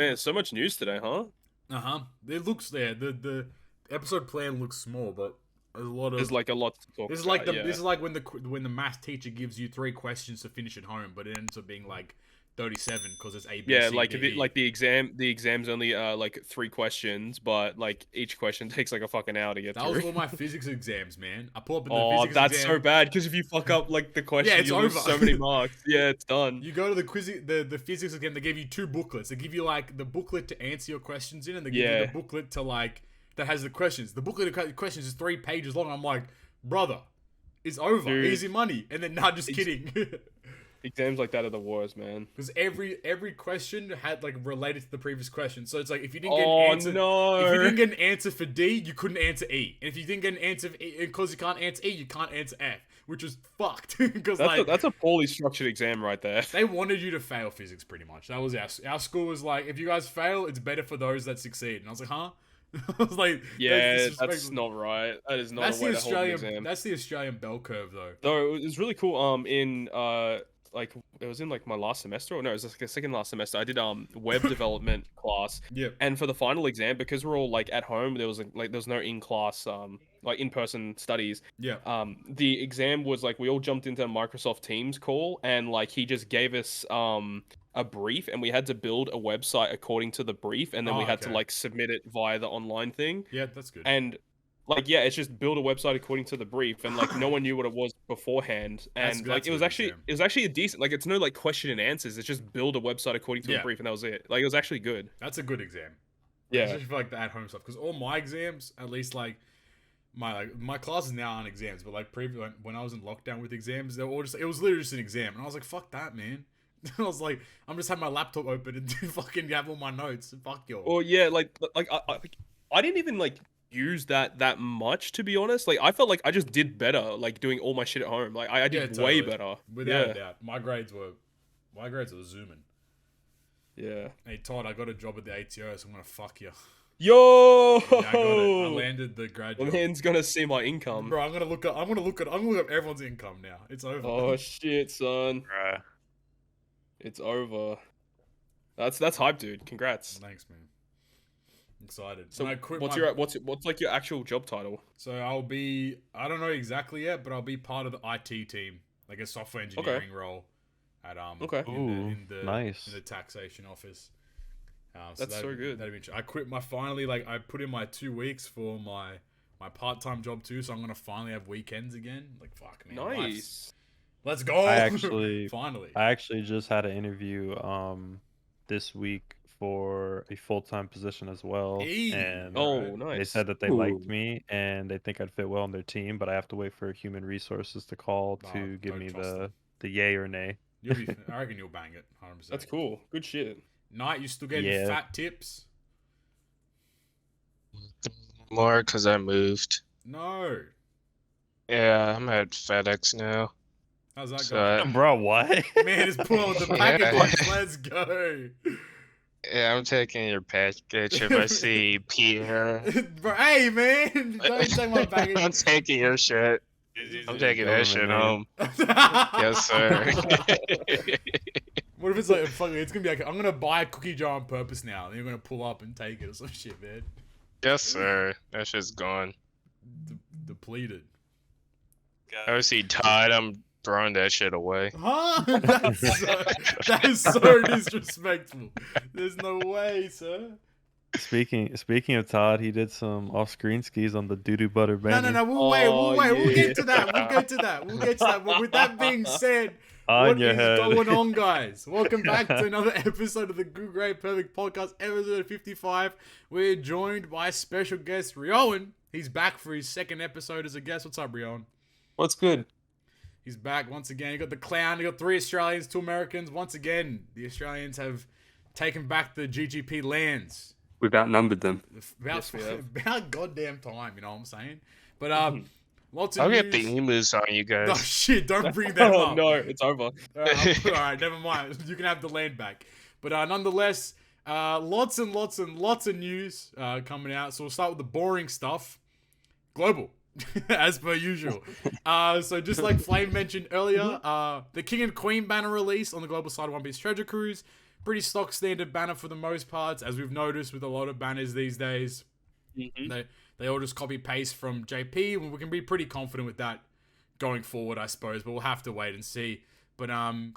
Man, so much news today, huh? It looks there. The episode plan looks small, but there's a lot of. There's like a lot to talk This is about. like the yeah. this is like when the math teacher gives you 3 questions to finish at home, but it ends up being like 37 because it's A, B, Yeah, C, like D, the, E. like the exam's only like 3 questions, but like each question takes like a fucking hour to get That was through. all my physics exams, man. I pull up in the Oh, physics that's exam. so bad because if you fuck up like the Yeah, question, it's you lose over. so many marks. Yeah, it's done. You go to the physics exam. They give you 2 booklets. They give you like the booklet to answer your questions in, and they give you the booklet to like that has the questions. The booklet of questions is 3 pages long. I'm like, brother, it's over. Dude. Easy money. And then, nah, just kidding. Exams like that are the worst, man. Because every question had like related to the previous question. So it's like if you didn't get Oh an answer, if you no! didn't get an answer for D, you couldn't answer E. And if you didn't get an answer for E, because you can't answer E, you can't answer F, which is fucked. Because like That's a poorly structured exam right there. they wanted you to fail physics pretty much. That was our school was like, if you guys fail, it's better for those that succeed. And I was like, huh? I was like, Yeah, that's not right. That is not a way to hold an exam. That's the Australian bell curve, though. Though it was really cool. In like it was in like my last semester, or no, it was like a second last semester. I did web development class. Yeah. And for the final exam, because we're all like at home, there was no in class like in person studies. Yeah. The exam was like we all jumped into a Microsoft Teams call, and like he just gave us a brief, and we had to build a website according to the brief, and then we had to like submit it via the online thing. Yeah, that's good. And like, yeah, it's just build a website according to the brief, and like no one knew what it was beforehand, and like it was actually a decent, like it's no like question and answers, it's just build a website according to the brief, and that was it. Like it was actually good. That's a good exam. Yeah, especially for like the at home stuff, because all my exams, at least like my classes now aren't exams, but like previously when I was in lockdown with exams, they were all just it was literally just an exam, and I was like, fuck that, man. I was like, I'm just having my laptop open and fucking have all my notes. Fuck y'all. Well, yeah, like I didn't even like use that much, to be honest. Like I felt like I just did better like doing all my shit at home. Like I did way better. Without a doubt. My grades were zooming. Yeah. Hey Todd, I got a job at the ATO, so I'm gonna fuck you. Yo! Yeah, I got it. I landed the grad job. The man's gonna see my income. Bro, I'm gonna look up everyone's income now. It's over. Oh shit, son. Bruh. It's over. That's hype, dude. Congrats. Thanks, man. I'm excited. So I quit what's like your actual job title? So I'll be, I don't know exactly yet, but I'll be part of the IT team, like a software engineering role at in the taxation office. So that's so good. I quit my I put in my 2 weeks for my part-time job too, so I'm gonna finally have weekends again. Like fuck me. Nice. Let's go. I actually finally. I actually just had an interview this week for a full-time position as well. And nice. they said that they liked me and they think I'd fit well on their team, but I have to wait for human resources to call to give me the yay or nay. I reckon you'll bang it 100%. That's cool. Good shit. Knight, you still getting fat tips? More because I moved. No. Yeah, I'm at FedEx now. How's that going? Bro, what? Man, it's pulling with the package. Let's go. Yeah, I'm taking your package if I see Pierre. Bro, hey, man. Don't take my package. I'm taking your shit. I'm taking that shit home. Yes, sir. What if it's like, fuck, it's gonna be like, I'm gonna buy a cookie jar on purpose now, and you're gonna pull up and take it or some shit, man. Yes, sir. That shit's gone. Depleted. I see Todd, I'm throwing that shit away. Huh? That is so disrespectful. There's no way, sir. Speaking of Todd, he did some off-screen skis on the doo-doo butter banner. No, we'll wait. We'll get to that. But with that being said, what is going on, guys? Welcome back to another episode of the Good Great Perfect Podcast, episode 55. We're joined by special guest Ryoiin. He's back for his second episode as a guest. What's up, Ryoiin? What's good? He's back once again. You got the clown. You got 3 Australians, 2 Americans. Once again, the Australians have taken back the GGP lands. We've outnumbered them. About goddamn time, you know what I'm saying? But lots of I'll news. get the emus on you guys. Oh shit! Don't bring that up. No, it's over. All right, never mind. You can have the land back. But nonetheless, lots and lots of news coming out. So we'll start with the boring stuff. Global, as per usual. So just like Flame mentioned earlier, the King and Queen banner release on the global side of One Piece Treasure Cruise. pretty stock standard banner for the most parts, as we've noticed with a lot of banners these days. They all just copy paste from JP, and we can be pretty confident with that going forward, I suppose. But we'll have to wait and see. But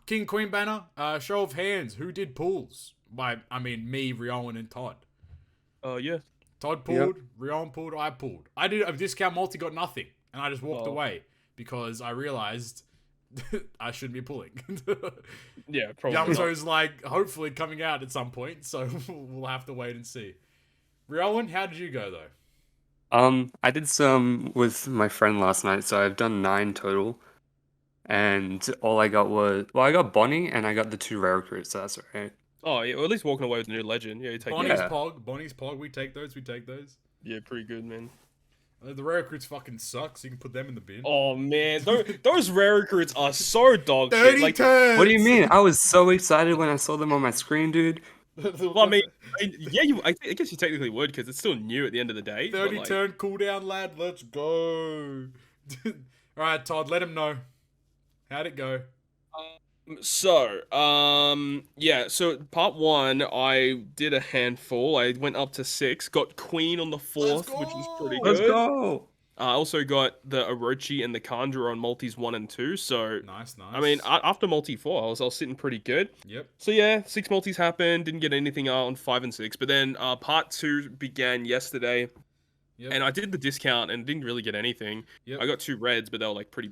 King Queen banner, show of hands, who did pulls? I mean, me, Ryoiin, and Todd. Yeah. Todd pulled, Ryoiin pulled, I pulled. I did a discount multi, got nothing, and I just walked away because I realized I shouldn't be pulling. Yeah, probably. Yamso's like hopefully coming out at some point, so we'll have to wait and see. Ryoiin, how did you go though? I did some with my friend last night, so I've done 9 total. And all I got was, I got Bonnie and I got the 2 rare recruits, so that's alright. Oh, yeah, well, at least walking away with a new legend. Yeah, you take Bonnie's that. Bonnie's Pog, we take those. Yeah, pretty good, man. The rare recruits fucking suck, so you can put them in the bin. Oh, man. Those rare recruits are so dog shit. 30 Like, turns! What do you mean? I was so excited when I saw them on my screen, dude. well, I mean, yeah, I guess you technically would, because it's still new at the end of the day. 30 turn cooldown, lad. Let's go. Alright, Todd, let him know. How'd it go? So part 1, I did a handful. I went up to 6, got Queen on the 4th, which is pretty good. Let's go! I also got the Orochi and the Kandra on multis 1 and 2, so... Nice. I mean, after multi 4, I was sitting pretty good. Yep. So yeah, 6 multis happened, didn't get anything on 5 and 6, but then part 2 began yesterday, and I did the discount and didn't really get anything. Yep. I got 2 reds, but they were like pretty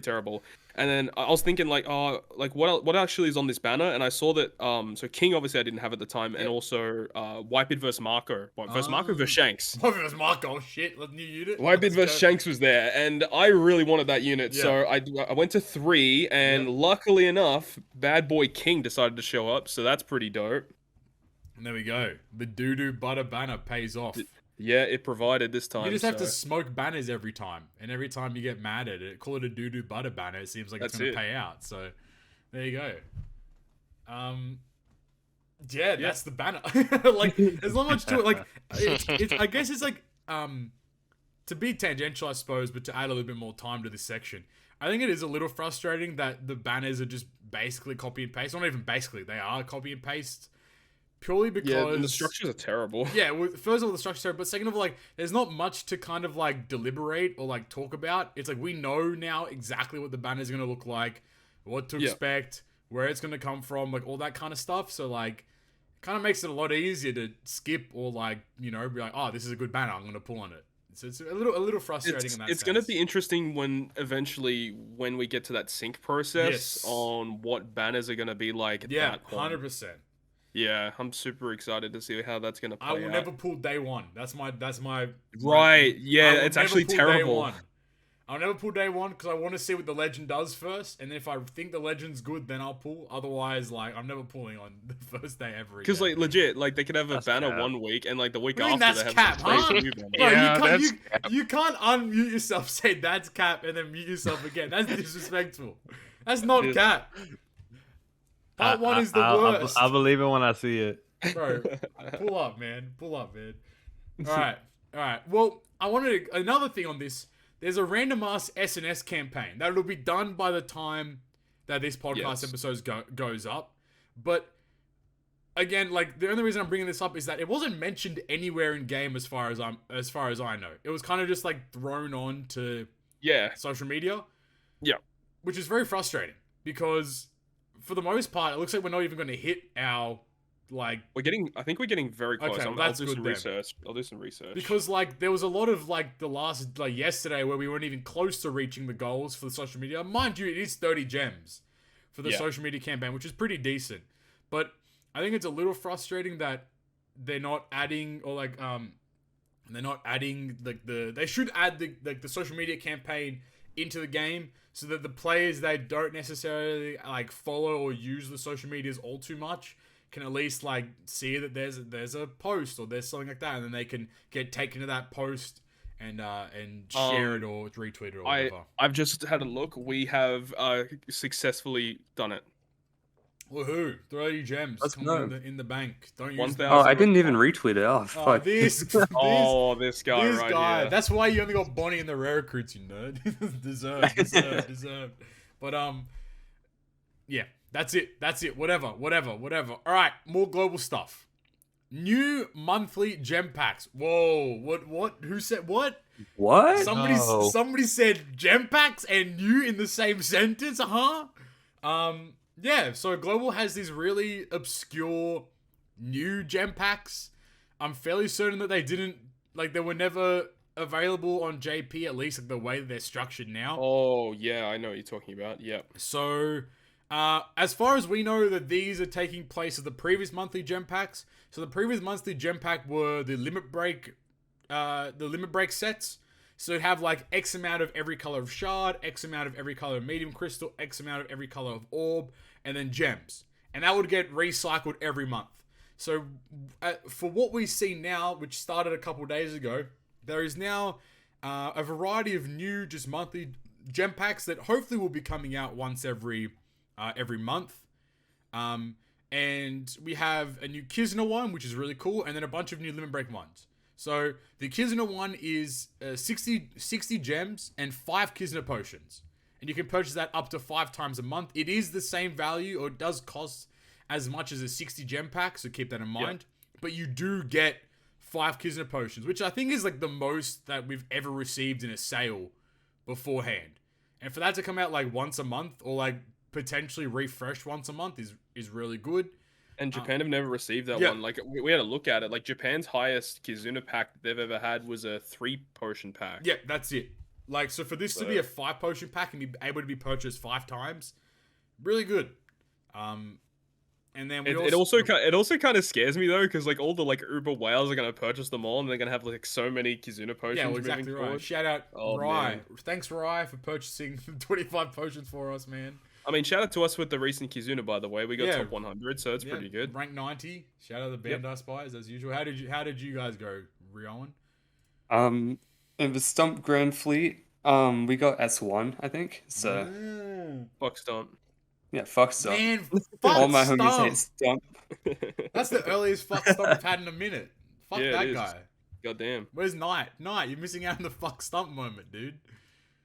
terrible. And then I was thinking like, what actually is on this banner? And I saw that so King obviously I didn't have at the time, and also Whitebeard versus Marco, Marco versus Shanks. Whitebeard versus Marco, shit, new unit. Whitebeard versus Shanks was there, and I really wanted that unit, so I went to 3, and luckily enough, Bad Boy King decided to show up, so that's pretty dope. And there we go. The doo-doo butter banner pays off. Yeah, it provided this time. You just have to smoke banners every time, and every time you get mad at it, call it a doo-doo butter banner. It seems like it's going to pay out. So, there you go. Yeah, that's the banner. Like, there's not much to it. Like, it's I guess it's like to be tangential, I suppose, but to add a little bit more time to this section. I think it is a little frustrating that the banners are just basically copy and paste. Not even basically, they are copy and paste. Purely because the structures are terrible. Yeah, well, first of all, the structure's terrible, but second of all, like, there's not much to kind of like deliberate or like talk about. It's like we know now exactly what the banner's gonna look like, what to expect, where it's gonna come from, like all that kind of stuff. So like, it kind of makes it a lot easier to skip or like, you know, be like, oh, this is a good banner, I'm gonna pull on it. So it's a little frustrating in that It's sense. going to be interesting when we get to that sync process on what banners are going to be like at that point. 100%. Yeah, I'm super excited to see how that's going to play out. I will never pull day 1. That's my Right, yeah, it's actually terrible. I'll never pull day 1 because I want to see what the legend does first, and then if I think the legend's good, then I'll pull. Otherwise, like, I'm never pulling on the first day ever again. Because, like, legit, like, they could have a banner 1 week, and, like, the week after that's they have cap, some huh? crazy new banner. Bro, you can't unmute yourself, say that's cap, and then mute yourself again. That's disrespectful. That's not cap. Part 1 is the worst. I believe it when I see it. Bro, pull up, man. Alright. Well, I wanted another thing on this. There's a random ass SNS campaign that will be done by the time that this podcast episode goes up. But again, like, the only reason I'm bringing this up is that it wasn't mentioned anywhere in game as far as I know. It was kind of just like thrown on to social media. Yeah. Which is very frustrating because for the most part, it looks like we're not even going to hit our I think we're getting very close. Okay, I'll do some research. Because like there was a lot of like the last yesterday where we weren't even close to reaching the goals for the social media. Mind you, it is 30 gems for the social media campaign, which is pretty decent. But I think it's a little frustrating that they're not adding they should add the social media campaign into the game so that the players they don't necessarily like follow or use the social medias all too much can at least like see that there's a post or there's something like that, and then they can get taken to that post and share it or retweet it or whatever. I've just had a look. We have successfully done it. Woohoo! 30 gems in the bank. Don't use them. Oh, I didn't even retweet it. Oh, fuck. This guy right here. That's why you only got Bonnie in the rare recruits, you nerd. Deserved. But yeah, That's it. Whatever. All right, more global stuff. New monthly gem packs. Whoa, what? Who said what? What? Somebody said gem packs and new in the same sentence, huh? Yeah, so Global has these really obscure new gem packs. I'm fairly certain that they were never available on JP, at least like the way that they're structured now. Oh, yeah, I know what you're talking about. Yep. So, as far as we know, that these are taking place of the previous monthly gem packs. So the previous monthly gem pack were the limit break sets. So it'd have like X amount of every color of shard, X amount of every color of medium crystal, X amount of every color of orb, and then gems. And that would get recycled every month. So for what we see now, which started a couple days ago, there is now a variety of new just monthly gem packs that hopefully will be coming out once every month. And we have a new Kizuna one, which is really cool, and then a bunch of new limit break ones. So the Kizuna one is 60 gems and 5 Kizuna potions. And you can purchase that up to 5 times a month. It is the same value, or it does cost as much as a 60 gem pack, so keep that in mind. Yep. But you do get 5 Kizuna potions, which I think is like the most that we've ever received in a sale beforehand. And for that to come out like once a month, or like potentially refreshed once a month, is really good. And Japan have never received that one. Like, we had a look at it. Like, Japan's highest Kizuna pack that they've ever had was a 3 potion pack. Yeah, that's it. Like, so for this to be a 5 potion pack and be able to be purchased 5 times, really good. And then it also kind of scares me though, because like all the like Uber whales are gonna purchase them all, and they're gonna have like so many Kizuna potions. Yeah, well, exactly right. Forward. Shout out Ryoiin. Thanks Ryoiin for purchasing 25 potions for us, man. I mean, shout out to us with the recent Kizuna, by the way. We got top 100, so it's pretty good. Rank 90. Shout out the Bandai Spies as usual. How did you guys go, Ryoiin? In the Stump Grand Fleet, we got S1, I think. So fuck Stump. Yeah, fuck Stump. Man, fuck all my homies hate Stump. That's the earliest fuck Stump I've had in a minute. Fuck that guy. Goddamn. Where's Knight? Knight, you're missing out on the fuck Stump moment, dude.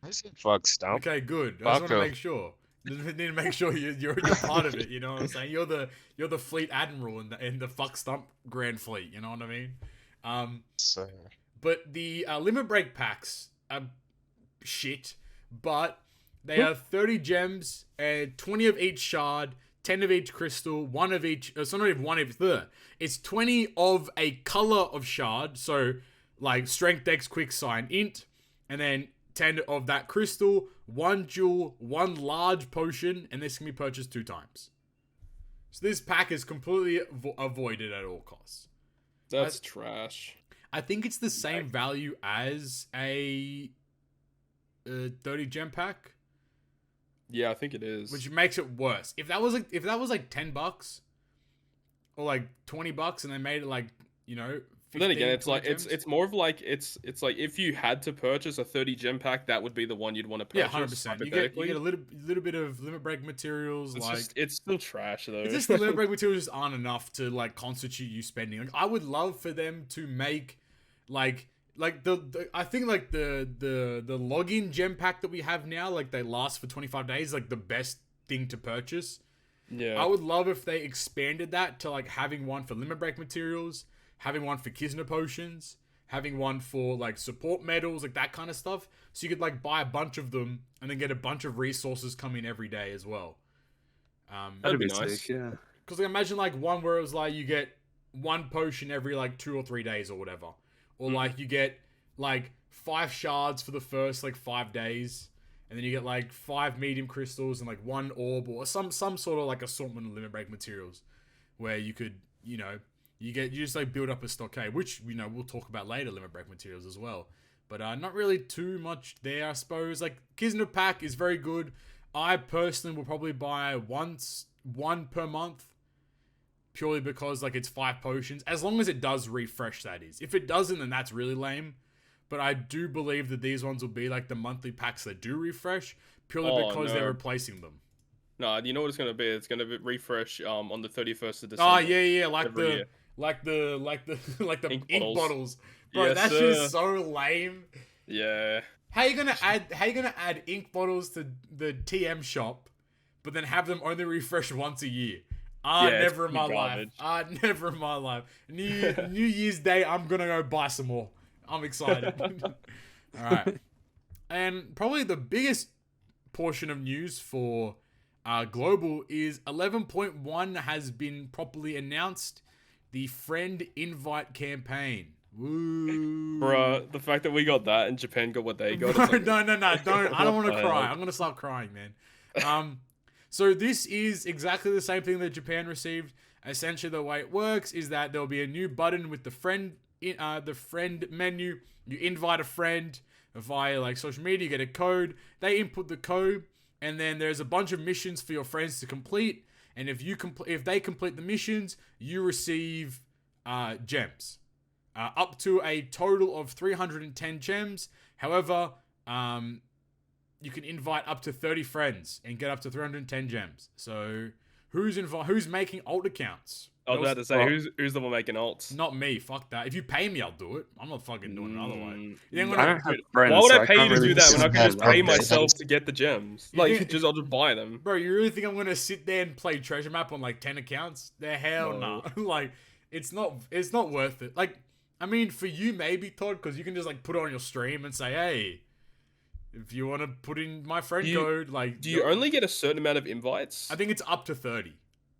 I said fuck Stump. Okay, good. I just want to make sure. Need to make sure you're part of it. You know what I'm saying? You're the fleet admiral in the fuck Stump Grand Fleet. You know what I mean? But the limit break packs are shit. But they are 30 gems, 20 of each shard, 10 of each crystal, 1 of each. So not even 1 of each. It's 20 of a color of shard. So like strength, dex, quick, sign, int, and then 10 of that crystal, 1 jewel, 1 large potion, and this can be purchased 2 times. So this pack is completely avoided at all costs. That's trash. I think it's the same value as a 30 gem pack. Yeah, I think it is. Which makes it worse. If that was like $10 or like $20 and they made it like, you know, 15, but then again, it's like gems. it's more of like it's like if you had to purchase a 30 gem pack, that would be the one you'd want to purchase. Yeah, 100%. You get a little bit of limit break materials. It's still trash though. It's just the limit break materials just aren't enough to like constitute you spending. Like, I would love for them to make like I think like the login gem pack that we have now, like they last for 25 days, like the best thing to purchase. Yeah. I would love if they expanded that to like having one for limit break materials, having one for Kizuna potions, having one for like support medals, like that kind of stuff. So you could like buy a bunch of them and then get a bunch of resources coming every day as well. That'd be nice. Yeah. Because like imagine like one where it was like you get 1 potion every like 2 or 3 days or whatever. Or like you get like 5 shards for the first like 5 days. And then you get like 5 medium crystals and like 1 orb or some sort of like assortment of limit break materials. Where you could, you know, you just like build up a stockade. Which, you know, we'll talk about later, limit break materials as well. But not really too much there, I suppose. Like Kizuna pack is very good. I personally will probably buy 1 per month. Purely because like it's 5 potions. As long as it does refresh, that is. If it doesn't, then that's really lame. But I do believe that these ones will be like the monthly packs that do refresh. Purely because they're replacing them. No, you know what it's going to be? It's going to be refresh on the 31st of December. Oh, yeah. Like the ink bottles. Bro, yes, that's just so lame. Yeah. How you gonna add ink bottles to the TM shop, but then have them only refresh once a year. It's Never in my life. Never in my life. New Year's Day, I'm gonna go buy some more. I'm excited. All right. And probably the biggest portion of news for global is 11.1 has been properly announced. The friend invite campaign. Woo. Bruh, the fact that we got that and Japan got what they got. Bro, no, don't. I don't want to cry. I'm gonna start crying, man. So this is exactly the same thing that Japan received. Essentially, the way it works is that there'll be a new button with the friend menu. You invite a friend via like social media. You get a code. They input the code, and then there's a bunch of missions for your friends to complete. And if they complete the missions, you receive gems. Up to a total of 310 gems. However, you can invite up to 30 friends and get up to 310 gems. So, who's making alt accounts? I was about to say, who's the one making alts? Not me. Fuck that. If you pay me, I'll do it. I'm not fucking doing it otherwise. I don't have friends, why would so I pay you to can't do that when I can just pay really myself to get the gems? Like, I'll just buy them. Bro, you really think I'm gonna sit there and play treasure map on like 10 accounts? The hell no. Like, it's not worth it. Like, I mean, for you maybe, Todd, because you can just like put it on your stream and say, hey, if you want to put in my friend code, like... Do you only get a certain amount of invites? I think it's up to 30.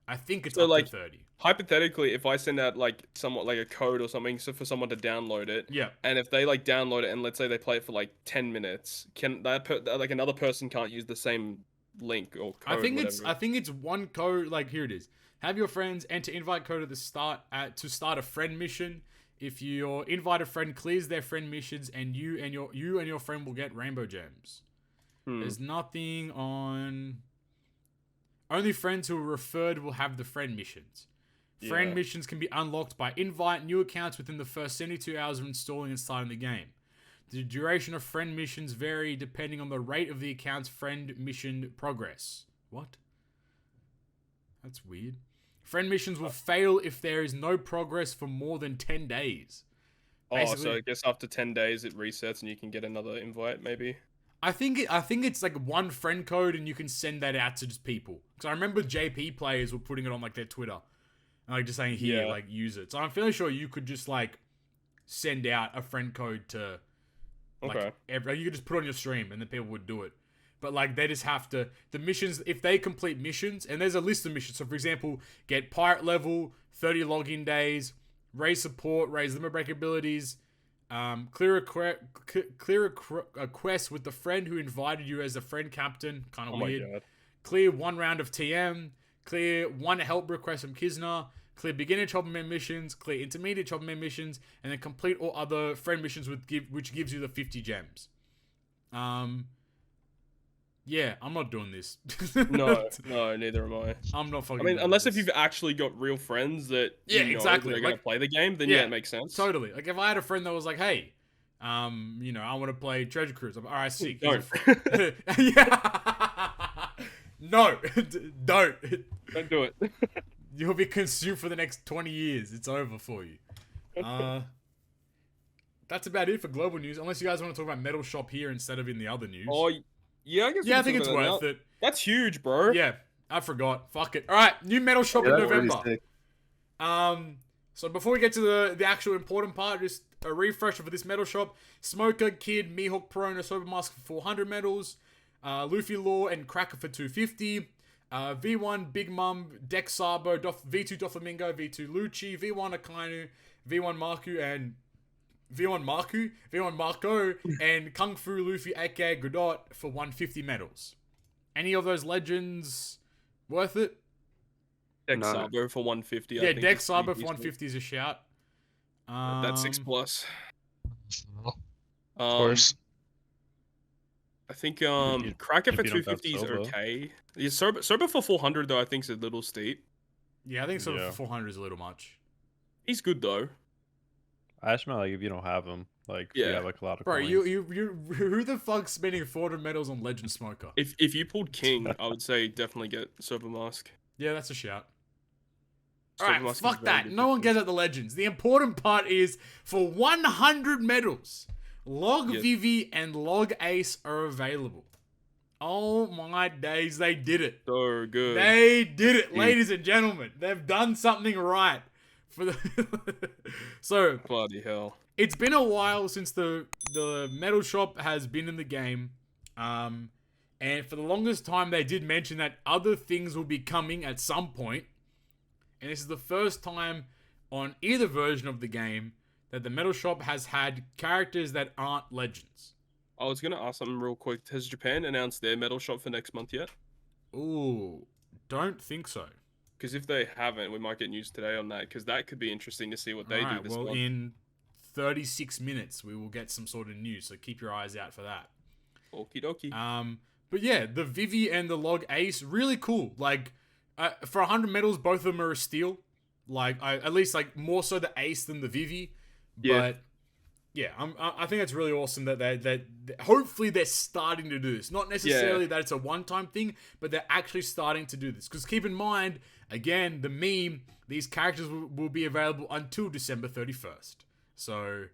I think it's so, up like, to 30. Hypothetically, if I send out like somewhat like a code or something so for someone to download it, yeah, and if they like download it and let's say they play it for like 10 minutes, can that like another person can't use the same link or code? I think it's one code. Like, here it is. Have your friends enter invite code at the start to start a friend mission. If your invited friend clears their friend missions, and you and your friend will get rainbow gems. There's nothing on. Only friends who are referred will have the friend missions. Friend missions can be unlocked by invite new accounts within the first 72 hours of installing and starting the game. The duration of friend missions vary depending on the rate of the account's friend mission progress. What? That's weird. Friend missions will fail if there is no progress for more than 10 days. Basically, so I guess after 10 days it resets and you can get another invite, maybe? I think it's like one friend code and you can send that out to just people. Because I remember JP players were putting it on like their Twitter. And like just saying, here, like use it. So I'm fairly sure you could just like send out a friend code to like you could just put it on your stream and then people would do it. But like they just have to, the missions, if they complete missions, and there's a list of missions. So for example, get pirate level, 30 login days, raise support, raise limit break abilities, clear a quest with the friend who invited you as a friend captain, kind of weird. Clear one round of TM, clear one help request from Kizna, clear beginner Chopperman missions, clear intermediate Chopperman missions, and then complete all other friend missions which gives you the 50 gems. Yeah, I'm not doing this. No, neither am I. I'm not fucking. I mean, unless if you've actually got real friends that exactly they're gonna play the game, then it makes sense. Totally. Like if I had a friend that was like, "Hey, I want to play Treasure Cruise." I'm all right, sick. Don't. No, don't. Don't do it. You'll be consumed for the next 20 years. It's over for you. That's about it for global news. Unless you guys want to talk about Metal Shop here instead of in the other news. Oh, yeah, I guess. Yeah, I think it's worth it. That's huge, bro. Yeah, I forgot. Fuck it. All right, new Metal Shop in November. So before we get to the actual important part, just a refresher for this Metal Shop. Smoker, Kid, Mihawk Pro, and a Sober Mask for 400 medals. Luffy Law and Cracker for 250. V1 Big Mum, Dex Sabo, V2 Doflamingo, V2 Lucci, V1 Akainu, V1 Marco, and Kung Fu Luffy aka Godot for 150 medals. Any of those legends worth it? Dex Sabo for 150. Yeah, Dex Sabo for 150 is a shout. That's 6+. Of course. I think Cracker for 250 is okay. Yeah, Sober for 400 though I think is a little steep. Yeah, I think Sober for 400 is a little much. He's good though. I just meant like if you don't have him, like you have like a lot of. Bro, coins. you who the fuck's spending 400 medals on Legend Smoker? If you pulled King, I would say definitely get Sober Mask. Yeah, that's a shout. Alright, fuck that. No one gets at the Legends. The important part is for 100 medals, Log Vivi and Log Ace are available. Oh my days, they did it. So good. They did it, ladies and gentlemen. They've done something right for the. So bloody hell. It's been a while since the metal shop has been in the game. And for the longest time they did mention that other things will be coming at some point. And this is the first time on either version of the game that the metal shop has had characters that aren't legends. I was going to ask something real quick. Has Japan announced their metal shop for next month yet? Ooh, don't think so. Because if they haven't, we might get news today on that. Because that could be interesting to see what they do this month. In 36 minutes, we will get some sort of news. So keep your eyes out for that. Okie dokie. But yeah, the Vivi and the Log Ace, really cool. Like, for 100 medals, both of them are a steal. Like, at least like more so the Ace than the Vivi. Yeah. But yeah, I think it's really awesome that hopefully they're starting to do this. Not necessarily that it's a one-time thing, but they're actually starting to do this. Because keep in mind, again, the meme, these characters will be available until December 31st. So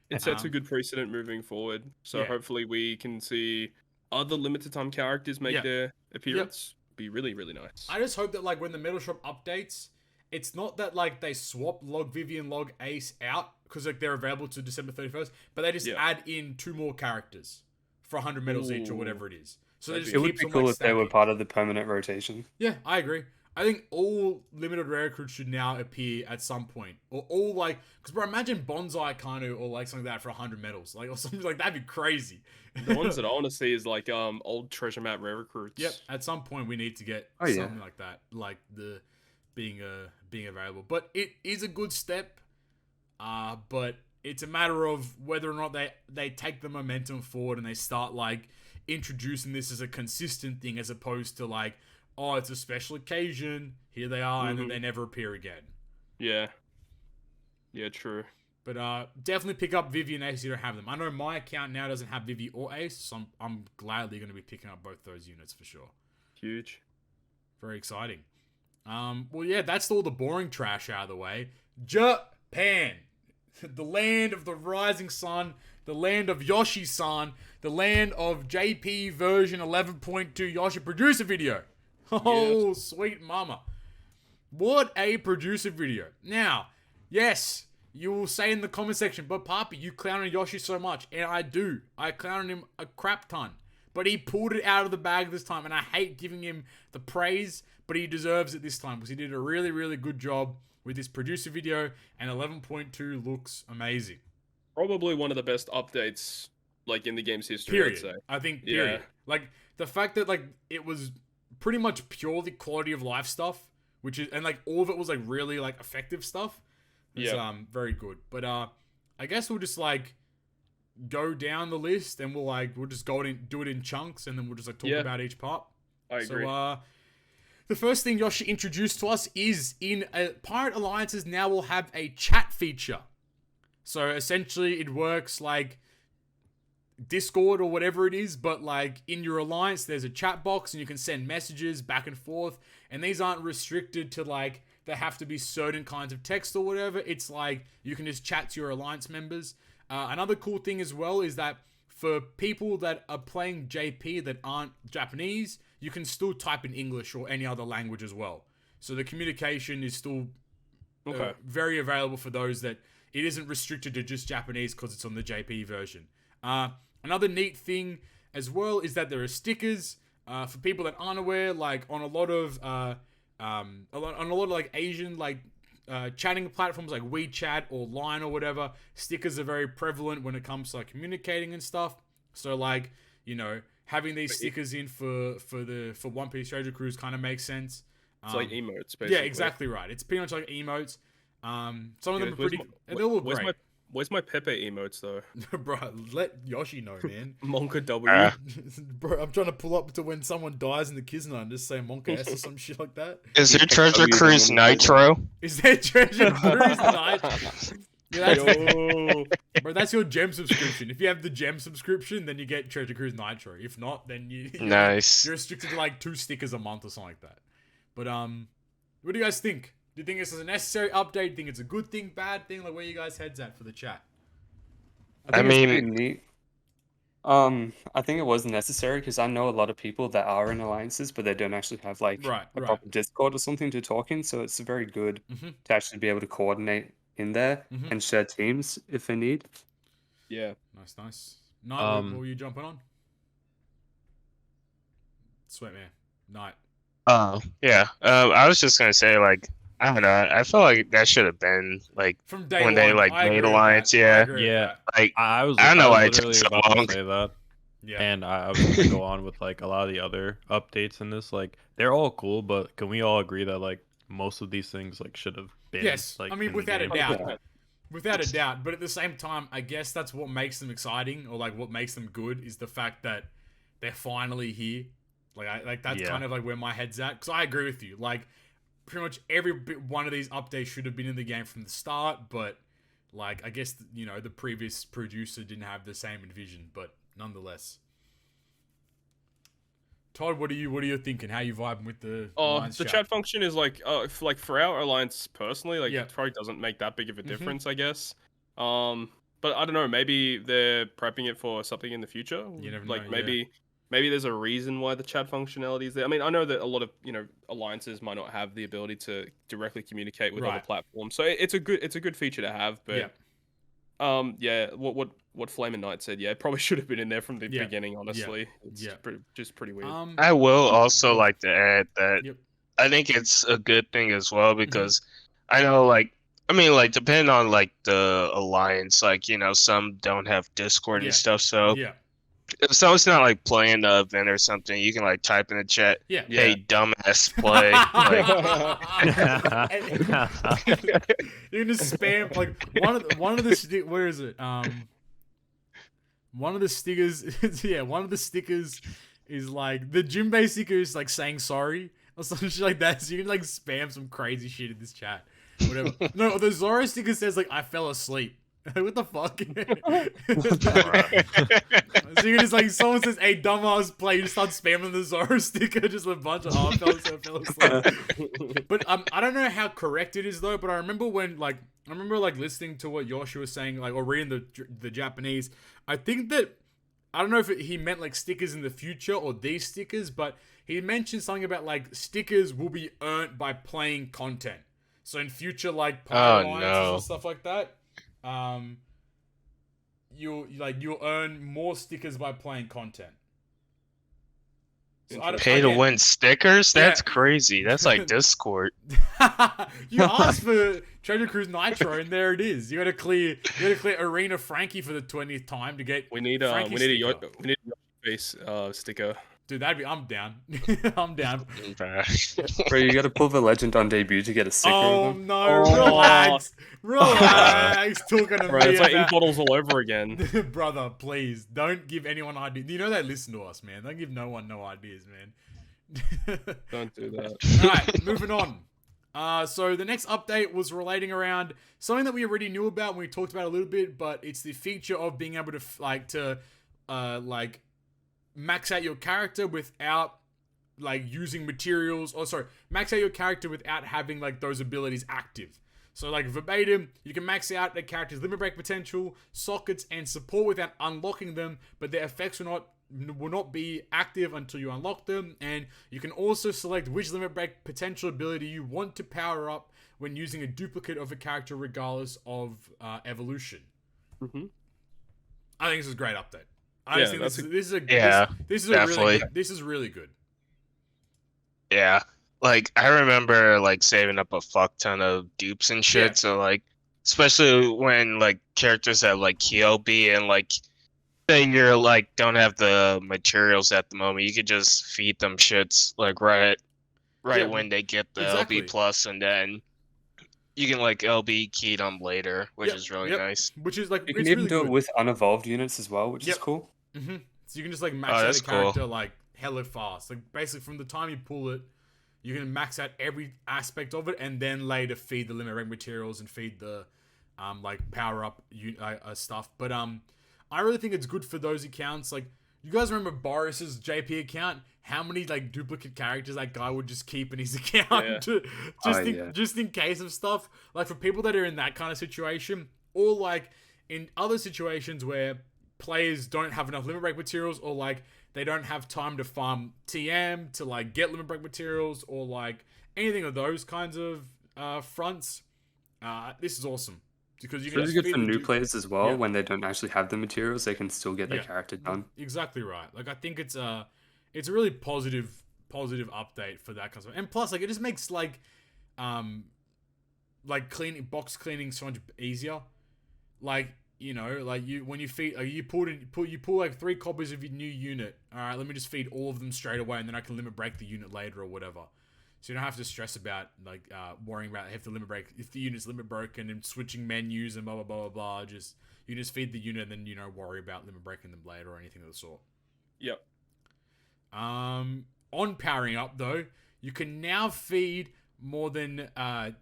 it sets a good precedent moving forward. So hopefully we can see other limited time characters make their appearance. Be really, really nice. I just hope that like when the metal shop updates, it's not that like they swap Log Vivi and Log Ace out because like they're available to December 31st, but they just add in 2 more characters for 100 medals each or whatever it is. So it would be cool if they were part of the permanent rotation. Yeah, I agree. I think all limited rare recruits should now appear at some point. Or all like, because bro, imagine Bonsai Kanu or like something like that for 100 medals. Like, or something like that'd be crazy. The ones that I want to see is like old treasure map rare recruits. Yep. At some point we need to get something like that. Like the being available. But it is a good step. But it's a matter of whether or not they take the momentum forward and they start like introducing this as a consistent thing as opposed to like, oh, it's a special occasion, here they are, and then they never appear again. Yeah. Yeah, true. But definitely pick up Vivi and Ace if you don't have them. I know my account now doesn't have Vivi or Ace, so I'm gladly going to be picking up both those units for sure. Huge. Very exciting. Well, yeah, that's all the boring trash out of the way. Japan. The land of the rising sun, the land of Yoshi-san, the land of JP version 11.2 Yoshi producer video. Oh, yes. Sweet mama. What a producer video. Now, yes, you will say in the comment section, but Papi, you clown on Yoshi so much. And I do. I clown on him a crap ton. But he pulled it out of the bag this time. And I hate giving him the praise, but he deserves it this time. Because he did a really, really good job with this producer video. And 11.2 looks amazing. Probably one of the best updates like in the game's history, period. I'd say. I think, period. Yeah. Like, the fact that, like, it was pretty much purely quality of life stuff, which is, and like all of it was like really like effective stuff. It's very good. But I guess we'll just like go down the list and we'll just do it in chunks and then we'll just like talk about each part. I agree. So the first thing Yoshi introduced to us is in Pirate Alliances now will have a chat feature. So essentially it works like Discord or whatever it is, but like in your alliance there's a chat box and you can send messages back and forth, and these aren't restricted to like they have to be certain kinds of text or whatever. It's like you can just chat to your alliance members. Another cool thing as well is that for people that are playing JP that aren't Japanese, you can still type in English or any other language as well. So the communication is still very available for those that it isn't restricted to just Japanese because it's on the JP version. Another neat thing as well is that there are stickers for people that aren't aware. Like on a lot of like Asian like chatting platforms like WeChat or Line or whatever, stickers are very prevalent when it comes to like communicating and stuff. So like, you know, having these stickers in for One Piece Treasure Cruise kind of makes sense. It's like emotes, basically. Yeah, exactly right. It's pretty much like emotes. Some of them are pretty. They look great. Where's my Pepe emotes though? Bro, let Yoshi know, man. Monka W. Bro, I'm trying to pull up to when someone dies in the Kizuna and just say Monka S or some shit like that. Is your Treasure Cruise Nitro? Is there Treasure Cruise Nitro? Yeah, bro, that's your gem subscription. If you have the gem subscription, then you get Treasure Cruise Nitro. If not, then nice. You're restricted to like 2 stickers a month or something like that. But what do you guys think? Do you think this is a necessary update? Do you think it's a good thing, bad thing? Like, where you guys' heads at for the chat? I mean, I think it was necessary because I know a lot of people that are in alliances, but they don't actually have like a proper Discord or something to talk in. So it's very good to actually be able to coordinate in there and share teams if they need. Yeah. Nice. Knight, what were you jumping on? Sweat man. Knight. Yeah. I was just gonna say, like, I don't know. I feel like that should have been like from day when one. they like made alliance. Yeah. Like I don't know why it literally took so about long. to say that. Yeah. And I was gonna go on with like a lot of the other updates in this. Like they're all cool, but can we all agree that like most of these things like should have been? Yes. Like, I mean, in without the a game? doubt. Without a doubt. But at the same time, I guess that's what makes them exciting, or like what makes them good, is the fact that they're finally here. Like that's kind of like where my head's at. Because I agree with you. Like pretty much every one of these updates should have been in the game from the start, but like I guess the previous producer didn't have the same vision, but nonetheless. Todd, what are you thinking? How you vibing with the alliance chat function is like for our alliance personally, like it probably doesn't make that big of a difference, I guess. But I don't know, maybe they're prepping it for something in the future. You never like know, maybe there's a reason why the chat functionality is there. I mean, I know that a lot of alliances might not have the ability to directly communicate with other platforms, so it's a good feature to have. But what Flame and Knight said, it probably should have been in there from the beginning. Honestly, it's just pretty weird. I will also like to add that I think it's a good thing as well because I know, like, I mean, like, depending on like the alliance, like some don't have Discord and stuff, so if someone's not like playing the event or something, you can like type in the chat, "Hey, dumbass, play." You can just spam like one of the where is it? One of the stickers, one of the stickers is like the Jinbei sticker is like saying sorry or something shit like that. So you can like spam some crazy shit in this chat, whatever. No, the Zoro sticker says like I fell asleep. What the fuck? So you can just like someone says, "Hey, dumbass, play." You just start spamming the Zoro sticker, just a bunch of I fell asleep. But I don't know how correct it is though. But I remember listening to what Yoshi was saying, like, or reading the Japanese. I think that I don't know if he meant like stickers in the future or these stickers, but he mentioned something about like stickers will be earned by playing content. So in future, like alliances and stuff like that. You'll earn more stickers by playing content. So pay to win stickers? That's crazy. That's like Discord. You asked for Treasure Cruise Nitro, and there it is. You gotta clear Arena Frankie for the 20th time to get. We need a face sticker. Dude, I'm down. I'm down. Bro, you gotta pull the legend on debut to get a sticker. Oh no! Relax. Talking to me it's like ink bottles all over again. Brother, please don't give anyone ideas. You know they listen to us, man. Don't give no one no ideas, man. Don't do that. All right, moving on. So the next update was relating around something that we already knew about and we talked about a little bit, but it's the feature of being able to max out your character without like using materials, max out your character without having like those abilities active. So like verbatim, you can max out the character's limit break potential, sockets, and support without unlocking them, but their effects will not be active until you unlock them. And you can also select which limit break potential ability you want to power up when using a duplicate of a character regardless of evolution. I think this is a great update. I think this is really good. Yeah. Like I remember like saving up a fuck ton of dupes and shit. So like especially when like characters have like KLB and like say you're like don't have the materials at the moment, you could just feed them shits like right when they get the LB plus, and then you can like LB key them later, which is really nice. Which is like you can even do it with unevolved units as well, which is cool. So you can just like max out a character like hella fast. Like basically from the time you pull it, you can max out every aspect of it, and then later feed the limit rank materials and feed the like power up stuff. But I really think it's good for those accounts. Like you guys remember Boris's JP account? How many like duplicate characters that guy would just keep in his account just in case of stuff. Like for people that are in that kind of situation, or like in other situations where players don't have enough limit break materials, or like they don't have time to farm TM to like get limit break materials, or like anything of those kinds of fronts. This is awesome because you can really good for new players as well. When they don't actually have the materials, they can still get their character done. Exactly right. Like I think it's a really positive update for that kind of stuff. And plus, like it just makes like box cleaning so much easier. Like, you know, like when you feed, you pull like 3 copies of your new unit. All right, let me just feed all of them straight away, and then I can limit break the unit later or whatever. So you don't have to stress about like worrying about if the unit's limit broken and switching menus and blah blah blah blah blah. You just feed the unit and then worry about limit breaking them later or anything of the sort. Yep. On powering up though, you can now feed more than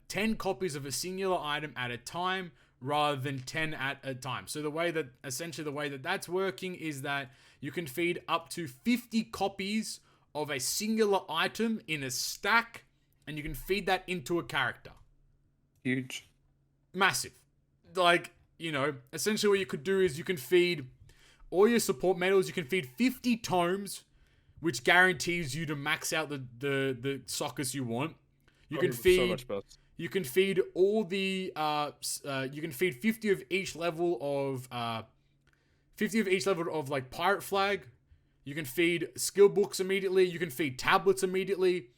10 copies of a singular item at a time rather than 10 at a time. So the way that that's working is that you can feed up to 50 copies of a singular item in a stack, and you can feed that into a character. Huge. Massive. Like, essentially what you could do is you can feed all your support medals, you can feed 50 tomes, which guarantees you to max out the sockets you want. You can feed so much better. You can feed all the you can feed 50 of each level of like pirate flag. You can feed skill books immediately. You can feed tablets immediately.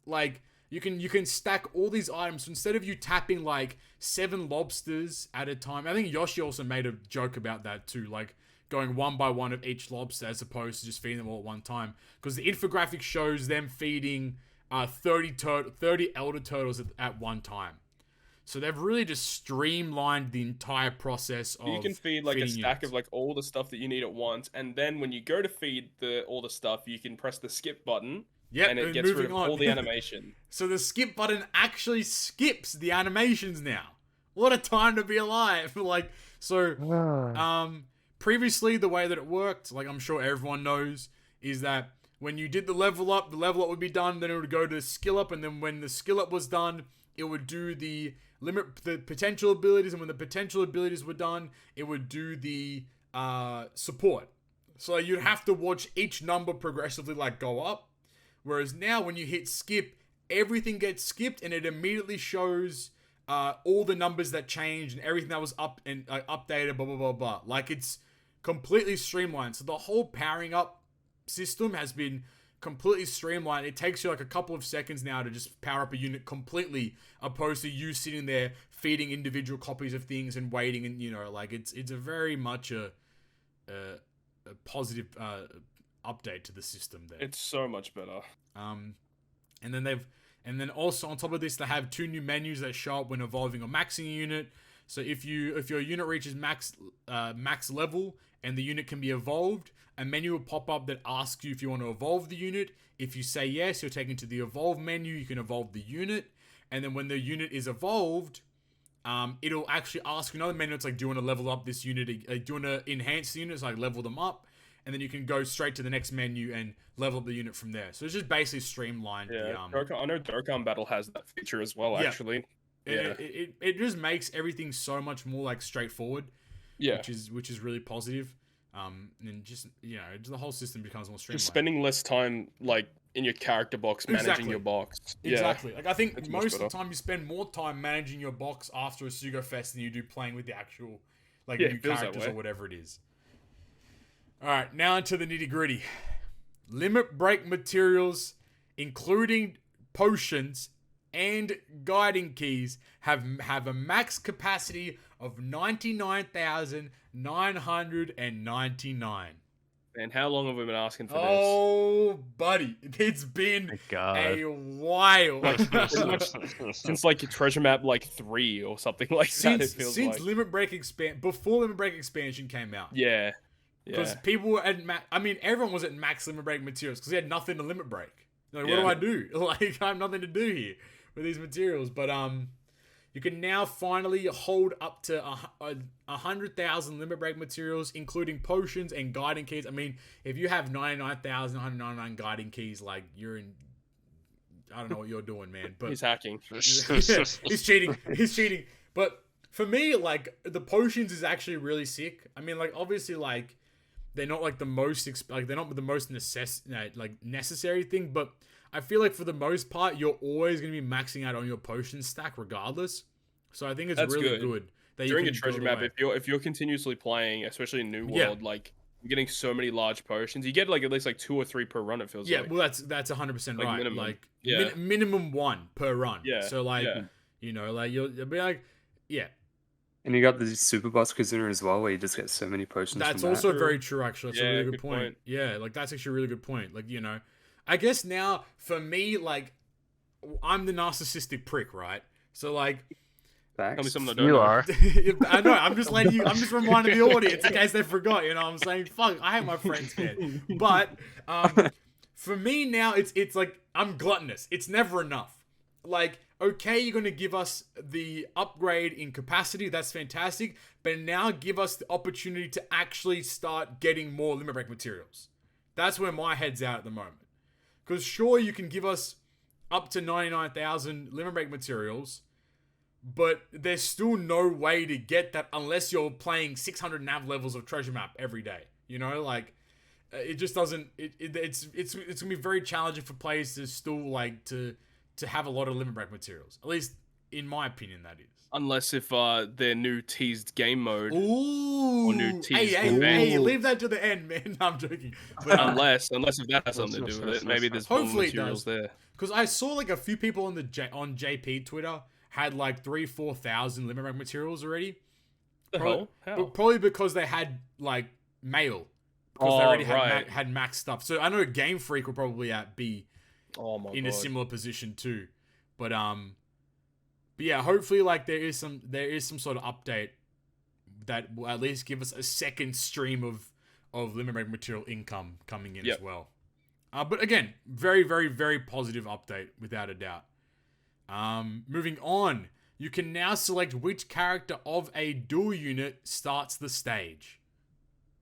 Like you can stack all these items. So instead of you tapping like 7 lobsters at a time. I think Yoshi also made a joke about that too, like going one by one of each lobster as opposed to just feeding them all at one time. Because the infographic shows them feeding 30 elder turtles at one time. So they've really just streamlined the entire process of you can feed like a stack units. of like all the stuff that you need at once, and then when you go to feed all the stuff, you can press the skip button. Yep, and it gets rid of all the animation. So the skip button actually skips the animations now. What a time to be alive! Like, so, previously the way that it worked, like I'm sure everyone knows, is that when you did the level up would be done, then it would go to skill up, and then when the skill up was done, it would do the potential abilities, and when the potential abilities were done, it would do the support. So you'd have to watch each number progressively like go up. Whereas now when you hit skip, everything gets skipped and it immediately shows all the numbers that changed and everything that was up and updated, blah, blah, blah, blah. Like it's completely streamlined. So the whole powering up system has been completely streamlined. It takes you like a couple of seconds now to just power up a unit completely, opposed to you sitting there feeding individual copies of things and waiting, and like it's a very much a positive update to the system there. It's so much better. And then also on top of this, they have 2 new menus that show up when evolving or maxing a unit. So if your unit reaches max level and the unit can be evolved, a menu will pop up that asks you if you want to evolve the unit. If you say yes, you're taken to the evolve menu. You can evolve the unit, and then when the unit is evolved, it'll actually ask you another menu. It's like, do you want to level up this unit? Do you want to enhance the units? Like level them up, and then you can go straight to the next menu and level up the unit from there. So it's just basically streamlined. Yeah, I know Dokkan Battle has that feature as well. Actually, it just makes everything so much more like straightforward. Yeah, which is really positive. And just the whole system becomes more streamlined. Just spending less time like in your character box managing your box. Exactly. Like I think most of the time you spend more time managing your box after a Sugo Fest than you do playing with the actual like new characters or whatever it is. All right, now into the nitty gritty. Limit break materials, including potions and guiding keys, have a max capacity of 99,999. And how long have we been asking for this? Oh, buddy, it's been a while. Since like Treasure Map like 3 or something like that. It feels since Limit Break before Limit Break Expansion came out. Yeah. Because people were at everyone was at max limit break materials because they had nothing to limit break. Like, what do I do? Like, I have nothing to do here with these materials. But you can now finally hold up to 100,000 limit break materials, including potions and guiding keys. I mean, if you have 99,199 guiding keys, like you're in. I don't know what you're doing, man. But he's hacking. He's cheating. But for me, like the potions is actually really sick. I mean, like obviously, like they're not like the most they're not the most necessary thing, but I feel like for the most part, you're always gonna be maxing out on your potion stack regardless. So I think it's really good that during a treasure map. If you're continuously playing, especially in New World, like you're getting so many large potions, you get like at least like 2 or 3 per run. It feels like. Yeah, well, that's 100% right. Minimum. Like minimum 1 per run. Yeah. So like you know, like you'll be like, yeah. And you got the super boss Kazuna as well, where you just get so many potions. That's also very true, actually. That's a really good point. Yeah, like that's actually a really good point. Like, you know, I guess now for me, like, I'm the narcissistic prick, right? So like, tell me something I don't know. Are. I know. I'm just letting you. I'm just reminding the audience in case they forgot. You know, what I'm saying, fuck, I hate my friends, man. But for me now, it's like I'm gluttonous. It's never enough. Like, okay, you're gonna give us the upgrade in capacity. That's fantastic. But now give us the opportunity to actually start getting more limit break materials. That's where my head's at the moment. Because sure, you can give us up to 99,000 limit break materials, but there's still no way to get that unless you're playing 600 nav levels of treasure map every day. You know, like it just doesn't. It's gonna be very challenging for players to still like to have a lot of limit break materials. At least in my opinion, that is. Unless if their new teased game mode. Ooh. Or new teased hey, leave that to the end, man. No, I'm joking. But, unless if that has something to do with it, maybe there's more materials there. Because I saw like a few people on JP Twitter had like 3,000-4,000 limit break materials already. How? Probably because they had like mail. Because they already had max stuff. So I know Game Freak will probably be a similar position too. But yeah, hopefully like there is some sort of update that will at least give us a second stream of limit break material income coming in as well. But again, very, very, very positive update without a doubt. Moving on, you can now select which character of a dual unit starts the stage.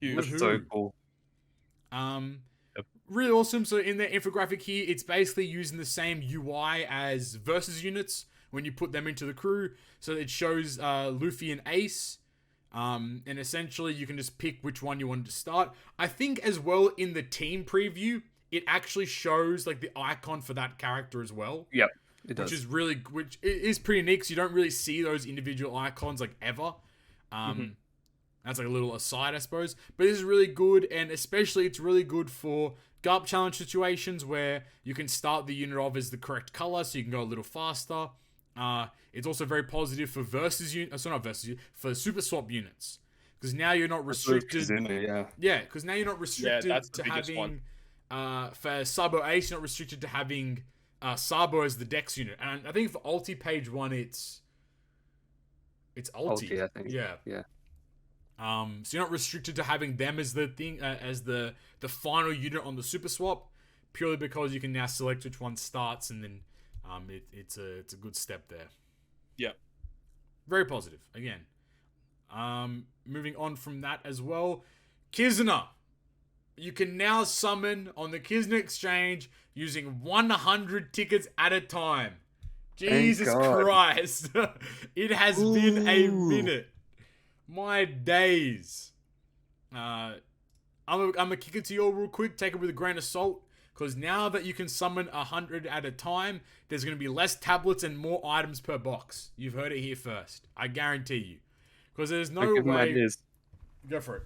That's so cool. Really awesome. So in the infographic here, it's basically using the same UI as versus units when you put them into the crew. So it shows Luffy and Ace. And essentially you can just pick which one you want to start. I think as well in the team preview, it actually shows like the icon for that character as well. Yep, it does. Which is pretty neat because you don't really see those individual icons like ever. That's like a little aside, I suppose. But this is really good, and especially it's really good for Garp challenge situations where you can start the unit off as the correct color, so you can go a little faster. It's also very positive for for super swap units, because now you're not restricted. Because now you're not restricted to having for Sabo Ace, you're not restricted to having Sabo as the Dex unit. And I think for Ulti page 1, it's Ulti. I think. Yeah. So you're not restricted to having them as the thing, as the final unit on the super swap, purely because you can now select which one starts, and then it's a good step there. Yeah, very positive again. Moving on from that as well, Kizuna. You can now summon on the Kizuna exchange using 100 tickets at a time. Jesus Christ, it has been a minute. My days. I'm gonna kick it to you all real quick. Take it with a grain of salt, because now that you can summon 100 at a time, there's gonna be less tablets and more items per box. You've heard it here first. I guarantee you, because there's no way. Go for it.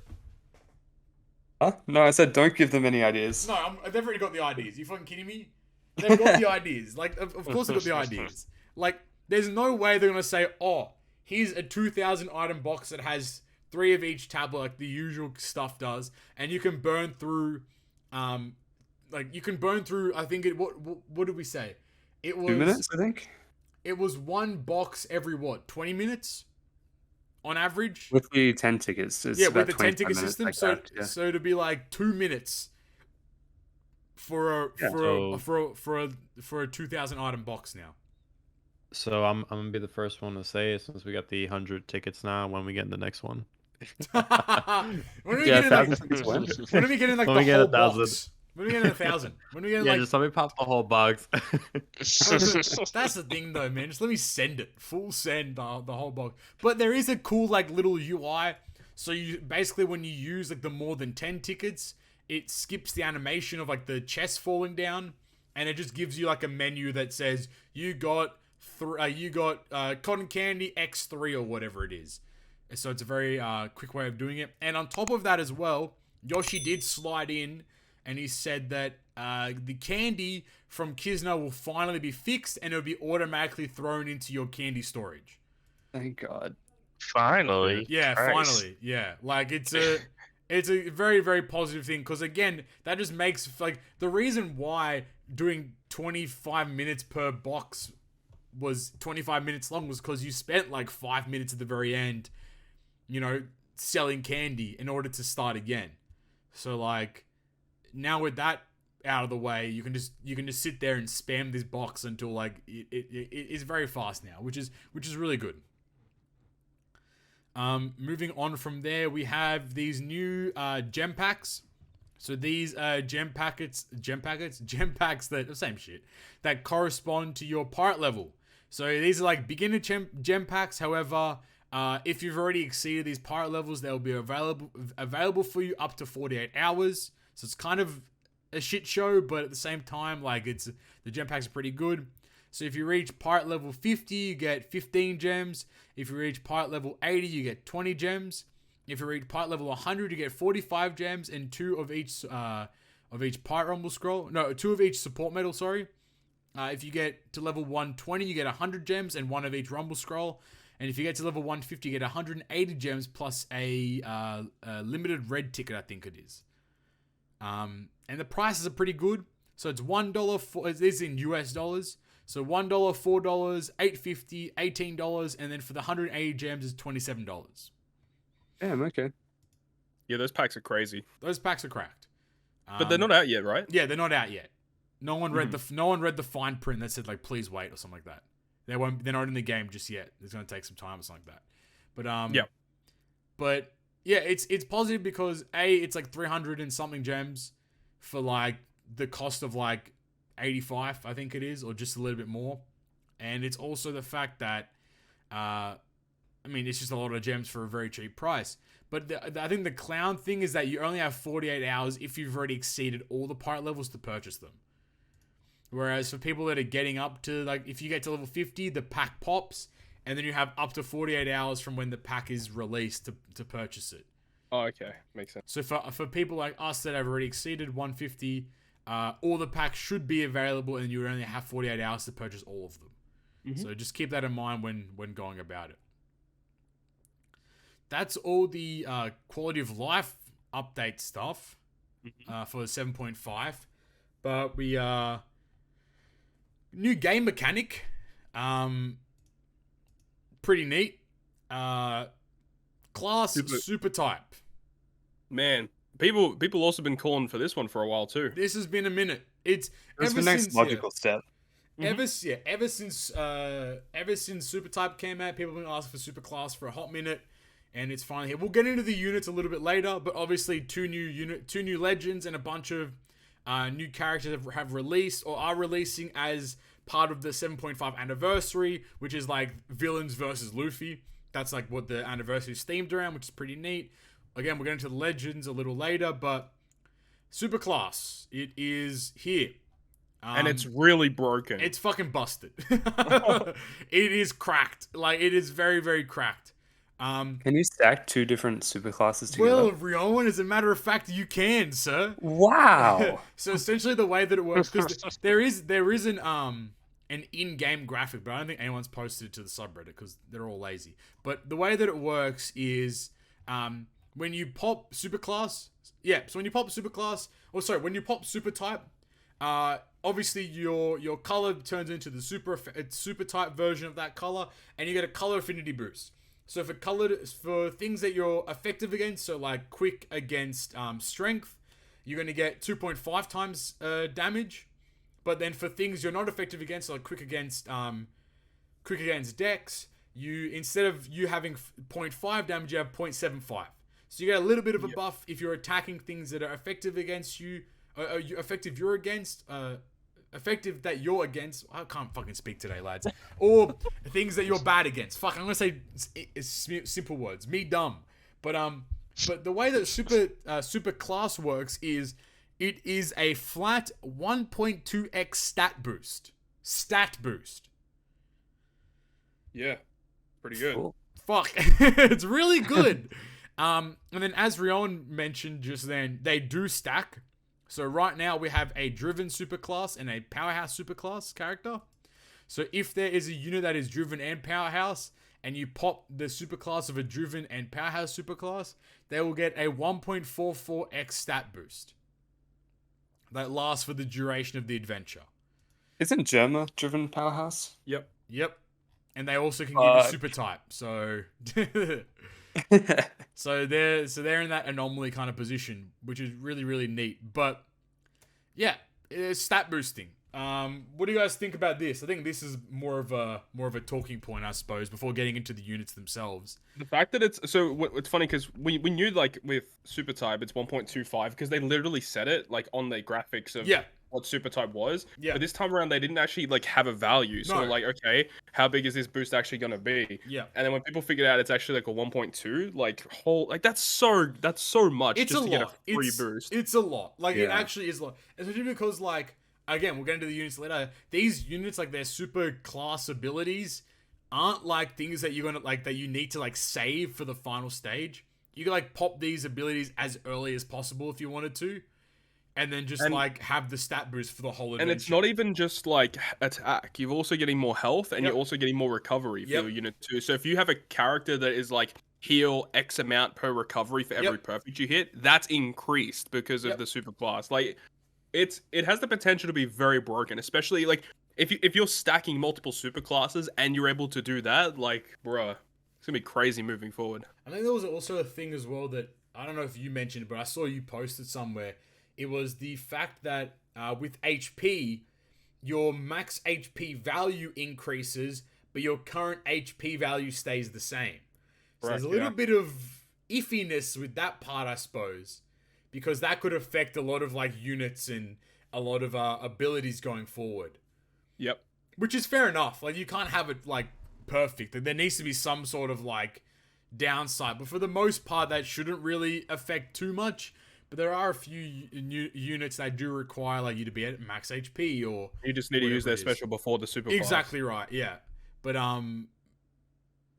Huh? No, I said don't give them any ideas. No, they've already got the ideas. You fucking kidding me? They've got the ideas. Like, of course they've got the ideas. Like, there's no way they're gonna say, oh, here's a 2,000 item box that has 3 of each tablet, like the usual stuff does, and you can burn through, I think what did we say? It was 2 minutes, I think. It was 1 box every 20 minutes, on average. With the 10 tickets, with the 10 ticket system. Like so to be like 2 minutes for a 2,000 item box now. So I'm gonna be the first one to say, since we got the 100 tickets now, when we get the next one. When are we getting like the whole box? When are we getting 1,000? When are we getting Yeah, like? just let me pop the whole box. That's the thing though, man. Just let me send it. Full send the whole box. But there is a cool like little UI. So you basically when you use like the more than 10 tickets, it skips the animation of like the chest falling down, and it just gives you like a menu that says you got cotton candy X3 or whatever it is. So it's a very quick way of doing it. And on top of that as well, Yoshi did slide in and he said that the candy from Kizna will finally be fixed and it'll be automatically thrown into your candy storage. Thank God. Finally. Yeah, Christ. finally. Yeah, like it's a very, very positive thing because again, that just makes like the reason why doing 25 minutes per box was 25 minutes long was because you spent like 5 minutes at the very end, selling candy in order to start again. So like now with that out of the way, you can just sit there and spam this box until like it is very fast now, which is really good. Moving on from there, we have these new gem packs. So these gem packs that same shit that correspond to your pirate level. So these are like beginner gem packs. However, if you've already exceeded these pirate levels, they'll be available for you up to 48 hours. So it's kind of a shit show, but at the same time, like the gem packs are pretty good. So if you reach pirate level 50, you get 15 gems. If you reach pirate level 80, you get 20 gems. If you reach pirate level 100, you get 45 gems and 2 of each pirate rumble scroll. No, 2 of each support medal, sorry. If you get to level 120, you get 100 gems and 1 of each rumble scroll. And if you get to level 150, you get 180 gems plus a limited red ticket, I think it is. And the prices are pretty good. So it's $1 this is in US dollars. So $1, $4, $8.50, $18, and then for the 180 gems is $27. Damn, okay. Yeah, those packs are crazy. Those packs are cracked. But they're not out yet, right? Yeah, they're not out yet. No one read the fine print that said like please wait or something like that. They're not in the game just yet. It's gonna take some time or something like that. But yeah. But yeah, it's positive because it's like 300 and something gems for like the cost of like 85, I think it is, or just a little bit more. And it's also the fact that it's just a lot of gems for a very cheap price. But I think the clown thing is that you only have 48 hours if you've already exceeded all the pirate levels to purchase them. Whereas for people that are getting up to, like, if you get to level 50, the pack pops, and then you have up to 48 hours from when the pack is released to purchase it. Oh, okay. Makes sense. So for people like us that have already exceeded 150, all the packs should be available, and you only have 48 hours to purchase all of them. Mm-hmm. So just keep that in mind when going about it. That's all the quality of life update stuff for 7.5. But we new game mechanic, pretty neat. Class super type. Man, people also been calling for this one for a while too. This has been a minute. It's the next logical step. Ever since super type came out, people have been asking for super class for a hot minute, and it's finally here. We'll get into the units a little bit later, but obviously two new legends and a bunch of new characters have released or are releasing as part of the 7.5 anniversary, which is like villains versus Luffy. That's like what the anniversary is themed around, which is pretty neat. Again, we're going to the legends a little later, but super class, it is here. And it's really broken. It's fucking busted. It is cracked. Like, it is very, very cracked. Can you stack 2 different superclasses together? Well, Ryoiin, as a matter of fact, you can, sir. Wow. So essentially, the way that it works, because there is an in-game graphic, but I don't think anyone's posted it to the subreddit because they're all lazy. But the way that it works is when you pop superclass, when you pop super type, obviously your color turns into the super type version of that color, and you get a color affinity boost. So for things that you're effective against, so like quick against strength, you're going to get 2.5 times damage. But then for things you're not effective against, like quick against dex, instead of you having 0.5 damage, you have 0.75. So you get a little bit of a buff if you're attacking things that are effective against you, effective you're against, effective that you're against. I can't fucking speak today, lads. Or things that you're bad against. Fuck, I'm gonna say simple words. Me dumb. But the way that super class works is it is a flat 1.2x stat boost. Stat boost. Yeah, pretty good. Cool. Fuck, it's really good. And then as Ryoiin mentioned just then, they do stack. So right now we have a driven superclass and a powerhouse superclass character. So if there is a unit that is driven and powerhouse, and you pop the superclass of a driven and powerhouse superclass, they will get a 1.44x stat boost. That lasts for the duration of the adventure. Isn't Germa driven powerhouse? Yep. And they also can give you super type. So so they're in that anomaly kind of position, which is really, really neat. But yeah, it's stat boosting. What do you guys think about this? I think this is more of a talking point, I suppose, before getting into the units themselves. The fact that it's funny because we knew like with super type it's 1.25 because they literally said it like on their graphics of what super type was. Yeah. But this time around they didn't actually like have a value. So No. we're like, okay, how big is this boost actually gonna be? Yeah. And then when people figured out it's actually like a 1.2, like that's so much It's just a to lot. get a free boost. It's a lot. Like it actually is a lot. Especially because like again, we'll get into the units later. These units, like their super class abilities, aren't like things that you're gonna like that you need to like save for the final stage. You can like pop these abilities as early as possible if you wanted to, and then just like have the stat boost for the whole adventure. And it's not even just like attack. You're also getting more health, and you're also getting more recovery for your unit too. So if you have a character that is like heal X amount per recovery for every perfect you hit, that's increased because of the super class. Like it has the potential to be very broken, especially like if you're stacking multiple super classes and you're able to do that, like bruh, it's gonna be crazy moving forward. I think there was also a thing as well that I don't know if you mentioned, but I saw you posted somewhere. It was the fact that with HP, your max HP value increases, but your current HP value stays the same. So there's a little bit of iffiness with that part, I suppose, because that could affect a lot of like units and a lot of abilities going forward. Yep. Which is fair enough. Like you can't have it like perfect. There needs to be some sort of like downside, but for the most part, that shouldn't really affect too much. But there are a few units that do require like you to be at max HP, or you just need to use their special before the super class. Exactly right. Yeah, but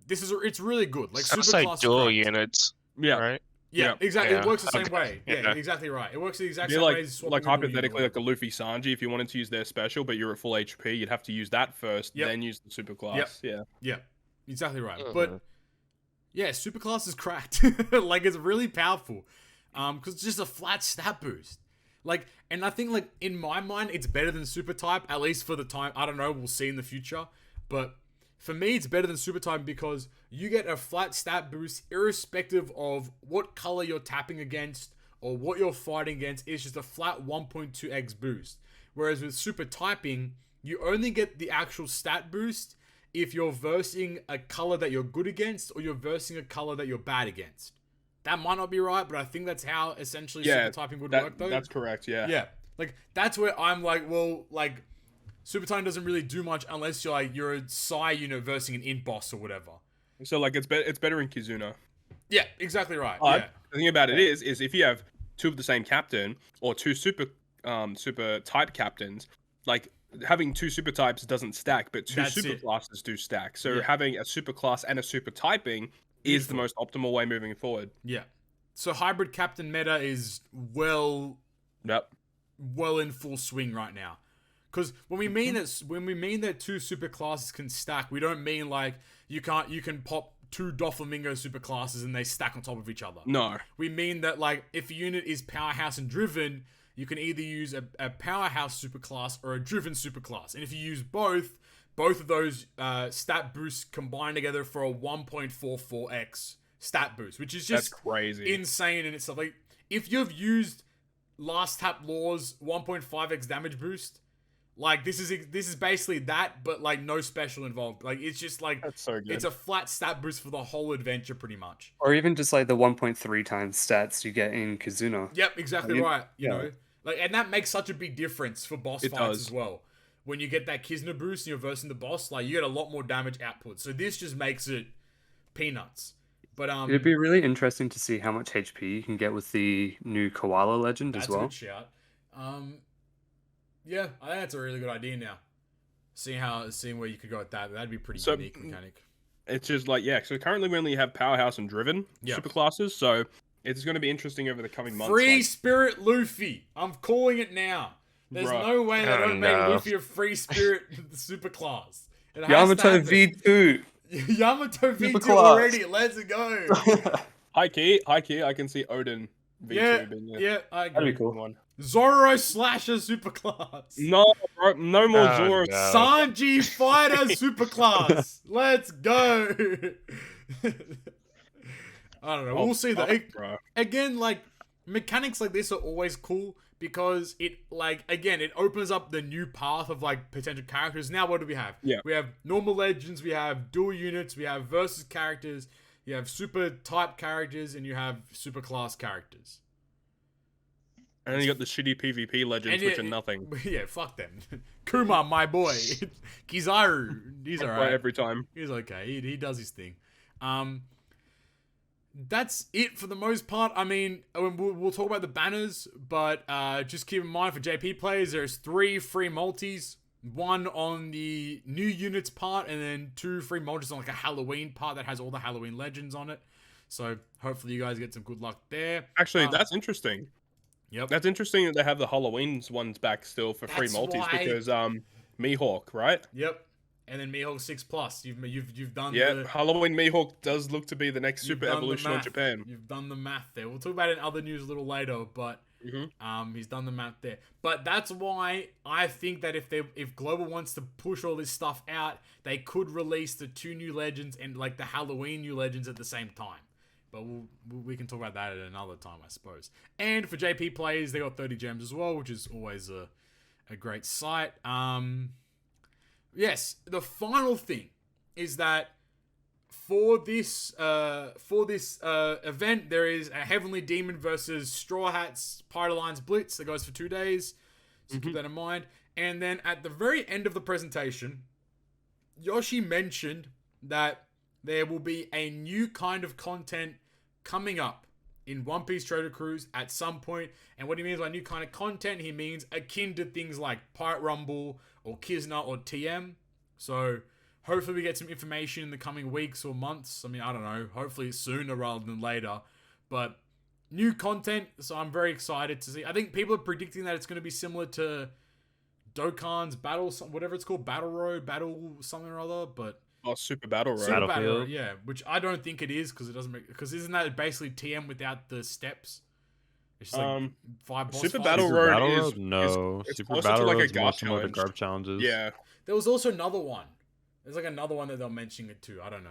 it's really good. Like sounds super like dual units. Yeah. Right. Yeah, exactly. It works the same way. Yeah, exactly right. It works the exact same way as like hypothetically, like a Luffy Sanji, if you wanted to use their special, but you're at full HP, you'd have to use that first, then use the super class. Yeah, exactly right. But yeah, super class is cracked. Like it's really powerful. Because it's just a flat stat boost. Like, and I think like in my mind, it's better than super type, at least for the time. I don't know, we'll see in the future. But for me, it's better than super type because you get a flat stat boost irrespective of what color you're tapping against or what you're fighting against. It's just a flat 1.2x boost. Whereas with super typing, you only get the actual stat boost if you're versing a color that you're good against or you're versing a color that you're bad against. That might not be right, but I think that's how essentially super typing would work, though. That's correct, yeah. Yeah. Like, that's where I'm like, well, like, super typing doesn't really do much unless you're a Psy unit versing an int boss or whatever. So, like, it's better in Kizuna. Yeah, exactly right. But the thing about it is if you have two of the same captain or two super type captains, like, having two super types doesn't stack, but two super classes do stack. So having a super class and a super typing is the most optimal way moving forward. Yeah. So hybrid captain meta is well in full swing right now. Because when we mean that two super classes can stack, we don't mean like you can pop two Doflamingo super classes and they stack on top of each other. No. We mean that like if a unit is powerhouse and driven, you can either use a powerhouse super class or a driven super class. And if you use both of those stat boosts combine together for a 1.44x stat boost, which is just crazy, insane in itself. Like if you've used Last Tap Law's 1.5x damage boost, like this is basically that, but like no special involved. Like it's just like that's so good. It's a flat stat boost for the whole adventure, pretty much. Or even just like the 1.3 times stats you get in Kizuna. Yep, exactly right. You know, Like, and that makes such a big difference for boss fights as well. When you get that Kisner boost and you're versing the boss, like, you get a lot more damage output. So this just makes it peanuts. But it'd be really interesting to see how much HP you can get with the new Koala Legend as well. That's a good shout. Yeah, I think that's a really good idea now. Seeing where you could go with that. That'd be pretty unique mechanic. It's just like, so currently we only have Powerhouse and Driven super classes, so it's going to be interesting over the coming months. Free Spirit Luffy. I'm calling it now. There's no way they don't make Luffy a Free Spirit super class. Yamato V2. Yamato V2 already. Let's go. High key, I can see Odin V2 being I agree. That'd be cool. One. Zoro Slasher superclass. No, bro, no more Zoro. No. Sanji Fighter superclass. Let's go. I don't know. We'll see that. Again, like, mechanics like this are always cool because it, like, again, it opens up the new path of, like, potential characters. Now, what do we have? Yeah. We have normal legends, we have dual units, we have versus characters, you have super type characters, and you have super class characters. And then you got the shitty PvP legends, which are nothing. Yeah, fuck them. Kuma, my boy. Kizaru. He's alright. Every time. He's okay. He does his thing. That's it for the most part. I mean, we'll talk about the banners, but just keep in mind for JP players, there's 3 free multis. 1 on the new units part, and then 2 free multis on like a Halloween part that has all the Halloween legends on it. So hawkfully you guys get some good luck there. Actually, that's interesting. Yep. That's interesting that they have the Halloween ones back still for free multis because Mihawk, right? Yep. And then Mihawk 6+. You've done Halloween Mihawk does look to be the next super evolution of Japan. You've done the math there. We'll talk about it in other news a little later, but he's done the math there. But that's why I think that if Global wants to push all this stuff out, they could release the 2 new legends and like the Halloween new legends at the same time. But we can talk about that at another time, I suppose. And for JP players, they got 30 gems as well, which is always a great sight. Yes, the final thing is that for this event, there is a Heavenly Demon versus Straw Hats Pirate Alliance Blitz that goes for 2 days. So keep that in mind. And then at the very end of the presentation, Yoshi mentioned that there will be a new kind of content coming up in One Piece Treasure Cruise at some point. And what he means by new kind of content, he means akin to things like Pirate Rumble or Kizna or TM. So hopefully we get some information in the coming weeks or months. I mean, I don't know. Hopefully sooner rather than later. But new content, so I'm very excited to see. I think people are predicting that it's going to be similar to Dokkan's Battle, whatever it's called, Battle Road, Battle something or other, but... Oh, Super Battle Road. Super Battle Road, yeah, which I don't think it is because it doesn't make... Because isn't that basically TM without the steps? It's just like 5 boss Super fights. Battle Road is... No. It's Super Battle like Road a is more the garb challenges. Yeah. There was also another one. There's like another one that they're mentioning it too. I don't know.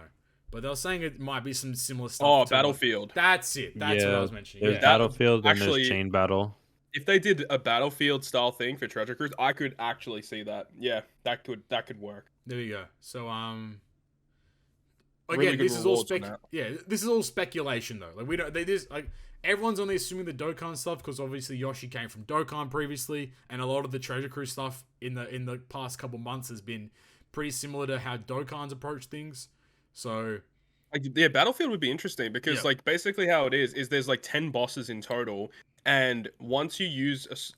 But they were saying it might be some similar stuff. Oh, Battlefield. That's it. That's what I was mentioning. There's Battlefield and there's Chain Battle. If they did a Battlefield style thing for Treasure Cruise, I could actually see that. Yeah, that could work. There you go. So again, really this is all this is all speculation though. Like we don't everyone's only assuming the Dokkan stuff because obviously Yoshi came from Dokkan previously, and a lot of the Treasure Cruise stuff in the past couple months has been pretty similar to how Dokkan's approach things. So Battlefield would be interesting because like basically how it is there's like 10 bosses in total, and once you use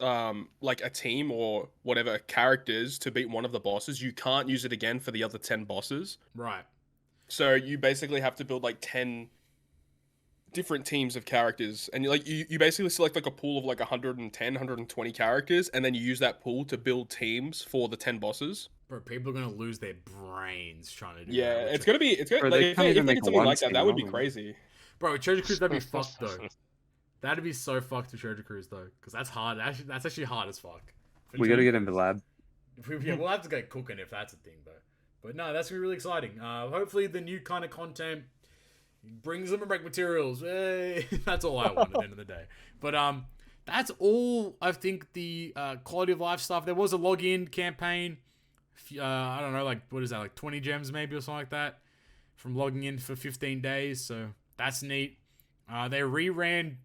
like a team or whatever characters to beat one of the bosses, you can't use it again for the other 10 bosses. Right. So you basically have to build like 10 different teams of characters, and you basically select like a pool of like 110, 120 characters, and then you use that pool to build teams for the 10 bosses. Bro, people are gonna lose their brains trying to do that. Yeah, it's gonna be Bro, like, if they did something like that would be only. crazy. Bro, Treasure Cruise, that'd be fucked though. That'd be so fucked to Treasure Cruise though, because that's hard. That's actually hard as fuck. We gotta get in the lab. Yeah, we'll have to get cooking if that's a thing though. But no, that's gonna be really exciting. Hopefully the new kind of content brings them break materials. Hey, that's all I want at the end of the day. But that's all I think the quality of life stuff. There was a login campaign. I don't know, like what is that, like 20 gems maybe or something like that from logging in for 15 days. So that's neat. They reran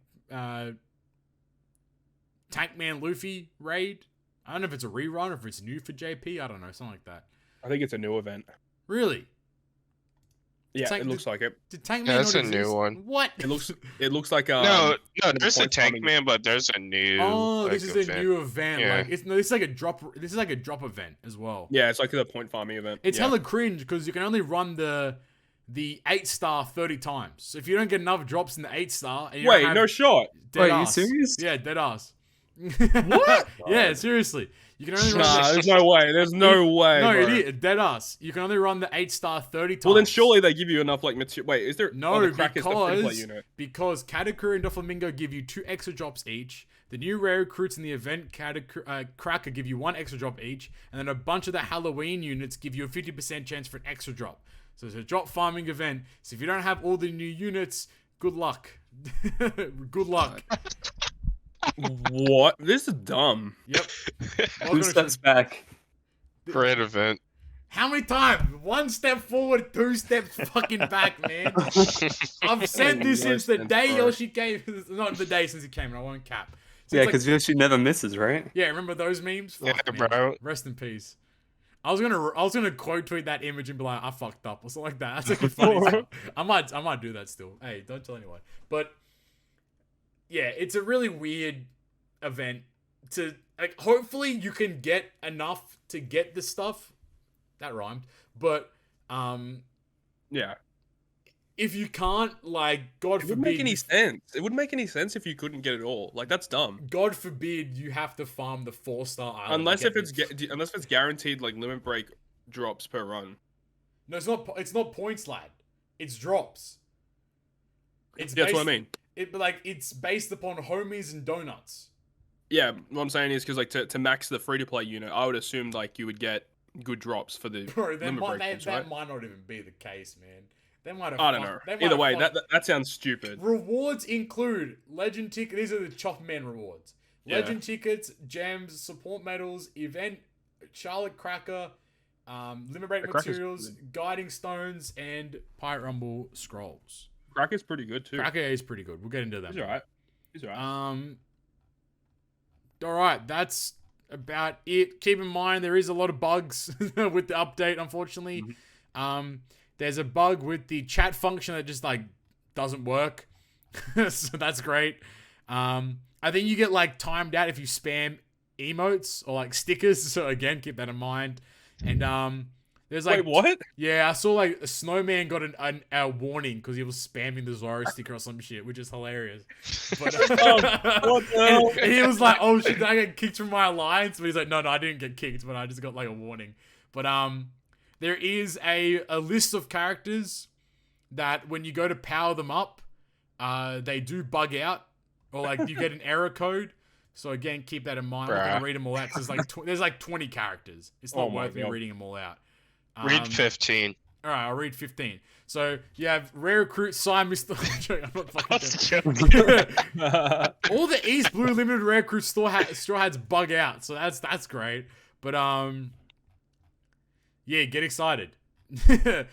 Tankman Luffy raid. I don't know if it's a rerun or if it's new for JP. I don't know, something like that. I think it's a new event. Really? Yeah, it looks like it. Did Tankman that's not a exist? new one. What? It looks like no, there's a point farming. Tankman, but there's a new. Oh, like, this is event. a new event. Yeah. Like this is like a drop. This is like a drop event as well. Yeah, it's like the point farming event. It's hella cringe because you can only run the 8-star 30 times. So if you don't get enough drops in the 8-star, and you Wait, don't have no shot. Wait, are you ass. serious? Yeah, dead ass. What? Yeah, seriously. You can only run Nah, there's no way. There's no way. No, bro. it is dead ass. You can only run the 8-star 30 times. Well, then surely they give you enough like material. Wait, is there? No, the Crack is the free-to-play because unit. Kata Crew and Doflamingo give you 2 extra drops each. The new rare recruits in the event Cracker give you 1 extra drop each, and then a bunch of the Halloween units give you a 50% chance for an extra drop. So it's a drop farming event. So if you don't have all the new units, good luck. Good luck. What? This is dumb. Yep. 2 steps back. Great event. How many times? 1 step forward, 2 steps fucking back, man. I've said this since the day Yoshi came. Not the day since he came, and I won't cap. Yeah, because Yoshi never misses, right? Yeah, remember those memes? Fuck, Yeah, man. bro. Rest in peace. I was gonna quote tweet that image and be like, I fucked up or something like that. That's like a funny stuff. I might do that still. Hey, don't tell anyone. But yeah, it's a really weird event to like. Hopefully, you can get enough to get the stuff. That rhymed. But Yeah. if you can't, like, God It forbid. wouldn't make any sense. It wouldn't make any sense if you couldn't get it all. Like that's dumb. God forbid you have to farm the 4-star island. Unless to if get it's unless it's guaranteed like limit break drops per run. No, it's not. It's not points, lad. It's drops. It's Yeah, that's what I mean. It's based upon homies and donuts. Yeah, what I'm saying is because like to max the free to play unit, I would assume like you would get good drops for the Bro, that limit break ones, right? might not even be the case, man. They might have. I don't know. Either way, that sounds stupid. Rewards include legend tickets. These are the Chop Man rewards. Yeah. Legend tickets, gems, support medals, event, Charlotte Cracker, limit break The Cracker's materials, guiding stones, and Pirate Rumble scrolls. Cracker's pretty good too. Cracker is pretty good. We'll get into that. He's alright. He's alright. Alright, that's about it. Keep in mind there is a lot of bugs with the update, unfortunately. Mm-hmm. There's a bug with the chat function that just like doesn't work. So that's great. I think you get like timed out if you spam emotes or like stickers. So again, keep that in mind. And there's like Wait, what? Yeah, I saw like a snowman got a warning because he was spamming the Zoro sticker or some shit, which is hilarious. But What the hell? and he was like, "Oh shit, did I get kicked from my alliance?" But he's like, "No, I didn't get kicked, but I just got like a warning." But there is a list of characters that when you go to power them up, they do bug out or like you get an error code. So again, keep that in mind. I'm not gonna read them all out because there's like 20 characters. It's not worth me reading them all out. Read 15. All right, I'll read 15. So you have rare recruit sign Mr. I'm not fucking joking. All the East Blue limited rare recruit straw hats bug out, so that's great. But yeah, get excited. So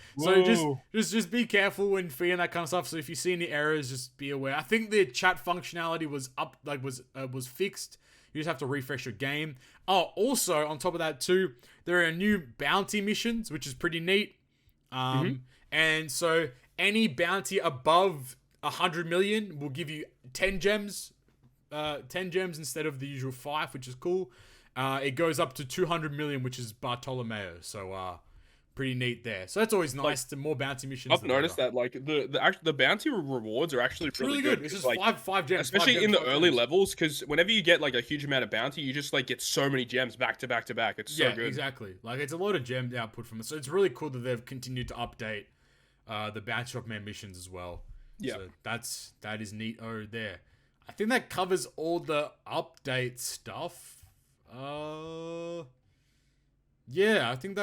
just be careful when feeding that kind of stuff. So if you see any errors, just be aware. I think the chat functionality was was fixed. You just have to refresh your game. Oh, also on top of that too, there are new bounty missions, which is pretty neat. And so any bounty above 100 million will give you 10 gems, 10 gems instead of the usual 5, which is cool. It goes up to 200 million, which is Bartolomeo. So pretty neat there. So that's always nice. The more bounty missions. I've noticed that like the bounty rewards are actually really good. It's just like, five gems, especially in the early levels, because whenever you get like a huge amount of bounty, you just like get so many gems back to back to back. It's so good. Exactly. Like it's a lot of gem output from it. So it's really cool that they've continued to update the bounty shop man missions as well. Yeah, so that is neat over there. I think that covers all the update stuff. Yeah, I think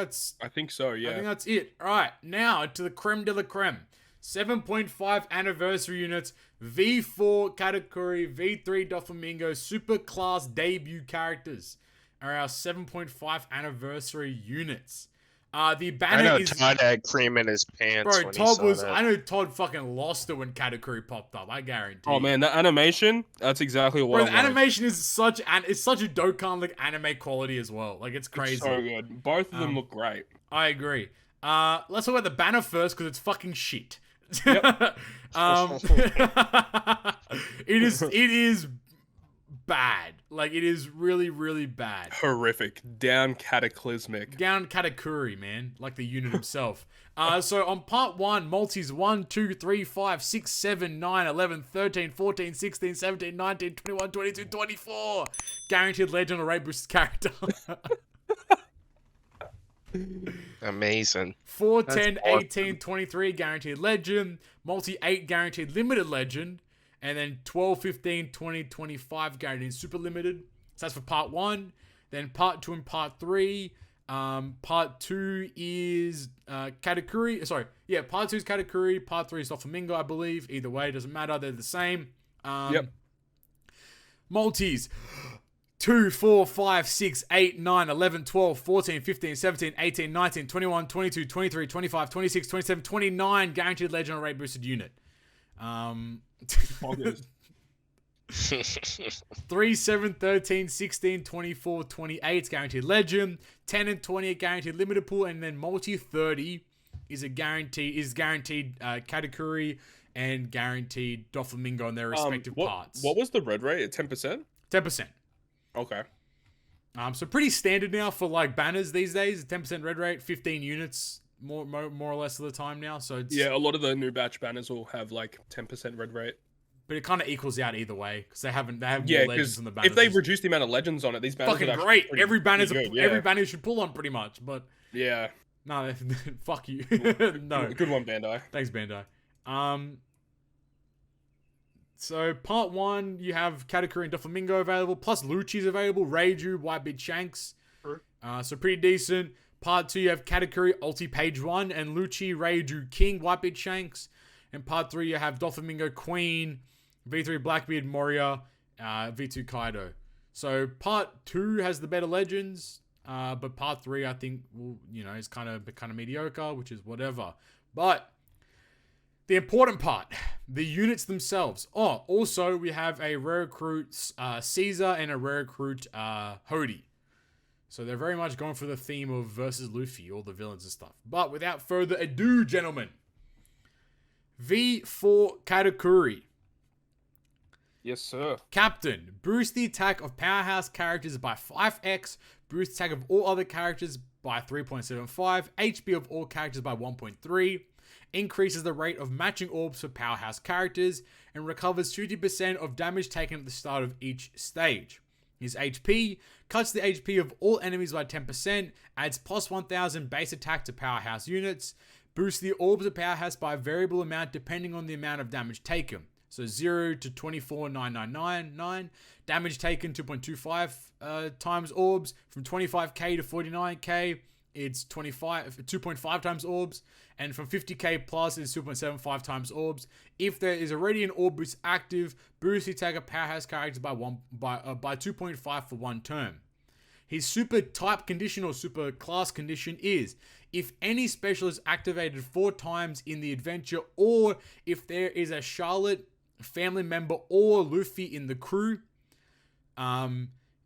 so, yeah. I think that's it. Alright, now to the creme de la creme. 7.5 anniversary units, V4 category, V3 Doflamingo, super class debut characters are our 7.5 anniversary units. The banner I know is... Todd had cream in his pants Bro, when Todd he saw was... that. I know Todd fucking lost it when Katakuri popped up. I guarantee. Oh man, that animation, that's exactly what Bro, I the animation is such a Dokkan like anime quality as well. Like, it's crazy. It's so good. Both of them look great. I agree. Let's talk about the banner first because it's fucking shit. Yep. It is bad. Like, it is really, really bad. Horrific. Down cataclysmic. Down Katakuri, man. Like the unit himself. So on part 1, multis 1, 2, 3, 5, 6, 7, 9, 11, 13, 14, 16, 17, 19, 21, 22, 24. Guaranteed legend or rate boosted character. Amazing. 4, 10, 18, 23 guaranteed legend. Multi 8 guaranteed limited legend. And then 12, 15, 20, 25 guaranteed super limited. So that's for part 1. Then part 2 and part 3. Part 2 is Katakuri. Sorry. Yeah, part 2 is Katakuri. Part 3 is Doflamingo, I believe. Either way, doesn't matter. They're the same. Yep. Multis. 2, 4, 5, 6, 8, 9, 11, 12, 14, 15, 17, 18, 19, 21, 22, 23, 25, 26, 27, 29 guaranteed legend or rate boosted unit. 3, 7, 13, 16, 24, 28 guaranteed legend. 10 and 20 are guaranteed limited pool, and then multi 30 is guaranteed Katakuri and guaranteed Doflamingo in their respective parts. What was the red rate? 10%? 10%. Okay. So pretty standard now for like banners these days. 10% red rate, 15 units more or less of the time now. So it's, yeah, a lot of the new batch banners will have like 10% red rate. But it kind of equals out either way because they have more legends on the banners. If they reduce the amount of legends on it, these banners fucking great. Every banner should pull on pretty much. But yeah, no, fuck you. No, good one, Bandai. Thanks, Bandai. So part 1, you have Katakuri and Doflamingo available, plus Lucci's available, Reiju, Whitebeard Shanks. So pretty decent. Part 2, you have Katakuri, Ulti Page 1, and Lucci, Reiju, King, Whitebeard Shanks. And part 3, you have Doflamingo, Queen, V3 Blackbeard, Moria, V2 Kaido. So part 2 has the better legends, but part 3 I think is kind of mediocre, which is whatever. But the important part, the units themselves. Oh, also we have a rare recruit Caesar and a rare recruit Hody. So they're very much going for the theme of versus Luffy, all the villains and stuff. But without further ado, gentlemen, V4 Katakuri. Yes, sir. Captain, boost the attack of powerhouse characters by 5x, boost attack of all other characters by 3.75, HP of all characters by 1.3, increases the rate of matching orbs for powerhouse characters, and recovers 50% of damage taken at the start of each stage. His HP cuts the HP of all enemies by 10%, adds plus 1000 base attack to powerhouse units, boosts the orbs of powerhouse by a variable amount depending on the amount of damage taken. So 0 to 24,999. Damage taken 2.25 times orbs. From 25k to 49k, it's 2.5 times orbs. And from 50k plus, it's 2.75 times orbs. If there is already an orb boost active, boost the attack of powerhouse characters by 2.5 for 1 turn. His super type condition or super class condition is if any special is activated 4 times in the adventure, or if there is a Charlotte family member or Luffy in the crew.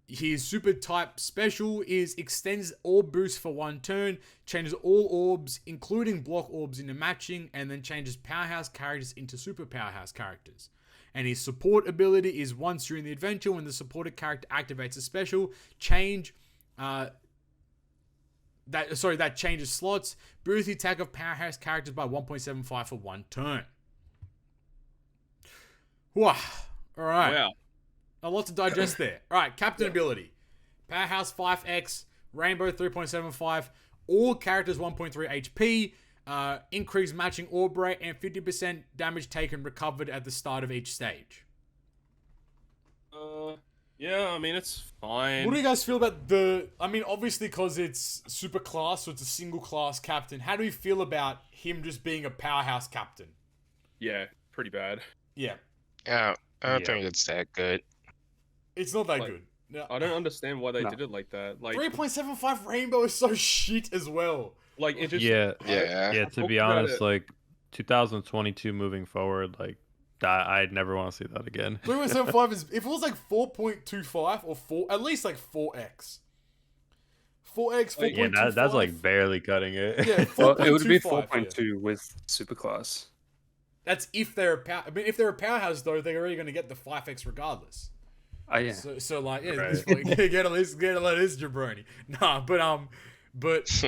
His super type special is extends orb boost for 1 turn, changes all orbs, including block orbs, into matching, and then changes powerhouse characters into super powerhouse characters. And his support ability is once during the adventure, when the supported character activates a special, that changes slots, boost the attack of powerhouse characters by 1.75 for 1 turn. Wow. All right. Wow. A lot to digest there. All right. Captain ability. Powerhouse 5x. Rainbow 3.75. All characters 1.3 HP. Increased matching orb rate and 50% damage taken recovered at the start of each stage. Yeah, I mean, it's fine. What do you guys feel about obviously because it's super class, so it's a single class captain. How do you feel about him just being a powerhouse captain? Yeah, pretty bad. Yeah. Yeah, I don't think it's that good. It's not that good. No. I don't understand why they did it like that. Like 3.75 Rainbow is so shit as well. Like it just yeah. To be honest, like 2022 moving forward, like I'd never want to see that again. 3.75 is if it was like 4.25 or 4, at least like 4x. 4x, 4.25. Yeah, that's like barely cutting it. Yeah, well, it would be 4.2 with superclass. That's if they're a power. I mean, if they're a powerhouse though, they're already going to get the 5x regardless. Oh yeah. So like, yeah, Right. get a list, jabroni. Nah, but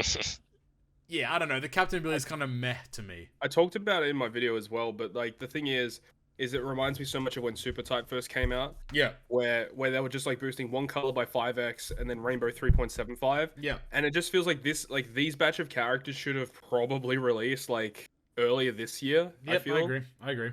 yeah, I don't know. The captain ability is kind of meh to me. I talked about it in my video as well, but like the thing is it reminds me so much of when Super Type first came out. Yeah. Where they were just like boosting one color by 5x and then Rainbow 3.75. Yeah. And it just feels like these batch of characters should have probably released like earlier this year. Yep, I agree.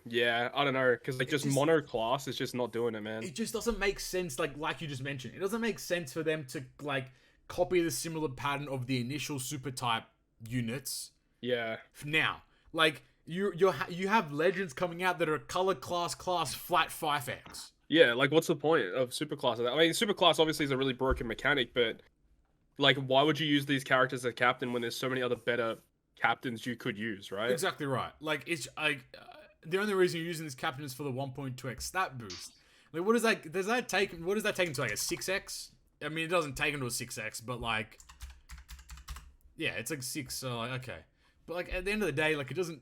Yeah, I don't know, because like just mono class is just not doing it, man. It just doesn't make sense, like you just mentioned. It doesn't make sense for them to like copy the similar pattern of the initial super type units. Yeah. Now, like you have legends coming out that are color class flat 5x. Yeah, like what's the point of super class of that? I mean, super class obviously is a really broken mechanic, but like why would you use these characters as captain when there's so many other better captains you could use, right? Exactly right. Like it's like the only reason you're using this captain is for the 1.2x stat boost. Like what does that take him to, like a 6x? I mean, it doesn't take him to a 6x, but like yeah, it's like 6, so like okay. But like at the end of the day, like it doesn't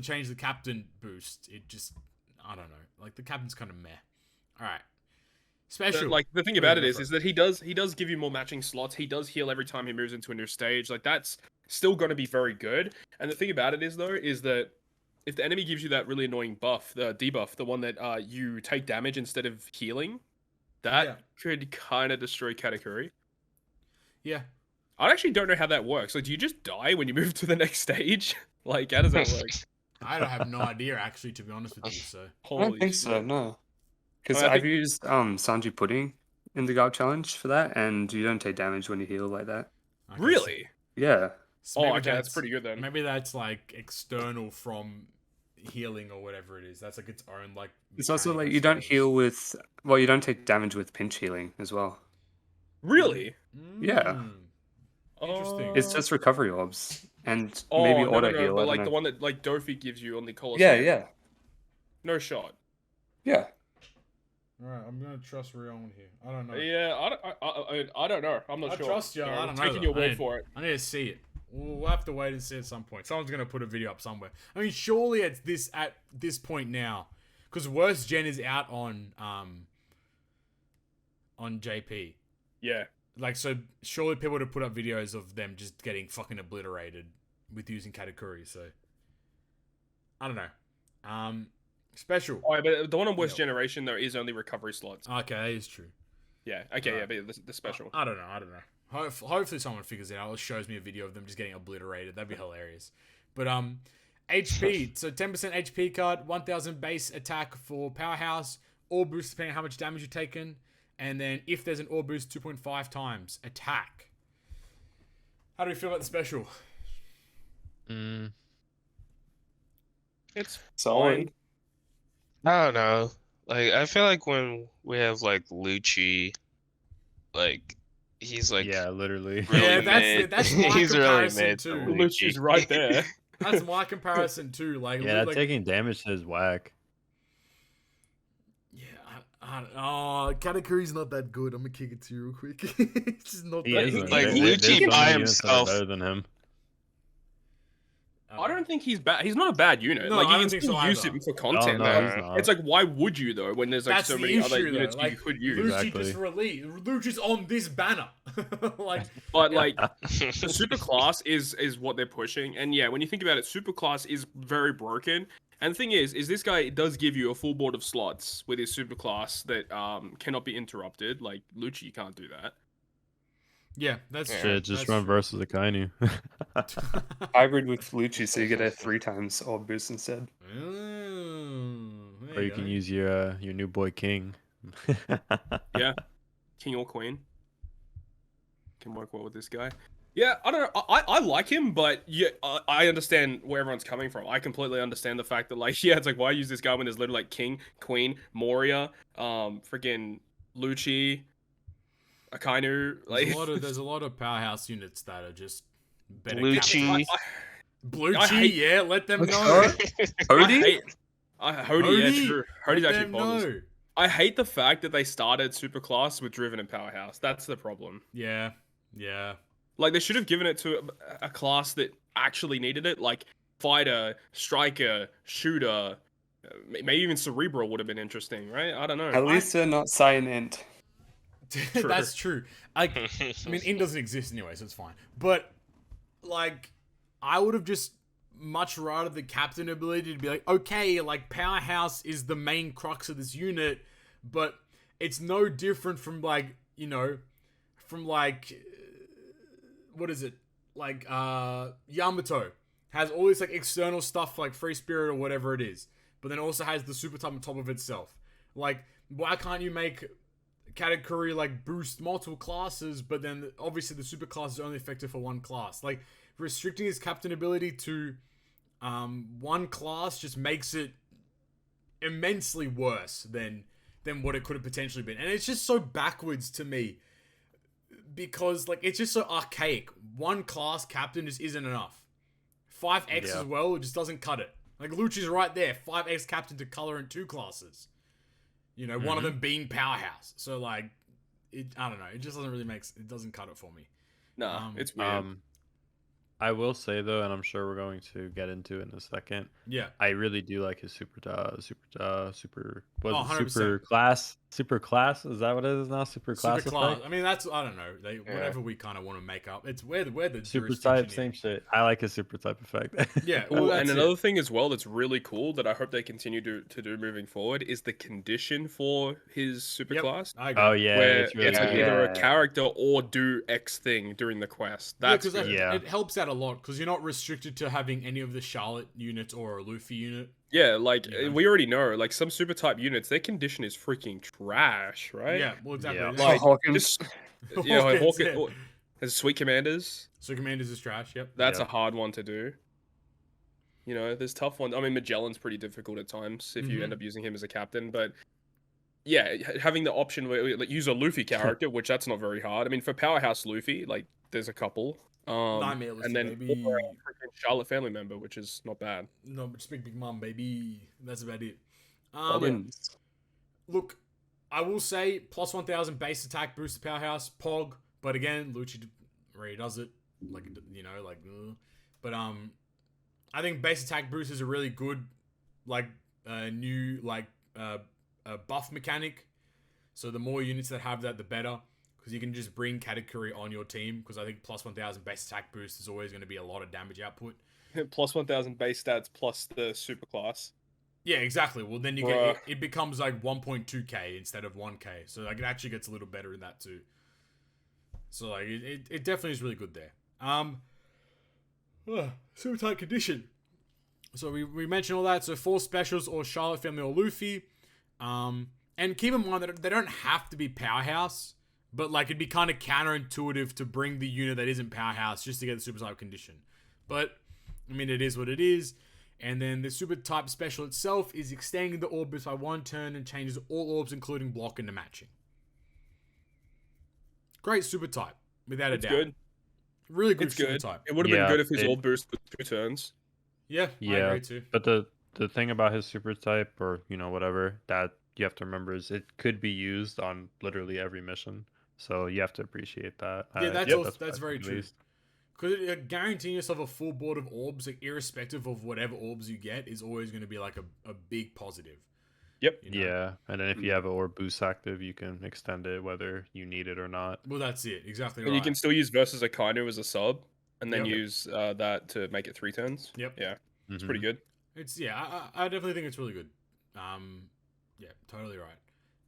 change the captain boost. It just, I don't know. Like the captain's kind of meh. All right. Special. But, like the thing about it is that he does give you more matching slots. He does heal every time he moves into a new stage. Like that's still going to be very good. And the thing about it is that if the enemy gives you that really annoying buff, the debuff, the one that you take damage instead of healing, that could kind of destroy Katakuri. Yeah. I actually don't know how that works. Like, do you just die when you move to the next stage? Like, how does that work? I don't have no idea, actually, to be honest with you. So I don't think so, no. Because I've used Sanji Pudding in the Garb challenge for that, and you don't take damage when you heal like that. Okay, really? Yeah. So okay, that's pretty good then. Maybe that's like external from healing or whatever it is. That's like its own like. It's also like you don't heal with. Well, you don't take damage with pinch healing as well. Really? Yeah. Interesting. It's just recovery orbs and maybe auto heal. But like the one that like Doffy gives you on the collar. Yeah. No shot. Yeah. All right, I'm gonna trust Ryoiin here. I don't know. Yeah, I don't know. I'm not sure. I trust you. I don't know. Taking your word for it. I need to see it. We'll have to wait and see at some point. Someone's gonna put a video up somewhere. I mean, surely at this point now, because Worst Gen is out on JP. Yeah. Like, so surely people would have put up videos of them just getting fucking obliterated with using Katakuri. So I don't know. Special. Oh, but the one on Worst Generation though is only recovery slots. Okay, that is true. Yeah. Okay. Yeah, but the special. I don't know. Hopefully someone figures it out or shows me a video of them just getting obliterated. That'd be hilarious. But HP. So 10% HP card, 1000 base attack for Powerhouse, or boost depending on how much damage you've taken. And then if there's an ore boost, 2.5 times attack. How do we feel about the special? It's solid. I don't know. Like I feel like when we have like Lucci, like he's like literally. Really that's my he's comparison really mad too. Lucci's right there. That's my comparison too. Like taking damage to his whack. Katakuri's not that good. I'm gonna kick it to you real quick. It's just not that good. Like Lucci by himself better than him. I don't think he's bad. He's not a bad unit. No, like I you don't can think still so use either. it for content. It's like, why would you though? When there's like That's so the many other issue, units though. you could use. Lucci Exactly. just released. Lucci's on this banner. Like, but like the super class is what they're pushing, and yeah, when you think about it, super class is very broken. And the thing is this guy does give you a full board of slots with his super class that cannot be interrupted. Like Lucci can't do that. Yeah, that's true. Shit, just run versus the Kainu. Hybrid with Lucci, so you get a 3 times orb boost instead. Or you can use your new boy King. Yeah, King or Queen can work well with this guy. Yeah, I don't know. I like him, but yeah, I understand where everyone's coming from. I completely understand the fact that like, yeah, it's like, why use this guy when there's literally like King, Queen, Moria, freaking Lucci, Akainu. Like, there's a lot of powerhouse units that are just better Lucci. Bluechie, yeah, let them know. Odie? Hody, yeah, true. Hody's let actually them bogus. know. I hate the fact that they started Superclass with Driven and Powerhouse. That's the problem. Yeah. Like, they should have given it to a class that actually needed it, like Fighter, Striker, Shooter, maybe even Cerebral would have been interesting, right? I don't know. At least they're not saying int. That's true. I mean, int doesn't exist anyway, so it's fine. But, like, I would have just much rather the captain ability to be like, okay, like, Powerhouse is the main crux of this unit, but it's no different from, like, you know, from, like, what is it? Like, Yamato has all this, like, external stuff, like Free Spirit or whatever it is, but then also has the super type on top of itself. Like, why can't you make category, like, boost multiple classes, but then obviously the super class is only effective for one class? Like, restricting his captain ability to one class just makes it immensely worse than what it could have potentially been. And it's just so backwards to me because, like, it's just so archaic. One class captain just isn't enough. 5x as well, it just doesn't cut it. Like, Lucci's right there, 5x captain to color in 2 classes. You know, one of them being Powerhouse. So, like, I don't know. It just doesn't really it doesn't cut it for me. Nah, it's weird. I will say though, and I'm sure we're going to get into it in a second. Yeah, I really do like his super class. Is that what it is now? Super class. I mean, that's, I don't know. Whatever we kind of want to make up. It's where the super type, same shit. I like his super type effect. Yeah, well, and another thing as well that's really cool that I hope they continue to do moving forward is the condition for his super class. I agree. Oh yeah, where it's really either a character or do X thing during the quest. That's good. It helps out a lot because you're not restricted to having any of the Charlotte units or a Luffy unit. Yeah, like, we already know, like, some super type units, their condition is freaking trash, right? Yeah, well, exactly. Yeah. Like, Hawkins. Hawkins, has Sweet Commanders. Sweet Commanders is trash, yep. That's a hard one to do. You know, there's tough ones. I mean, Magellan's pretty difficult at times if you end up using him as a captain, but yeah, having the option where, like, use a Luffy character, which that's not very hard. I mean, for Powerhouse Luffy, like, there's a couple. Nightmare Luffy, and then baby. or a freaking Charlotte family member, which is not bad. No, but just Big Mom, baby. That's about it. Look, I will say plus 1,000 base attack boost to Powerhouse Pog, but again, Lucci already does it. Like, you know, like, but I think base attack boost is a really good, like, new, like, buff mechanic. So the more units that have that, the better. Because you can just bring category on your team. Because I think plus 1,000 base attack boost is always going to be a lot of damage output. Plus 1,000 base stats plus the super class. Yeah, exactly. Well, then you get it becomes like 1.2k instead of 1k. So like it actually gets a little better in that too. So like it definitely is really good there. Super tight condition. So we mentioned all that. So 4 specials or Charlotte family or Luffy. And keep in mind that they don't have to be Powerhouse. But, like, it'd be kind of counterintuitive to bring the unit that isn't Powerhouse just to get the super type condition. But, I mean, it is what it is. And then the super type special itself is extending the orbits by 1 turn and changes all orbs, including block into matching. Great super type, without a doubt. Good. Really good super type. It would have been good if his orb boost was 2 turns. Yeah, I agree too. But the thing about his super type, or, you know, whatever, that you have to remember is it could be used on literally every mission. So you have to appreciate that. Yeah, that's very true. Because guaranteeing yourself a full board of orbs, like, irrespective of whatever orbs you get, is always going to be like a big positive. Yep. You know? Yeah, and then if you have an orb boost active, you can extend it whether you need it or not. Well, that's it. Exactly right. And you can still use Versus Akainu as a sub, and then use that to make it 3 turns. Yep. Yeah. It's pretty good. It's I definitely think it's really good. Yeah, totally right.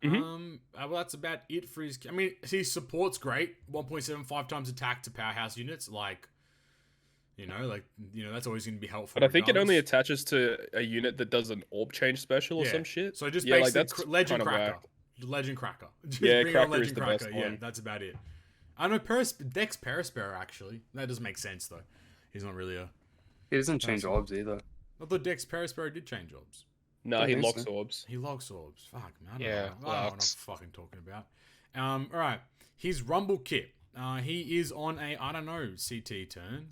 Well, that's about it for his. I mean, his support's great. 1.75 times attack to Powerhouse units. Like, that's always going to be helpful. But I think it only attaches to a unit that does an orb change special or some shit. So just basically Legend Cracker. Legend Cracker. Just bring on Legend Cracker. Yeah, that's about it. I know Dex Perispero, actually. That doesn't make sense, though. He's not really a... He doesn't change orbs either. I thought Dex Perispero did change orbs. No, he locks orbs. He locks orbs. Fuck, man. I don't know what I'm fucking talking about. Alright. His Rumble Kit. He is on a, I don't know, CT turn.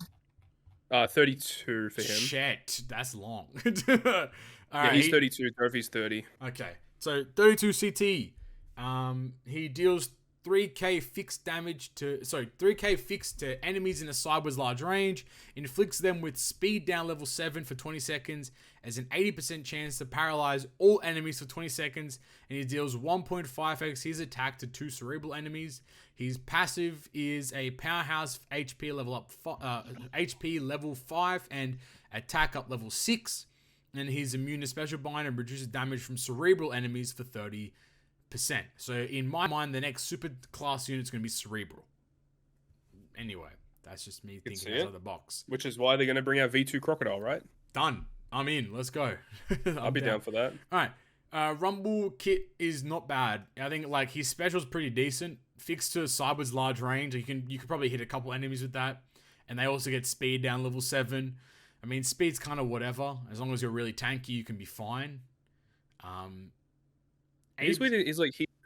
32 for him. Shit, that's long. Yeah, he's 32. Doffy's 30. Okay, so 32 CT. He deals 3k fixed damage to 3k fixed to enemies in a sideways large range, inflicts them with speed down level 7 for 20 seconds, has an 80% chance to paralyze all enemies for 20 seconds, and he deals 1.5x his attack to 2 cerebral enemies. His passive is a powerhouse HP level 5 and attack up level 6, and he's immune to special bind and reduces damage from cerebral enemies for 30%. So in my mind, the next super class unit is going to be cerebral. Anyway, that's just me thinking outside the box. Which is why they're going to bring out V2 Crocodile, right? Done. I'm in. Let's go. I'll be down for that. All right. Rumble Kit is not bad. I think like his special's pretty decent. Fixed to sideways large range. You could probably hit a couple enemies with that. And they also get speed down level 7. I mean, speed's kind of whatever. As long as you're really tanky, you can be fine. He's really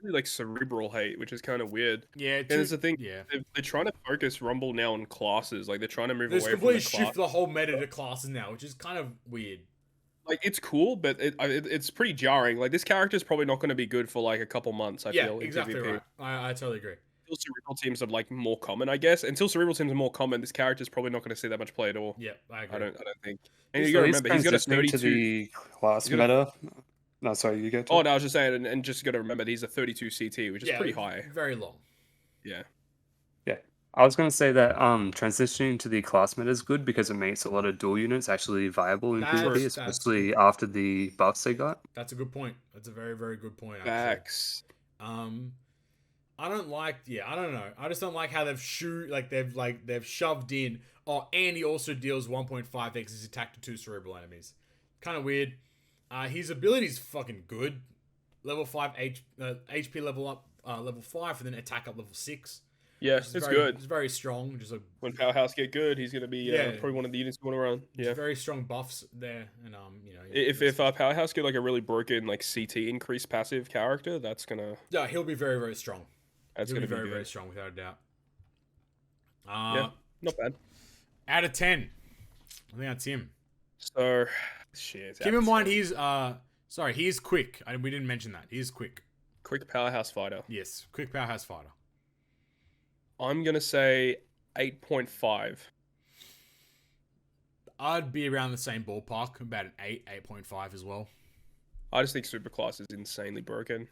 like cerebral hate, which is kind of weird. Yeah, and it's the thing. Yeah, they're trying to focus Rumble now on classes. Like they're trying to move away from the class. Shift the whole meta to classes now, which is kind of weird. Like it's cool, but it's pretty jarring. Like this character is probably not going to be good for like a couple months. I feel exactly in PvP. Right. I totally agree. Until cerebral teams are like more common, I guess. Until cerebral teams are more common, this character is probably not going to see that much play at all. Yeah, I agree. I don't think. And you got to remember, he's got a 32 to the class meta. No, sorry, you go. Oh no, I was just saying, and just got to remember, he's a 32 CT, which is pretty high. Very long. Yeah. Yeah, I was gonna say that transitioning to the class meta is good because it makes a lot of dual units actually viable in PvP, especially after the buffs they got. That's a good point. That's a very, very good point. Facts. I don't like. Yeah, I don't know. I just don't like how they've shoved in. Oh, and he also deals 1.5x his attack to 2 cerebral enemies. Kind of weird. His ability's fucking good. Level 5 HP level up, level 5, and then attack up level 6. Yeah, it's good. It's very strong. Just like when Powerhouse get good, he's gonna be probably one of the units going around. Yeah, very strong buffs there, and if Powerhouse get like a really broken like CT increase passive character, that's gonna he'll be very, very strong. That's gonna be very, very strong without a doubt. Yeah, not bad. Out of 10, I think that's him. So. Shit. Keep in mind he's quick. We didn't mention that. He's quick. Quick powerhouse fighter. Yes, quick powerhouse fighter. I'm gonna say 8.5. I'd be around the same ballpark, about an 8.5 as well. I just think superclass is insanely broken.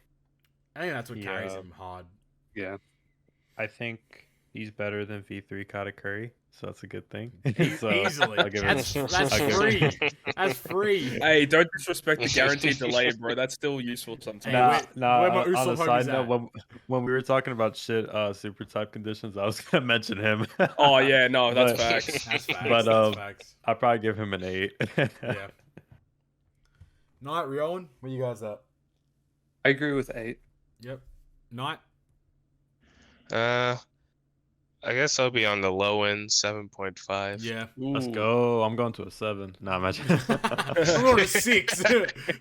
I think that's what carries him hard. Yeah. I think he's better than V3 Kata Curry. So that's a good thing. So easily. That's free. That's free. Hey, don't disrespect the guaranteed delay, bro. That's still useful sometimes. On a side note, when we were talking about shit super type conditions, I was going to mention him. Oh, yeah. No, that's facts. That's facts. But that's facts. I'd probably give him an 8. Yeah. Night, Ryoiin, where you guys at? I agree with 8. Yep. Night? I guess I'll be on the low end, 7.5. Yeah. Ooh. Let's go. I'm going to a 7. Nah, imagine. I'm going to 6.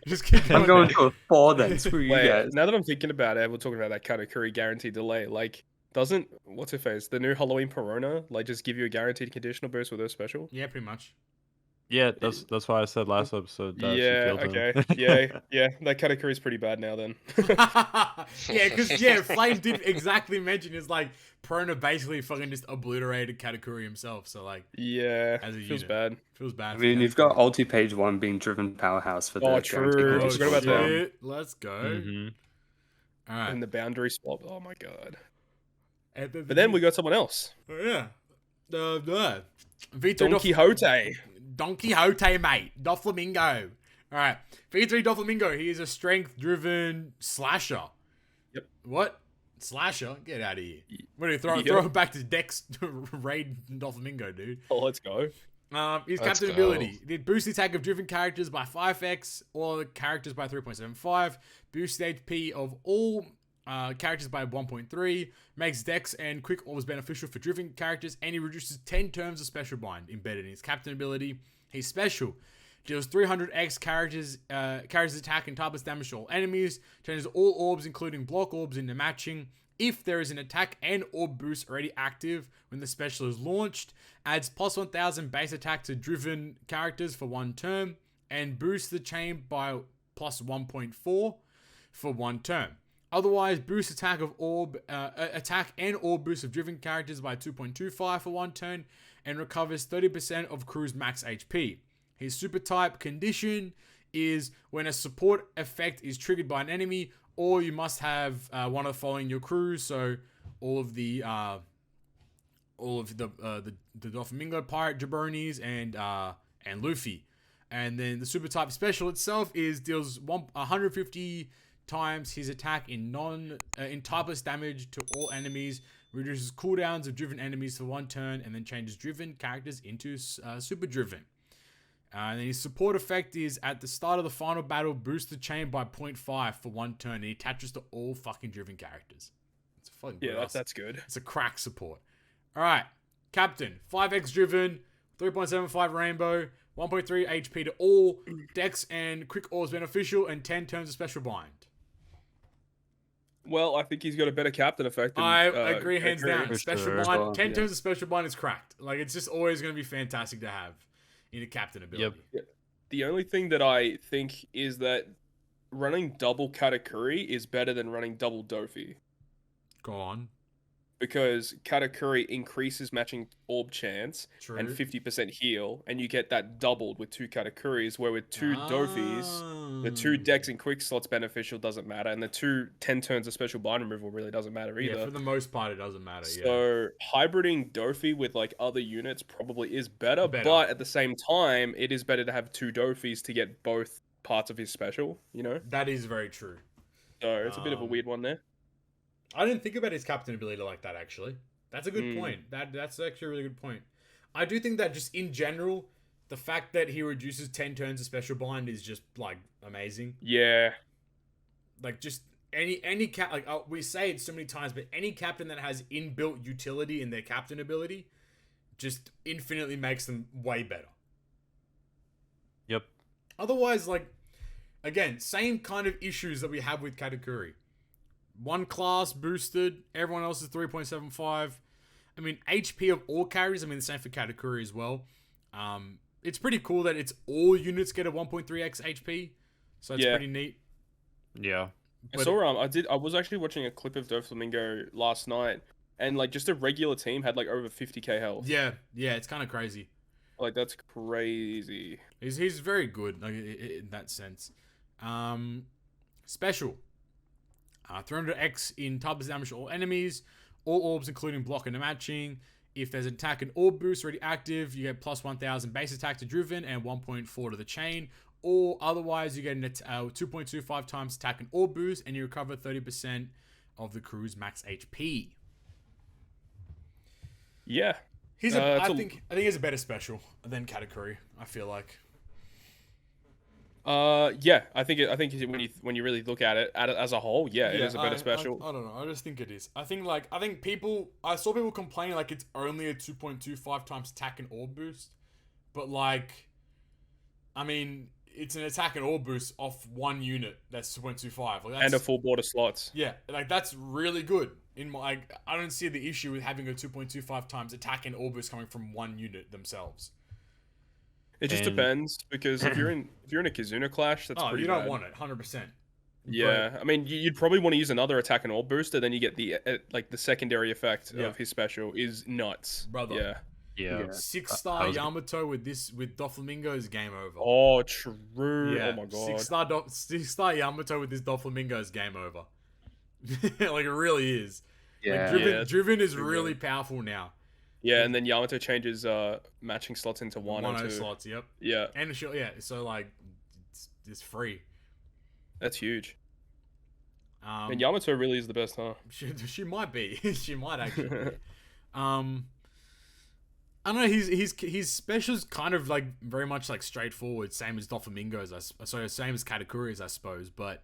Just keep going. I'm going to a 4 then. Screw you guys. Now that I'm thinking about it, we're talking about that Katakuri guaranteed delay. Like, doesn't, what's her face? The new Halloween Perona, like, just give you a guaranteed conditional boost with her special? Yeah, pretty much. Yeah, that's why I said last episode that she killed him. yeah. That Katakuri is pretty bad now then. Yeah, because Flame did exactly mention it's like Perona basically fucking just obliterated Katakuri himself. So like, yeah, as a feels unit. Bad. Feels bad. I mean, you've got Ulti Page 1 being driven powerhouse for the. Oh, true. I forgot about that. Let's go. Mm-hmm. All right. And the boundary swap. Oh my god. But then we got someone else. Oh yeah. Don Quixote. Don Quixote, mate. Doflamingo. All right. V3 Doflamingo. He is a strength-driven slasher. Yep. What? Slasher? Get out of here. What do you throw him back to Dex raid Doflamingo, dude? Oh, let's go. His captain ability. Did boost the attack of driven characters by 5x, all the characters by 3.75. Boost the HP of all characters by 1.3. Makes Dex and Quick Orbs beneficial for driven characters, and he reduces 10 terms of special bind embedded in his captain ability. He's special. Deals 300x characters attack and typeless damage to all enemies. Turns all orbs, including block orbs, into matching. if there is an attack and orb boost already active when the special is launched, adds plus 1000 base attack to driven characters for 1 turn, and boosts the chain by plus 1.4 for 1 turn. Otherwise, boost attack and orb boost of driven characters by 2.25 for 1 turn, and recovers 30% of crew's max HP. His super type condition is when a support effect is triggered by an enemy, or you must have one of the following in your crew. So all of the Doflamingo pirate jabronis and Luffy. And then the super type special itself deals 150 times his attack in typeless damage to all enemies, reduces cooldowns of driven enemies for 1 turn, and then changes driven characters into super driven. And then his support effect is at the start of the final battle, boost the chain by 0.5 for 1 turn, and he attaches to all fucking driven characters. It's fucking that's good. It's a crack support. All right, Captain, 5x driven, 3.75 rainbow, 1.3 HP to all, Dex and quick orbs beneficial, and 10 turns of special bind. Well, I think he's got a better captain effect than, I agree, hands down. Special bind, Well, 10 turns of special bind is cracked. Like, it's just always going to be fantastic to have in a captain ability. Yep. The only thing that I think is that running double Katakuri is better than running double Doffy. Go on. Because Katakuri increases matching orb chance True. and 50% heal, and you get that doubled with 2 Katakuris, where with 2 Doffys, the 2 Dex and quick slots beneficial doesn't matter, and the 2 10 turns of special bind removal really doesn't matter either. Yeah, for the most part, it doesn't matter. So hybriding Doffy with like other units probably is better, but at the same time, it is better to have 2 Doffys to get both parts of his special, you know? That is very true. So it's a bit of a weird one there. I didn't think about his captain ability like that, actually. That's a good point. That's actually a really good point. I do think that just in general, the fact that he reduces 10 turns of special bind is just, like, amazing. Yeah. Like, just any cap, like, we say it so many times, but any captain that has inbuilt utility in their captain ability just infinitely makes them way better. Yep. Otherwise, like, again, same kind of issues that we have with Katakuri. 1 class boosted, everyone else is 3.75. I mean, HP of all carries, I mean, the same for Katakuri as well. It's pretty cool that it's all units get a 1.3x HP, so it's pretty neat. Yeah. I saw I was actually watching a clip of Doflamingo last night, and like just a regular team had like over 50k health. Yeah, it's kind of crazy. Like that's crazy. He's very good, like, in that sense. Special. 300x in typeless damage to all enemies, all orbs including block and matching. If there's an attack and orb boost already active, you get plus 1000 base attack to driven and 1.4 to the chain. Or otherwise, you get a 2.25 times attack and orb boost, and you recover 30% of the crew's max HP. Yeah, I think he's a better special than Katakuri. I feel like. Yeah, I think when you really look at it as a whole, it is a better special. I don't know. I just think it is. I think I saw people complaining like it's only a 2.25 times attack and orb boost, but like, I mean, it's an attack and orb boost off 1 unit that's 2.25, like, and a full border slots. Yeah, like that's really good. I don't see the issue with having a 2.25 times attack and orb boost coming from 1 unit themselves. It just depends, because if you're in a Kizuna clash, that's pretty you don't bad. want it 100%. Yeah, I mean, you'd probably want to use another attack and orb booster, then you get the like the secondary effect of his special is nuts, brother. Yeah. 6-star Yamato with Doflamingo is game over. Oh, true. Yeah. Oh my god. 6-star Yamato with this Doflamingo is game over. Like, it really is. Yeah. Like, Driven is really powerful now. Yeah, and then Yamato changes matching slots into 1 slots, yep. Yeah. And so like it's free. That's huge. And Yamato really is the best, huh? She might be. She might actually be. I don't know, his special's kind of like very much like straightforward, same as Doflamingo's, same as Katakuri's, I suppose, but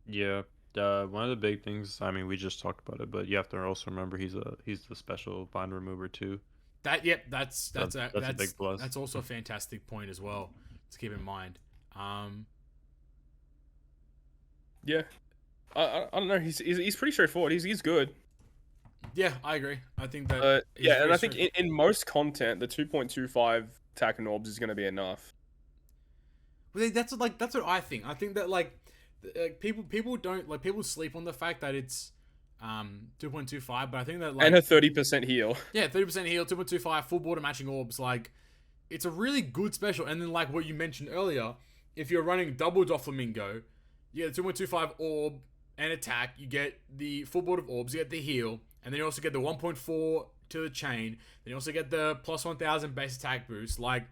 yeah. One of the big things, I mean, we just talked about it, but you have to also remember he's the special bind remover too. That's a big plus. That's also a fantastic point as well to keep in mind. Yeah. I don't know. He's pretty straightforward. He's good. Yeah, I agree. I think that. Yeah, and I think in most content, the 2.25 attack and orbs is going to be enough. Well, that's what I think. I think that people don't like people sleep on the fact that it's 2.25, but I think that and a 30% heal. Yeah, 30% heal, 2.25 full border matching orbs. Like, it's a really good special. And then like what you mentioned earlier, if you're running double Doflamingo, you get the 2.25 orb and attack. You get the full board of orbs. You get the heal, and then you also get the 1.4 to the chain. Then you also get the plus 1000 base attack boost. Like,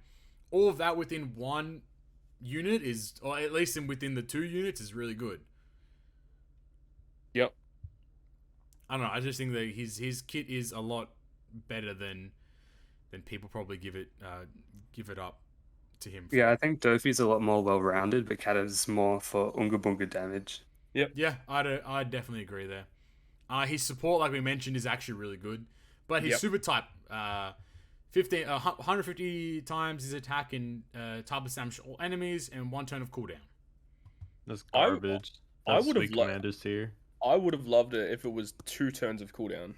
all of that within one unit is, or at least within the 2 units, is really good. Yep. I don't know. I just think that his kit is a lot better than people probably give it up to him for. Yeah, I think Doffy's a lot more well-rounded, but Kata's more for Unga Bunga damage. Yep. Yeah, I definitely agree there. His support, like we mentioned, is actually really good, but his super type, 150 times his attack in type of damage to all enemies and 1 turn of cooldown. That's garbage. I would have Commander's tier. I would have loved it if it was 2 turns of cooldown.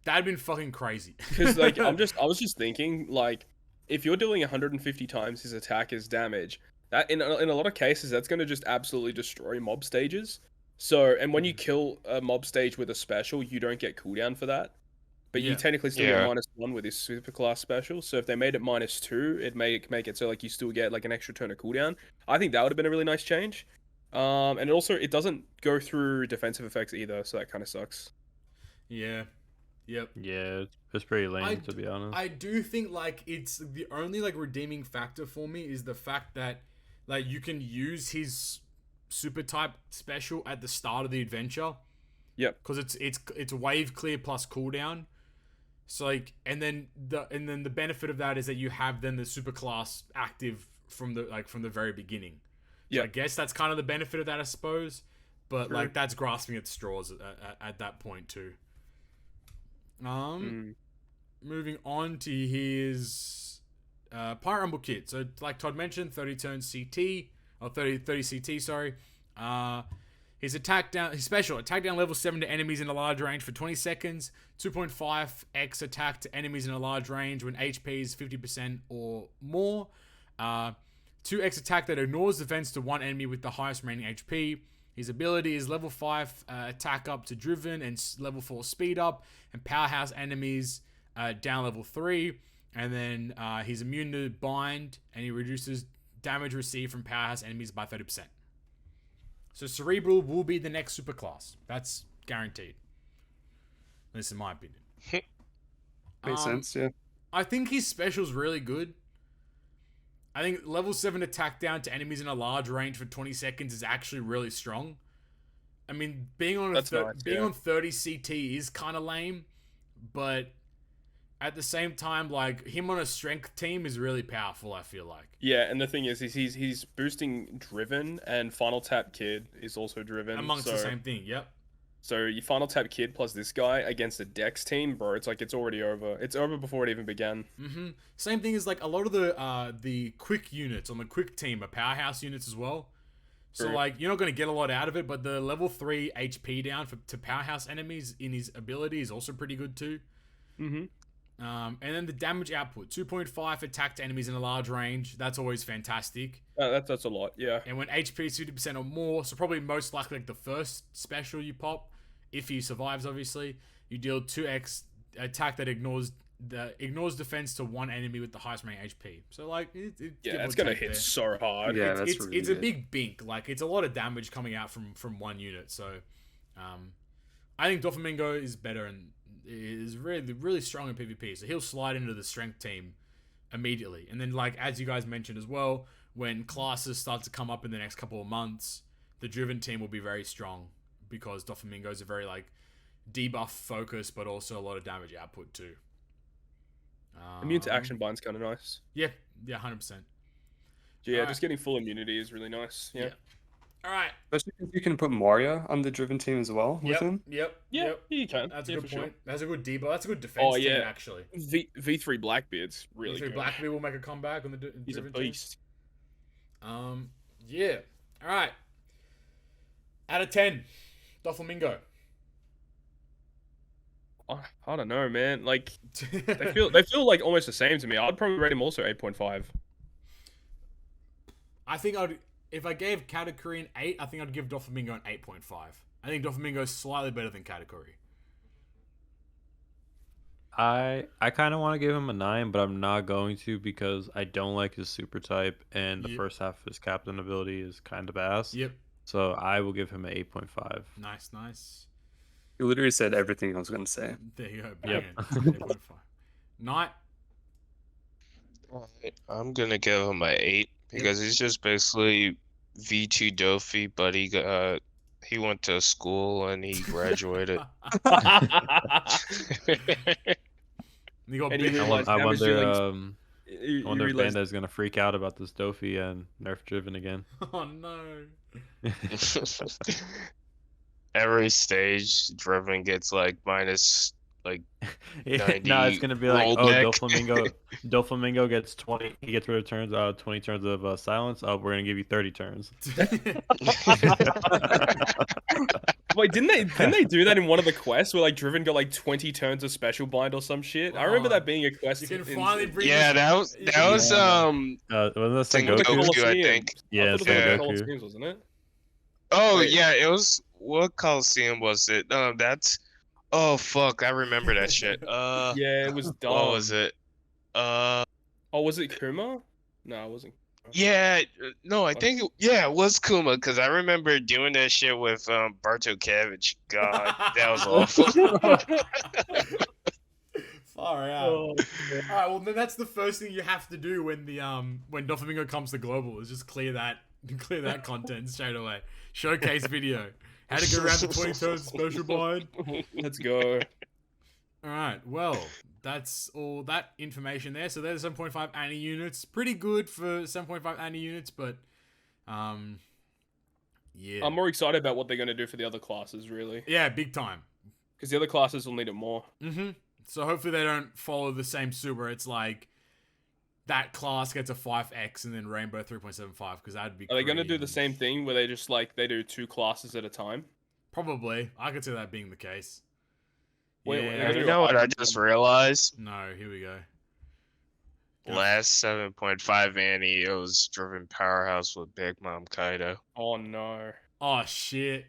That'd been fucking crazy. Because like I was just thinking, like, if you're dealing 150 times his attack as damage, that in a lot of cases that's going to just absolutely destroy mob stages. So, and when you kill a mob stage with a special, you don't get cooldown for that. But you technically still get -1 with his superclass special. So if they made it -2, it'd make it so like you still get like an extra turn of cooldown. I think that would have been a really nice change. And also it doesn't go through defensive effects either, so that kind of sucks. Yeah. Yep. Yeah, it's pretty lame to be honest. I do think like it's the only like redeeming factor for me is the fact that like you can use his super type special at the start of the adventure. Yep. Because it's wave clear plus cooldown. So like and then the benefit of that is that you have then the super class active from the very beginning. So I guess that's kind of the benefit of that, I suppose. But like that's grasping at straws at that point too. Moving on to his Pirate Rumble kit. So like Todd mentioned, 30 turns CT or 30 CT. Sorry. His special attack down level 7 to enemies in a large range for 20 seconds. 2.5x attack to enemies in a large range when HP is 50% or more. 2x attack that ignores defense to one enemy with the highest remaining HP. His ability is level 5 attack up to Driven and level 4 speed up, and powerhouse enemies down level 3. And then he's immune to bind, and he reduces damage received from powerhouse enemies by 30%. So Cerebral will be the next superclass. That's guaranteed. This is my opinion. Makes sense, yeah. I think his special's really good. I think level 7 attack down to enemies in a large range for 20 seconds is actually really strong. I mean, being on 30 CT is kind of lame, but at the same time, like, him on a strength team is really powerful, I feel like. Yeah, and the thing is he's boosting Driven, and Final Tap Kid is also Driven. Amongst the same thing, yep. So you Final Tap Kid plus this guy against a Dex team, bro, it's like it's already over. It's over before it even began. Same thing as like a lot of the quick units on the quick team are powerhouse units as well. So like you're not going to get a lot out of it, but the level 3 HP down to powerhouse enemies in his ability is also pretty good too. And then the damage output, 2.5 attack to enemies in a large range. That's always fantastic. That's a lot, yeah. And when HP is 50% or more, so probably most likely like the first special you pop, if he survives, obviously, you deal 2x attack that ignores defense to one enemy with the highest remaining HP. So like, it's gonna hit so hard. Yeah, it's a big bink. Like it's a lot of damage coming out from one unit. So, I think Doflamingo is better and is really really strong in PvP. So he'll slide into the strength team immediately. And then like as you guys mentioned as well, when classes start to come up in the next couple of months, the Driven team will be very strong because Doflamingo's a very like debuff focused, but also a lot of damage output too. Immune to action bind's kind of nice. Yeah, 100%. Yeah, just getting full immunity is really nice. Yeah. All right. Especially because you can put Moria on the Driven team as well with him. Yep. You can. That's a good point. Sure. That's a good debuff. That's a good defense team actually. V3 Blackbeard's really good. V3 Blackbeard will make a comeback on the Driven team. He's a beast. Yeah. All right. Out of 10, Doflamingo. I don't know, man. Like they feel like almost the same to me. I'd probably rate him also 8.5. I think if I gave Katakuri an 8, I think I'd give Doflamingo an 8.5. I think Doflamingo is slightly better than Katakuri. I kind of want to give him a 9, but I'm not going to because I don't like his super type, and the first half of his captain ability is kind of ass. Yep. So I will give him an 8.5. Nice. You literally said everything I was going to say. There you go. Yep. 8.5. Knight. I'm gonna give him an 8 because he's just basically V2 Doffy, but he went to school and he graduated. You got I wonder if Banda is gonna freak out about this Doffy and nerf driven again. Oh no. Every stage, Driven gets like minus like 90. No, it's gonna be like, oh, neck. Doflamingo gets 20. He gets rid of turns. 20 turns of silence. Oh, we're gonna give you 30 turns. Wait, didn't they do that in one of the quests where like Driven got like 20 turns of special bind or some shit? I remember that being a quest. You can finally bring. Yeah, that was wasn't that Goku, I think. Yeah, Goku, wasn't it? Oh yeah, it was. What Coliseum was it? That's. Oh fuck, I remember that shit. Yeah, it was dumb. What was it? Oh, was it Kuma? No, it wasn't. Yeah, no, I think it was Kuma because I remember doing that shit with Bartokovich. God, that was awful. Far out. All right, well then that's the first thing you have to do when the when Doflamingo comes to global is just clear that content straight away. Showcase video. How to go around the 20 turns special bind. Let's go. All right, well, that's all that information there. So there's 7.5 Anni units. Pretty good for 7.5 Anni units, but yeah. I'm more excited about what they're going to do for the other classes, really. Yeah, big time. Because the other classes will need it more. Mm-hmm. So hopefully they don't follow the same suit where it's like that class gets a 5x and then Rainbow 3.75 because that'd be. Are they going to do the same thing where they just like they do 2 classes at a time? Probably. I could see that being the case. Wait, yeah. You know what I just realized? No, here we go. Last 7.5 Annie, it was Driven Powerhouse with Big Mom Kaido. Oh no. Oh shit.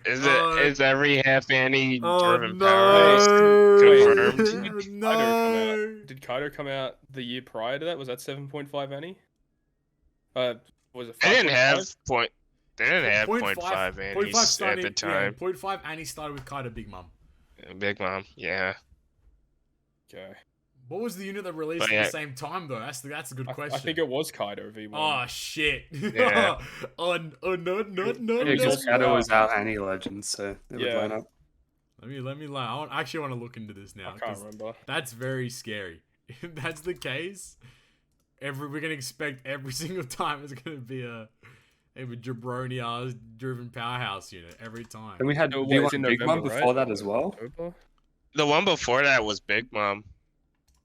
Is every half Annie Driven no. Powerhouse confirmed? No. Did Kaido come out the year prior to that? Was that 7.5 Annie? Was it 5.5? They didn't have 0.5 Annies at the time. Yeah, 0.5 Annie started with Kaido Big Mom. Big Mom, yeah. Okay. What was the unit that released at the same time though? That's a good question. I think it was Kaido V1. Oh shit. Yeah. oh no. Because Kaido was out Annie Legends, so they would line up. Let me lie. I actually want to look into this now. I can't remember. That's very scary. If that's the case, we're gonna expect every single time it's gonna be a jabroni ass Driven Powerhouse unit every time. And we had V1 Big Mom before that as well. The one before that was Big Mom.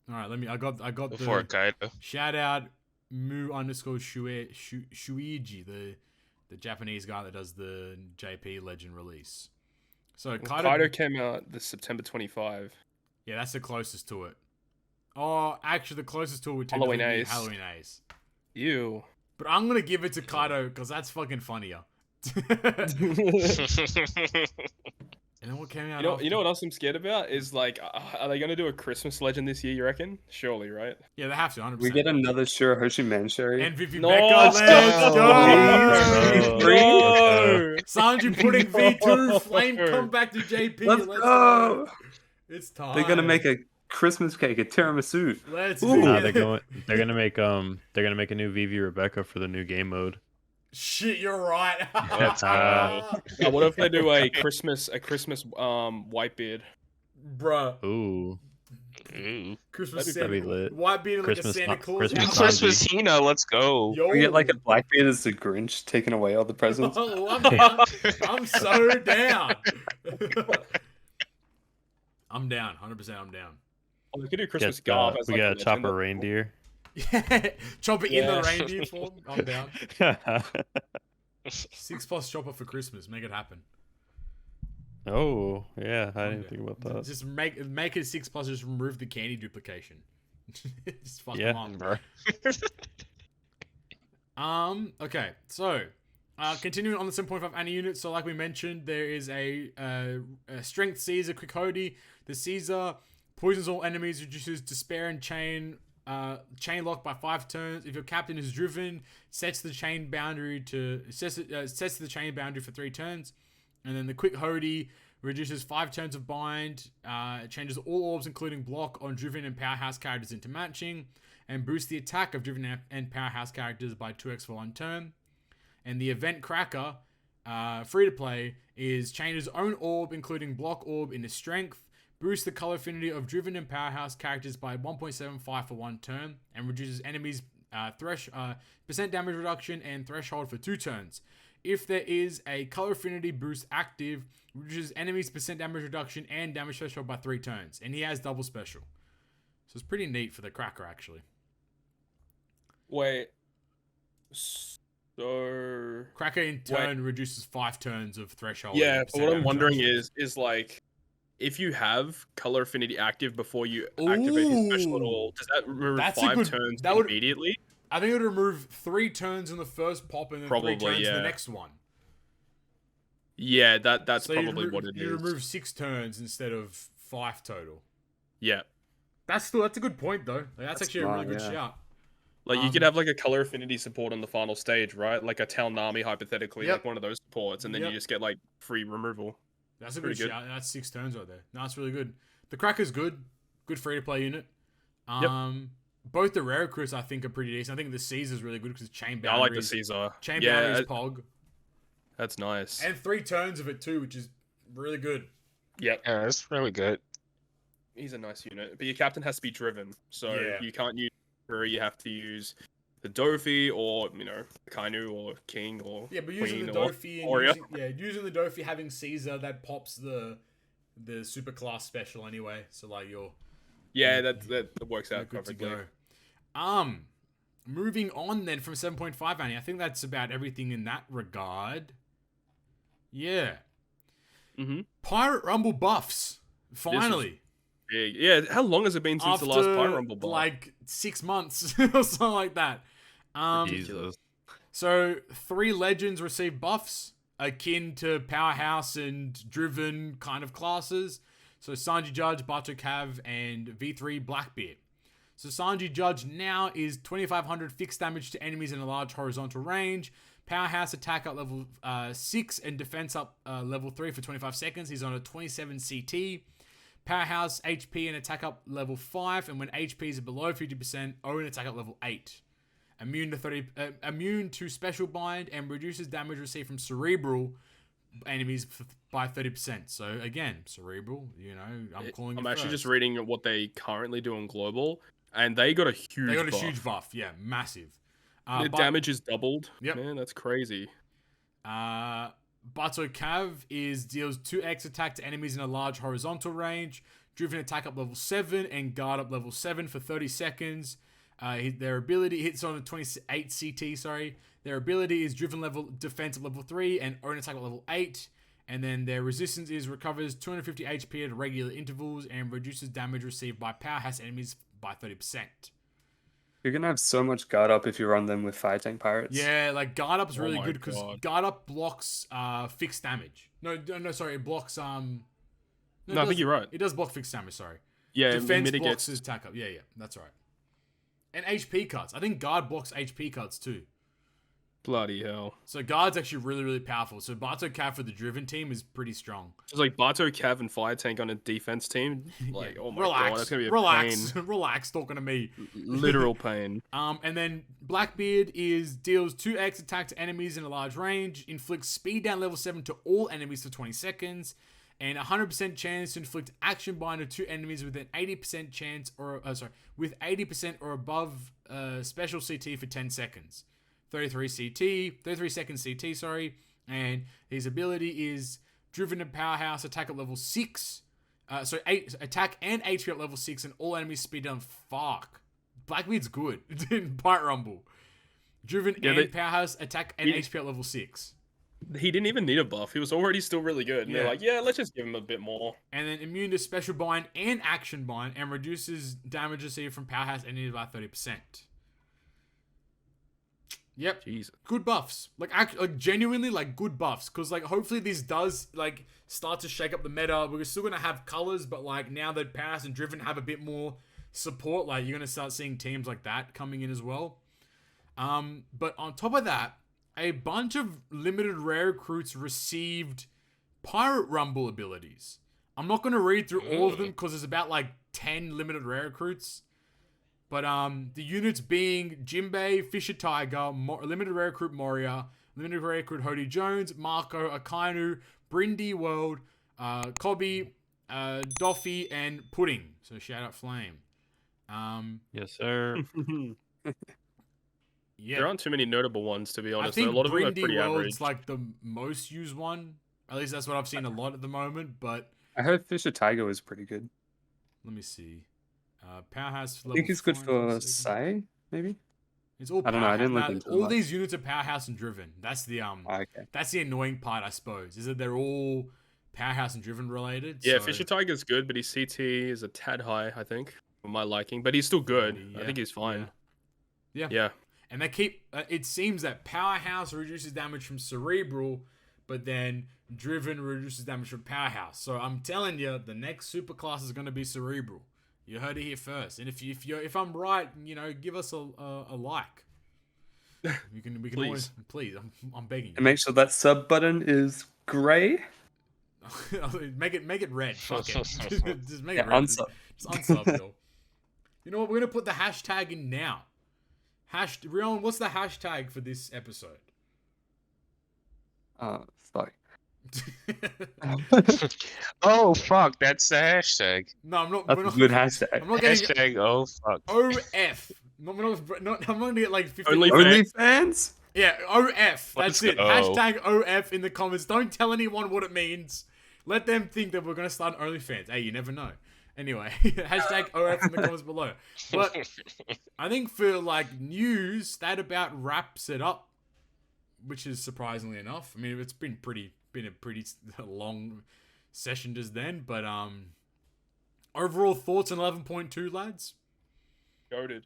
All right, I got before Kaido. Shout out Shuichi, the Japanese guy that does the JP Legend release. So Kaido came out this September 25. Yeah, that's the closest to it. Oh, actually, the closest to it would Halloween be Ace. Halloween Ace. Ew. But I'm gonna give it to Kaido because that's fucking funnier. And then what came out? You know what else I'm scared about is like, are they gonna do a Christmas Legend this year? You reckon? Surely, right? Yeah, they have to. 100%. We get another Shirahoshi Mancherry. And Vivi Becca, let's go! No! Sanji putting V2, Flame come back to JP. Let's go! It's time. They're gonna make a Christmas cake, a tiramisu. Let's they're gonna make a new Vivi Rebecca for the new game mode. Shit, you're right. What if they do a Christmas Whitebeard? Bruh. Ooh. Christmas That'd be lit. Whitebeard like a Santa Claus. Christmas Hina, let's go. Yo. We get like a Blackbeard as the Grinch taking away all the presents. Oh, I'm down. I'm so down. I'm down. 100% I'm down. Oh, we could do Christmas Garb. We got a Chopper reindeer. Yeah, Chopper in the reindeer form. I'm down. 6+ Chopper for Christmas. Make it happen. Oh, yeah, I didn't think about that. Just make it 6+, just remove the candy duplication. Just fuck Yeah. them up. Okay, so continuing on the 7.5 Anni units, so like we mentioned, there is a strength Caesar quick Hody. The Caesar poisons all enemies, reduces despair and chain lock by 5 turns. If your captain is driven, sets the chain boundary sets the chain boundary for 3 turns. And then the quick Hody reduces 5 turns of bind, changes all orbs including block on driven and powerhouse characters into matching, and boosts the attack of driven and powerhouse characters by 2x for 1 turn. And the event Cracker, free to play, is changes own orb including block orb into strength, boosts the color affinity of driven and powerhouse characters by 1.75 for 1 turn, and reduces enemies percent damage reduction and threshold for 2 turns. If there is a color affinity boost active, reduces enemies percent damage reduction and damage threshold by 3 turns. And he has double special. So it's pretty neat for the Cracker, actually. Wait. So... Cracker in turn reduces 5 turns of threshold. Yeah, but what I'm wondering is like, if you have color affinity active before you activate his special at all, does that remove 5 turns immediately? I think it would remove 3 turns in the first pop and then probably, 3 turns in the next one. Yeah, that's so probably what it is. You remove 6 turns instead of 5 total. Yeah. That's a good point, though. Like, that's actually smart, a really good shout. Like, you could have, like, a color affinity support on the final stage, right? Like a Talnami, hypothetically, like one of those supports, and then you just get, like, free removal. That's a good shout. That's 6 turns right there. No, that's really good. The Cracker's good. Good free-to-play unit. Both the Raricrus, I think, are pretty decent. I think the Caesar's really good because chain boundaries. I like the Caesar. Chain boundaries Pog. That's nice. And 3 turns of it, too, which is really good. Yep. Yeah, that's really good. He's a nice unit. But your captain has to be driven. So you can't use her. You have to use the Doffy or, Kainu or King or yeah, but using Queen the Doffy using the Doffy, having Caesar, that pops the super class special anyway. So, like, you're... Yeah, that works out perfectly. Moving on then from 7.5, Annie. I think that's about everything in that regard. Yeah. Mm-hmm. Pirate Rumble buffs. Finally. Big. Yeah, how long has it been since the last Pirate Rumble buff? Like 6 months or something like that. Jesus. So 3 legends receive buffs akin to Powerhouse and Driven kind of classes. So Sanji Judge, Bato Cav, and V3 Blackbeard. So Sanji Judge now is 2500 fixed damage to enemies in a large horizontal range. Powerhouse attack up level 6 and defense up level 3 for 25 seconds. He's on a 27 CT. Powerhouse HP and attack up level 5, and when HP is below 50%, own attack up level 8. Immune to special bind and reduces damage received from cerebral enemies by 30%. So again, cerebral, I'm actually just reading what they currently do on global, and they got a huge huge buff. Yeah, massive. The damage is doubled. Yep. Man, that's crazy. Bato Cav deals 2x attack to enemies in a large horizontal range, driven attack up level 7 and guard up level 7 for 30 seconds. Their ability hits on a 28 CT, Their ability is driven level defense at level 3 and own attack at level 8. And then their resistance recovers 250 HP at regular intervals and reduces damage received by powerhouse enemies by 30%. You're going to have so much guard up if you run them with fire tank pirates. Yeah, like guard up is really good because guard up blocks fixed damage. No, it blocks... I think you're right. It does block fixed damage, sorry. Yeah, defense blocks his attack up. Yeah, that's right. And HP cuts. I think guard blocks HP cuts too. Bloody hell. So guard's actually really, really powerful. So Bato Cav for the driven team is pretty strong. It's like Bato Cav and Fire Tank on a defense team. Like, oh my god, that's gonna be a pain. Relax, talking to me. Literal pain. And then Blackbeard deals 2x attack to enemies in a large range, inflicts speed down level 7 to all enemies for 20 seconds, and 100% chance to inflict action bind to enemies with an 80% chance with 80% or above special CT for 10 seconds. 33 seconds CT, and his ability is driven to powerhouse attack at level 6. Attack and HP at level 6 and all enemies speed down. Fuck. Blackbeard's good in Pirate Rumble. Driven and powerhouse attack and HP at level 6. He didn't even need a buff. He was already still really good. And Yeah. they're like, yeah, let's just give him a bit more. And then immune to special bind and action bind, and reduces damage received from powerhouse enemies by 30%. Yep. Jesus. Good buffs. Like genuinely like good buffs. Cause like hopefully this does like start to shake up the meta. We're still gonna have colors, but like now that Powerhouse and Driven have a bit more support, like you're gonna start seeing teams like that coming in as well. But on top of that, a bunch of limited rare recruits received Pirate Rumble abilities. I'm not gonna read through all of them because there's about like 10 limited rare recruits. But the units being Jinbei, Fisher Tiger, limited rare recruit Moria, limited rare recruit Hody Jones, Marco, Akainu, Brindy World, Cobby, Doffy, and Pudding. So shout out Flame. Yes, sir. Yeah. There aren't too many notable ones, to be honest. I think a lot of them are Brindy pretty World's average. like the most used one. At least that's what I've seen a lot at the moment. But I heard Fisher Tiger was pretty good. let me see. Powerhouse. I think he's good for Sai, maybe. It's all. I don't know. I didn't look into all these units are Powerhouse and Driven. That's the okay. That's the annoying part, I suppose, is that they're all Powerhouse and Driven related. Yeah, so... Fisher Tiger's good, but his CT is a tad high, I think, for my liking. But he's still good. Yeah, I think he's fine. Yeah. And they keep. It seems that Powerhouse reduces damage from Cerebral, but then Driven reduces damage from Powerhouse. So I'm telling you, the next superclass is going to be Cerebral. You heard it here first. And if I'm right, give us a like. We can Please. always please. I'm begging you. And make sure that sub button is grey. make it red. Fuck it. Just make it red. Unsub. Just unsub it all. You know what? We're gonna put the hashtag in now. Ryoiin, what's the hashtag for this episode? Fuck. Oh fuck, that's the hashtag. No, I'm not. That's a good hashtag. I'm not getting Hashtag oh fuck. OF. I'm not gonna get like 50. OnlyFans? Yeah, OF. Let's That's it. go. Hashtag OF in the comments. Don't tell anyone what it means. Let them think that we're gonna start OnlyFans. Hey, you never know. Anyway, hashtag OF in the comments below. But I think for like news, that about wraps it up, which is surprisingly enough. I mean, it's been a pretty long session just then, but overall thoughts on 11.2, lads? Goated.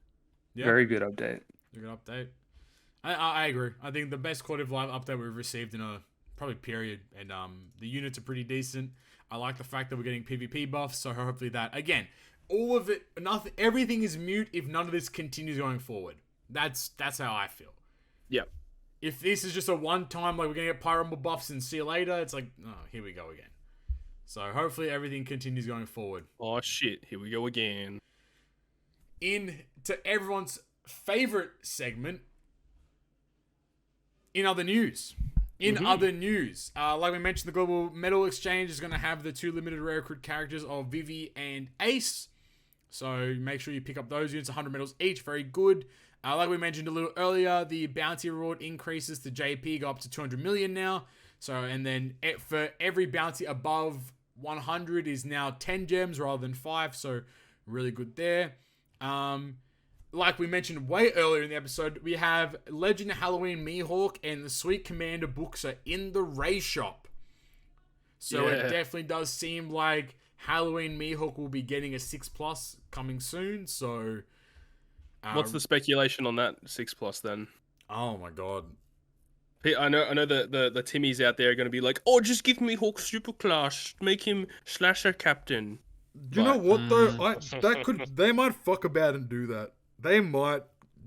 Yeah. Very good update. Good update. I agree. I think the best quality of life update we've received in a probably period, and the units are pretty decent. I like the fact that we're getting PvP buffs, so hopefully that again, all of it, nothing, everything is mute if none of this continues going forward. That's how I feel. Yep. If this is just a one-time, like we're gonna get Pirate Rumble buffs and see you later, it's like, oh, here we go again. So hopefully everything continues going forward. Oh shit, here we go again. In to everyone's favorite segment, in other news. Other news, like we mentioned, the Global Metal Exchange is going to have the 2 limited rare recruit characters of Vivi and Ace. So make sure you pick up those units, 100 medals each. Very good. Like we mentioned a little earlier, the bounty reward increases to JP, go up to 200 million now. So, and then for every bounty above 100 is now 10 gems rather than 5. So really good there. Like we mentioned way earlier in the episode, we have Legend Halloween Mihawk and the Sweet Commander books are in the Ray shop. So it definitely does seem like Halloween Mihawk will be getting a 6+ coming soon. So what's the speculation on that 6+ then? Oh my god. I know the Timmies out there are going to be like, oh, just give me Hawk Superclass, make him Slasher Captain. You know what though? They might fuck about and do that. They might.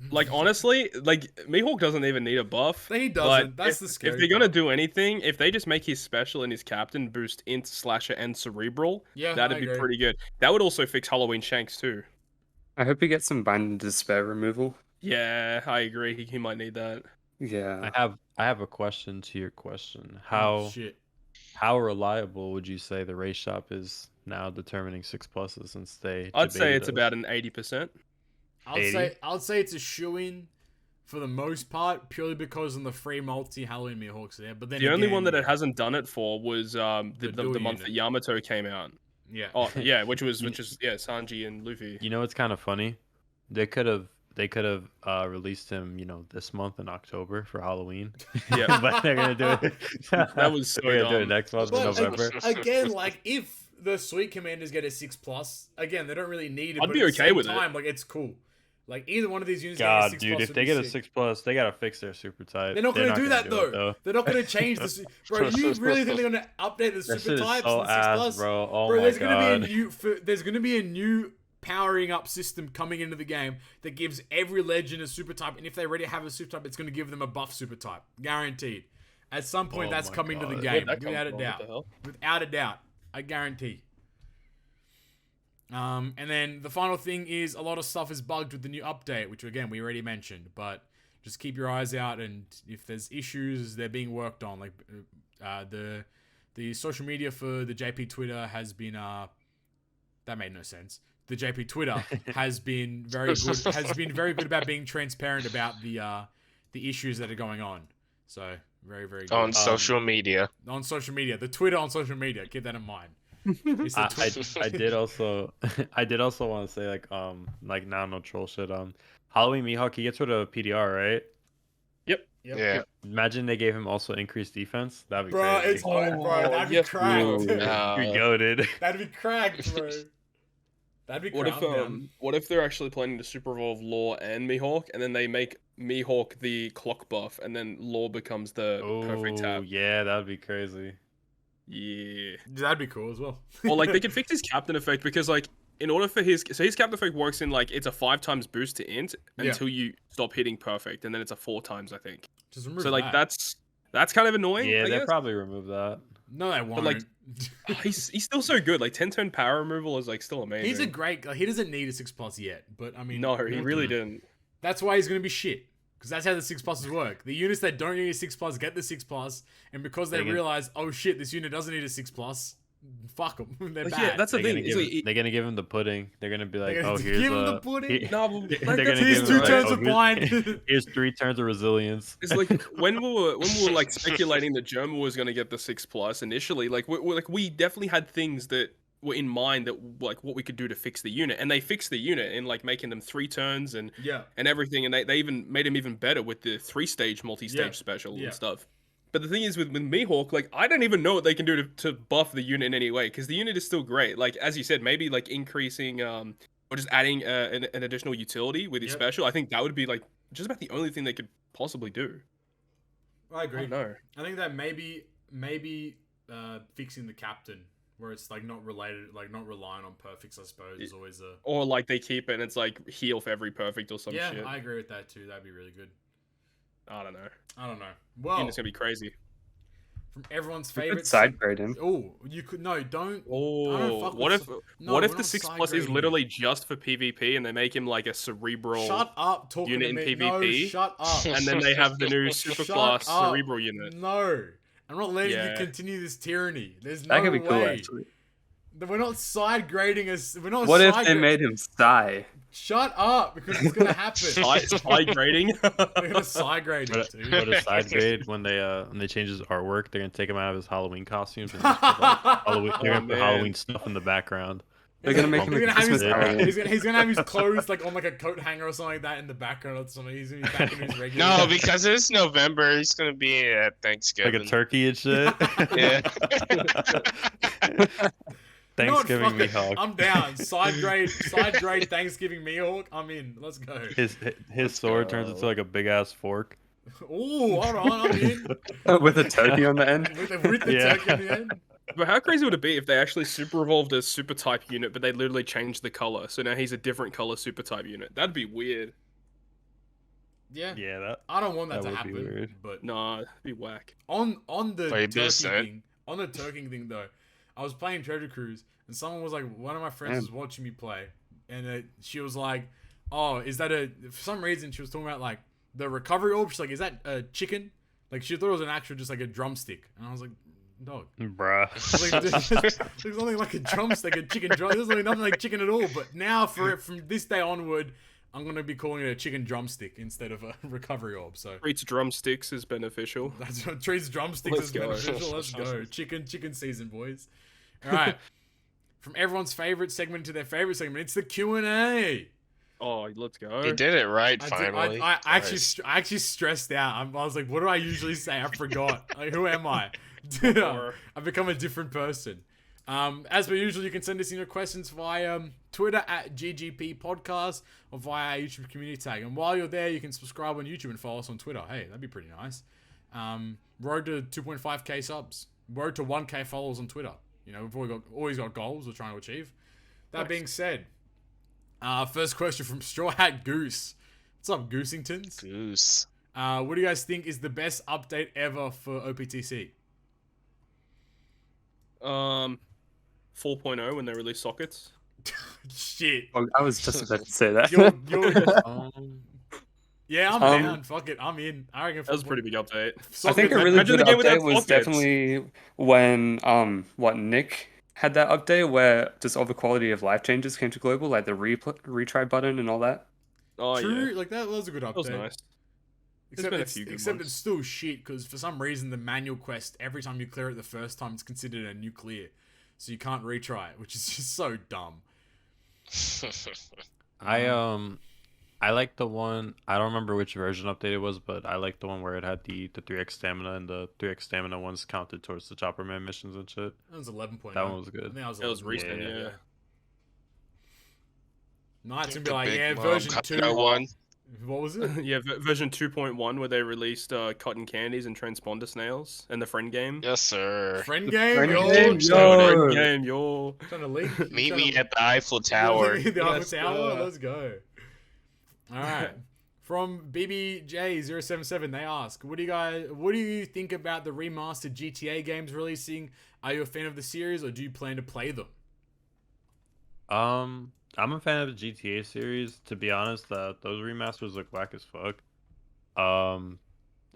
Like honestly, like Mihawk doesn't even need a buff. He doesn't. That's the scary If they're gonna do anything, if they just make his special and his captain boost Int, Slasher, and Cerebral, that'd be pretty good. That would also fix Halloween Shanks too. I hope he gets some Bind and Despair removal. Yeah, I agree. He might need that. Yeah. I have a question to your question. How reliable would you say the race shop is now determining 6+s since they? I'd say it's about an 80%. I'd say it's a shoe-in for the most part, purely because on the free multi Halloween Mihawks there. But then the only one that it hasn't done it for was the month that Yamato came out. Yeah. Oh yeah, which is Sanji and Luffy. You know what's kind of funny? They could have they could have released him, this month in October for Halloween. Yeah, but they're gonna do it. that was so they're gonna do it dumb. next month in November. Again, like if the Sweet Commanders get a 6+, again, they don't really need it. I'd but be at the okay same with time, like it's cool. Like either one of these units God, getting a 6+. dude, if they get a 6+, they gotta fix their super type. They're not gonna do that it, though. They're not gonna change the. Bro, you really think they're gonna update the super types so in the 6+? bro. Oh bro, my there's God. gonna be a new. There's gonna be a new powering up system coming into the game that gives every legend a super type, and if they already have a super type, it's gonna give them a buff super type, guaranteed. At some point, that's coming to the game, without a doubt. Without a doubt, I guarantee. And then the final thing is a lot of stuff is bugged with the new update, which again we already mentioned, but just keep your eyes out, and if there's issues, they're being worked on. Like the social media for the JP Twitter has been that made no sense. The JP Twitter has been very good about being transparent about the issues that are going on. So very good. On social media. On social media, the Twitter on social media. Keep that in mind. I did also want to say like now no troll shit. Halloween Mihawk, he gets rid of PDR, right? Yep. Yeah. Imagine they gave him also increased defense. That'd be bro, crazy. it's bro, that'd be cracked. You're goated. That'd be cracked, bro. That'd be cracked. What if they're actually planning to super evolve Law and Mihawk, and then they make Mihawk the clock buff, and then Law becomes the perfect tap? Yeah, that'd be crazy. Yeah, that'd be cool as well. Or like they could fix his captain effect, because like in order for his captain effect works in like it's a 5x boost to int until you stop hitting perfect, and then it's a 4x, I think. Just remove so like that. that's kind of annoying. Yeah, I they'll guess. probably remove that. No, they won't. But like he's still so good. Like 10-turn power removal is like still amazing. He's a great. Like, he doesn't need a 6+ yet, but I mean, no, he really didn't. That's why he's gonna be shit. Because that's how the 6+s work. The units that don't need a 6+ get the 6+, and because they realize, oh shit, this unit doesn't need a 6+, fuck them. They're bad. Yeah, that's the thing. They're gonna give him the pudding. They're gonna be like, oh, here's give him the pudding. They're gonna here's 2 turns of blind. Here's 3 turns of resilience. It's like when we were like speculating that Germa was gonna get the 6+ initially, like we definitely had things that were in mind that like what we could do to fix the unit, and they fixed the unit in like making them 3 turns and everything, and they even made him even better with the 3-stage multi-stage special and stuff. But the thing is with Mihawk, like I don't even know what they can do to buff the unit in any way, because the unit is still great. Like as you said, maybe like increasing or just adding an additional utility with his special. I think that would be like just about the only thing they could possibly do. I agree. No, I think that maybe fixing the captain, where it's like not related, like not relying on perfects, I suppose, is always a. Or like they keep it and it's like heal for every perfect or some shit. Yeah, I agree with that too. That'd be really good. I don't know. Well, it's gonna be crazy. From everyone's favorite side grade him. Oh, you could don't. Oh, what if the 6+ is literally just for PvP, and they make him like a cerebral unit in PvP? No, shut up. And then they have the new superclass cerebral unit. No, I'm not letting you continue this tyranny. There's no that could be way. cool, actually. We're not side grading us. We're not. What if they made him Psy? Shut up, because it's gonna happen. Side grading. They're gonna side grade him, dude. What a side grade when they change his artwork. They're gonna take him out of his Halloween costumes and just put, like, they're gonna put Halloween stuff in the background. They're gonna make him a Christmas Halloween. He's gonna have his clothes like on like a coat hanger or something like that in the background or something. He's gonna be back in his regular. No, because it's November. He's gonna be at Thanksgiving. Like a turkey and shit. Yeah. Thanksgiving Mihawk. I'm down. Side grade Thanksgiving Mihawk. I'm in. Let's go. His sword turns into like a big ass fork. Ooh, hold on, I'm in. With a turkey on the end. With the turkey on the end. But how crazy would it be if they actually super evolved a super type unit, but they literally changed the color, so now he's a different color super type unit? That'd be weird. Yeah. Yeah, I don't want that to happen. Be weird. But nah, it'd be whack. On the turkey thing though, I was playing Treasure Cruise, and someone was like, one of my friends was watching me play, and she was like, "Oh, is that for some reason she was talking about like the recovery orb? She's like, is that a chicken? Like she thought it was an actual just like a drumstick, and I was like, dog, bruh. There's only like a drumstick, a chicken drum. There's only nothing like chicken at all. But now from this day onward, I'm gonna be calling it a chicken drumstick instead of a recovery orb. So treats drumsticks is beneficial. That's what treats drumsticks is beneficial. Let's go, chicken season, boys. All right, from everyone's favorite segment to their favorite segment, it's the Q&A. Oh, let's go. He did it right finally. I actually stressed out. I was like, what do I usually say? I forgot. Like, who am I? I've become a different person. As per usual, you can send us in your questions via Twitter at GGP Podcast or via our YouTube community tag. And while you're there, you can subscribe on YouTube and follow us on Twitter. Hey, that'd be pretty nice. Road to 2.5k subs. Road to 1k followers on Twitter. You know, we've always got goals we're trying to achieve. That being said, first question from Straw Hat Goose. What's up, Goosingtons? Goose. What do you guys think is the best update ever for OPTC? 4.0 when they release sockets. Shit. Oh, I was just about to say that. Yeah, I'm down. Fuck it, I'm in. I reckon that was a pretty big update. I think a really good update was definitely when Nick had that update where just all the quality of life changes came to global, like the retry button and all that. Oh, true, yeah. like that was a good update. That was nice. Except it's still shit because for some reason the manual quest, every time you clear it the first time, it's considered a new clear, so you can't retry it, which is just so dumb. I like the one, I don't remember which version update it was, but I like the one where it had the 3x stamina, and the 3x stamina ones counted towards the Chopper Man missions and shit. That was 11.0. That one was good. I think that was recent, yeah. Knight's gonna be like, yeah, version 2. One. What was it? Yeah, version 2.1 where they released cotton candies and transponder snails and the friend game. Yes, sir. Friend game, Friend game, yo. Trying to leak. Meet me at the Eiffel Tower. The Eiffel Tower. Let's go. All right. From BBJ077, they ask, what do you think about the remastered GTA games releasing? Are you a fan of the series, or do you plan to play them? I'm a fan of the GTA series. To be honest, those remasters look whack as fuck. And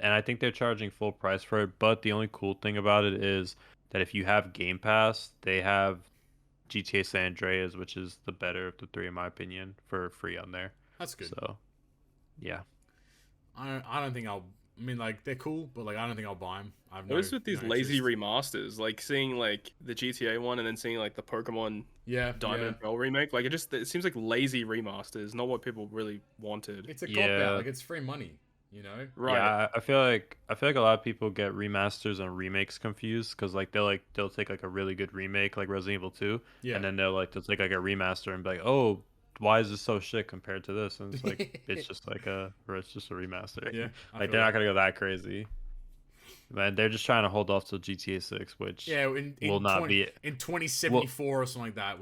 I think they're charging full price for it. But the only cool thing about it is that if you have Game Pass, they have GTA San Andreas, which is the better of the three, in my opinion, for free on there. That's good. So, yeah. I don't think I'll. I mean, like, they're cool, but like I don't think I'll buy them. What is with these lazy remasters? Like seeing like the GTA one and then seeing like the Pokemon Diamond and Pearl remake. Like it seems like lazy remasters, not what people really wanted. It's a cop out. Like it's free money, you know? Right. Yeah, I feel like a lot of people get remasters and remakes confused because they'll take like a really good remake like Resident Evil 2, and then they'll take like a remaster and be like, oh, why is this so shit compared to this? And it's like it's just a remaster. Yeah, like they're not gonna go that crazy. Man, they're just trying to hold off till GTA 6, which will not be in 2074 or something like that.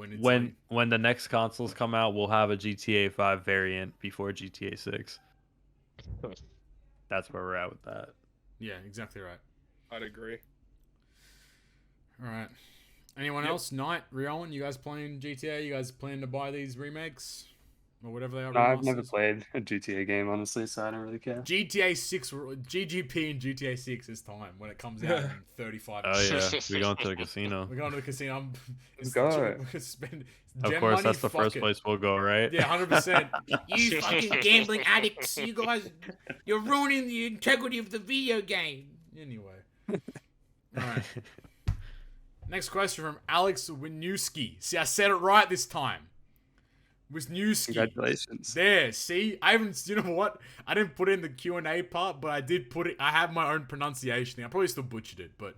When the next consoles come out, we'll have a GTA 5 variant before GTA 6. That's where we're at with that. Yeah, exactly right. I'd agree. All right. Anyone else? Knight, Ryoiin, you guys playing GTA? You guys planning to buy these remakes? Or whatever they are? No, I've never played a GTA game, honestly, so I don't really care. GTA 6, GGP and GTA 6 is time when it comes out in 35 minutes. Oh, yeah. We're going to the casino. We're going to the casino. Let's go. Of course, that's the first place we'll go, right? Yeah, 100%. You fucking gambling addicts. You guys, you're ruining the integrity of the video game. Anyway. All right. Next question from Alex Winewski. See, I said it right this time. Wisniewski. Congratulations. There, see? I haven't, you know what? I didn't put it in the Q&A part, but I did put it, I have my own pronunciation. I probably still butchered it, but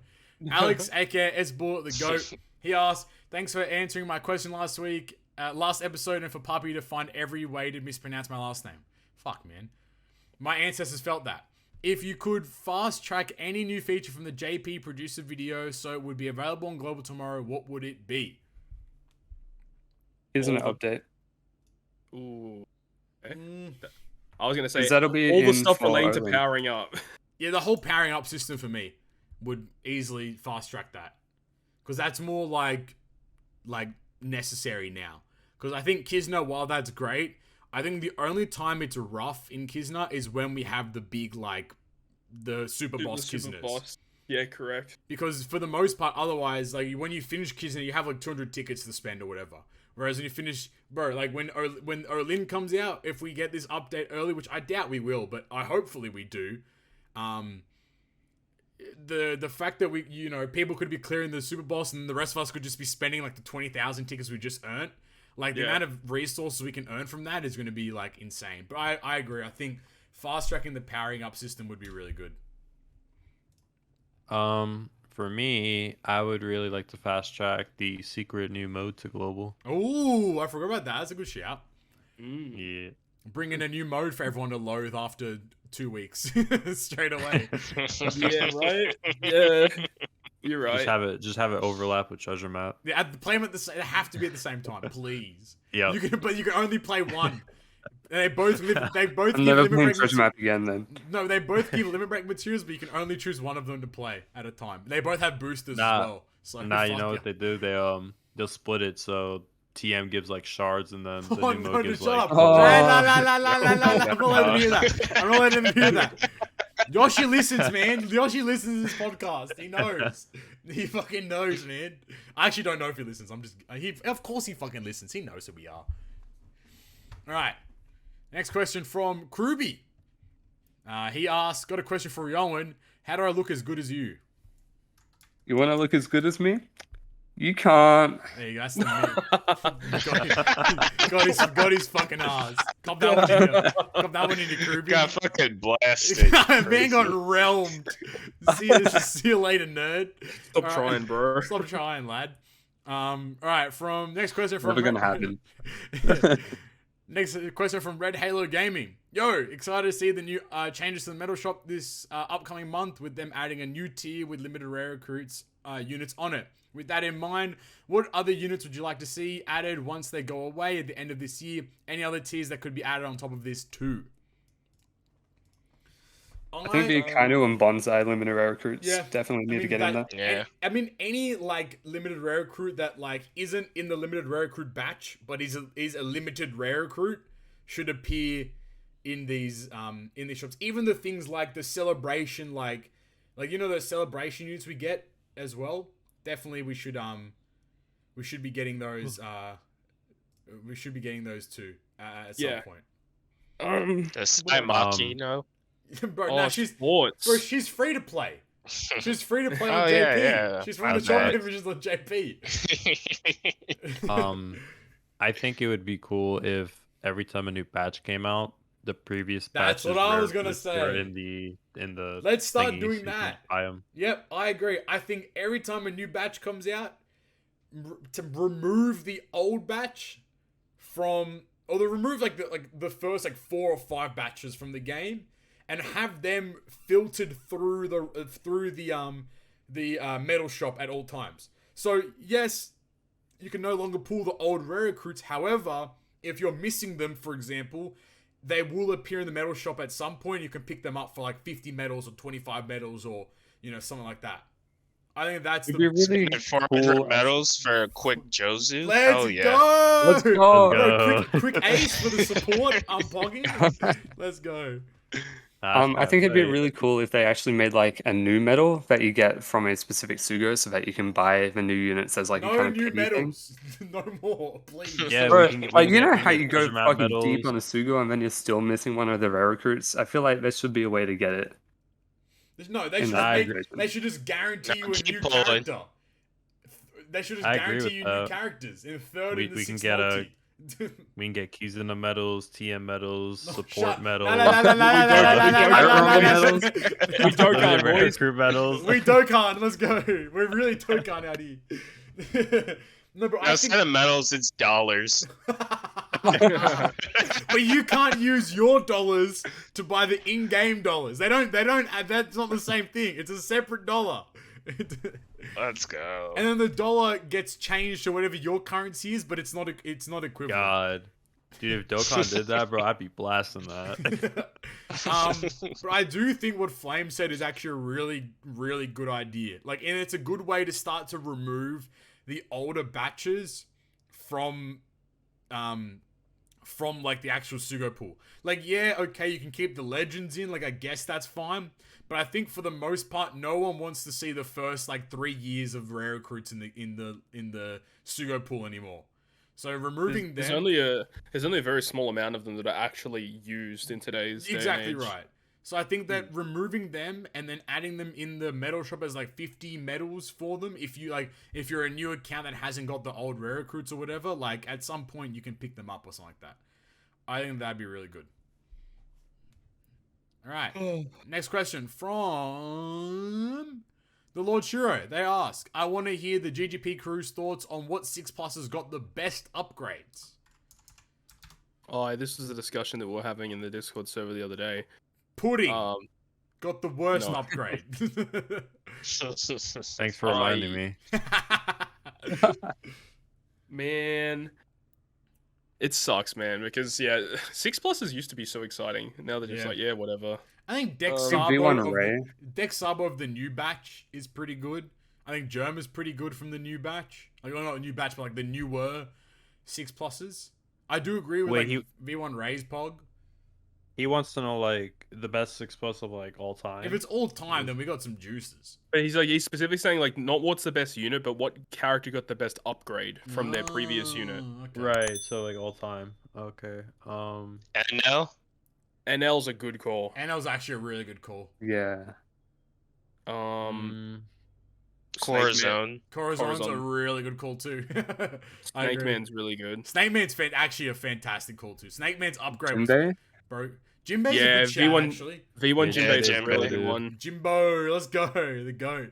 Alex, aka S-Ball, the GOAT, he asked, thanks for answering my question last episode, and for Papi to find every way to mispronounce my last name. Fuck, man. My ancestors felt that. If you could fast track any new feature from the JP producer video so it would be available on Global tomorrow, what would it be? Isn't it update? Ooh. Okay. I was going to say that'll be all the stuff relating to powering up. Yeah, the whole powering up system for me would easily fast track that. Because that's more like necessary now. Because I think Kisna, while that's great, I think the only time it's rough in Kisna is when we have the big, the super boss Kisnas. Yeah, correct. Because for the most part, otherwise, when you finish Kisna, you have 200 tickets to spend or whatever. Whereas when you finish, bro, when Ryoiin comes out, if we get this update early, which I doubt we will, but hopefully we do, the fact that people could be clearing the super boss and the rest of us could just be spending the 20,000 tickets we just earned, Like the amount of resources we can earn from that is going to be like insane. But I agree. I think fast tracking the powering up system would be really good. For me, I would really like to fast track the secret new mode to global. Oh, I forgot about that. That's a good shout. Yeah. Bring in a new mode for everyone to loathe after 2 weeks straight away. Yeah, right. Yeah, you're right. Just have it overlap with treasure map. Yeah, play them they have to be at the same time, please. Yeah. But you can only play one. They both give never limit break treasure map again then. No, they both give limit break materials, but you can only choose one of them to play at a time. They both have boosters as well. So you know what they do? They'll split it so TM gives like shards and then the new mode gives like. I'm not letting him hear that. I'm not letting him hear that. Yoshi listens, man. Yoshi listens to this podcast. He knows. He fucking knows, man. I actually don't know if he listens. Of course he fucking listens. He knows who we are. All right. Next question from Kruby. He asks, got a question for Ryoiin. How do I look as good as you? You want to look as good as me? You can't. There you go. That's the meme. got his fucking ass. Cop that one in your Kruby. Got fucking blasted. Man got realmed. See you later, nerd. Stop trying, bro. Stop trying, lad. All right. Next question from. Never gonna happen. Next question from Red Halo Gaming. Yo, excited to see the new changes to the Metal Shop this upcoming month with them adding a new tier with limited rare recruits units on it. With that in mind, what other units would you like to see added once they go away at the end of this year? Any other tiers that could be added on top of this too? I think the Akainu and Bonsai limited rare recruits definitely need to get in there. Yeah. I mean, any like limited rare recruit that like isn't in the limited rare recruit batch, but is a limited rare recruit should appear in these shops. Even the things like the celebration, like those celebration units we get as well. Definitely, we should be getting those. We should be getting those too at some point. The Saimaki, no. Bro, she's free to play. She's free to play on JP. Yeah. She's from the Joba divisions on JP. I think it would be cool if every time a new patch came out, the previous That's what I was gonna say. In the let's start doing that. Yep, I agree. I think every time a new batch comes out, to remove the old batch from, or to remove the first 4 or 5 batches from the game, and have them filtered through the metal shop at all times. So yes, you can no longer pull the old rare recruits. However, if you're missing them, for example, they will appear in the metal shop at some point. You can pick them up for 50 medals or 25 medals or something like that. I think that's really 400 medals for a quick Jozu. Let's go! Let's go! Bro, quick ace for the support. I'm pogging. Let's go. I think it'd be really cool if they actually made a new medal that you get from a specific Sugo, so that you can buy the new units as no a kind of new medals. No more, please. Yeah, Bro, we you know get how you go treasure map fucking medals. deep on a Sugo and then you're still missing one of the rare recruits? I feel like there should be a way to get it. No, they should just guarantee you a new character. They should just guarantee you new characters in third and the we can sixth get multi. We can get Kizuna medals, TM medals, support medals. We Dokkan boys. Crew medals. We Dokkan, let's go. We're really Dokkan out here. No, but instead of medals, it's dollars. But you can't use your dollars to buy the in-game dollars. They don't. That's not the same thing. It's a separate dollar. Let's go. And then the dollar gets changed to whatever your currency is, but it's not equivalent. God, dude, if Dokkan did that, bro, I'd be blasting that. But I do think what Flame said is actually a really, really good idea. And it's a good way to start to remove the older batches from the actual Sugo pool. Okay, you can keep the legends in. I guess that's fine. But I think for the most part, no one wants to see the first 3 years of rare recruits in the Sugo pool anymore. So removing there's them, only a very small amount of them that are actually used in today's day and age. Right. So I think that removing them and then adding them in the medal shop as like 50 medals for them, if you're a new account that hasn't got the old rare recruits or whatever, like at some point you can pick them up or something like that. I think that'd be really good. All right. Next question from the Lord Shiro. They ask, I want to hear the GGP Crew's thoughts on what 6+'s got the best upgrades. Oh, this is a discussion that we were having in the Discord server the other day. Pudding got the worst upgrade. Thanks for reminding me. Man, it sucks, man, because 6+s used to be so exciting. Now they're just like, whatever. I think Dex Sabo of the new batch is pretty good. I think Germ is pretty good from the new batch. Like, well, not a new batch, but like the newer 6+s. I do agree with V1 Ray's Pog. He wants to know like the best 6+ of like all time. If it's all time, then we got some juices. But he's specifically saying like not what's the best unit, but what character got the best upgrade from their previous unit. Okay. Right, so like all time. Okay. NL? NL's a good call. NL's actually a really good call. Yeah. Corazon. Corazon's a really good call too. Snake Man's really good. Snake Man's actually a fantastic call too. Snake Man's upgrade Jinbei? Bro. Jinbei's a good shout, actually. V1 Jinbei's a Jinbei, really good one. Jimbo, let's go. The GOAT.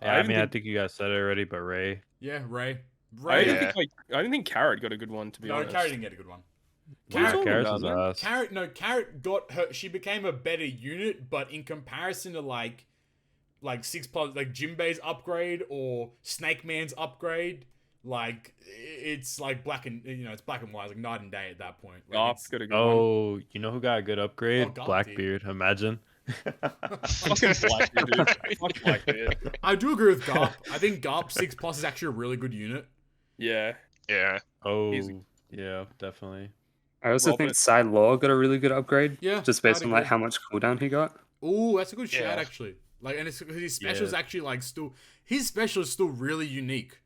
I think you guys said it already, but Ray. Yeah, Ray. I didn't think Carrot got a good one, to be honest. No, Carrot didn't get a good one. Carrot got her. She became a better unit, but in comparison to like 6+, like Jinbei's upgrade or Snake Man's upgrade, like it's like it's black and white, it's like night and day at that point. Like, got a good one. You know who got a good upgrade? Blackbeard. Imagine. Fucking Blackbeard, dude. Fuck Blackbeard. I do agree with Garp. I think Garp 6+ is actually a really good unit. Yeah. Yeah. Oh, yeah, definitely. I also think Side Law got a really good upgrade. Yeah. Just based on like how much cooldown he got. Oh, that's a good shout actually. Like, and it's because his special is actually like his special is still really unique.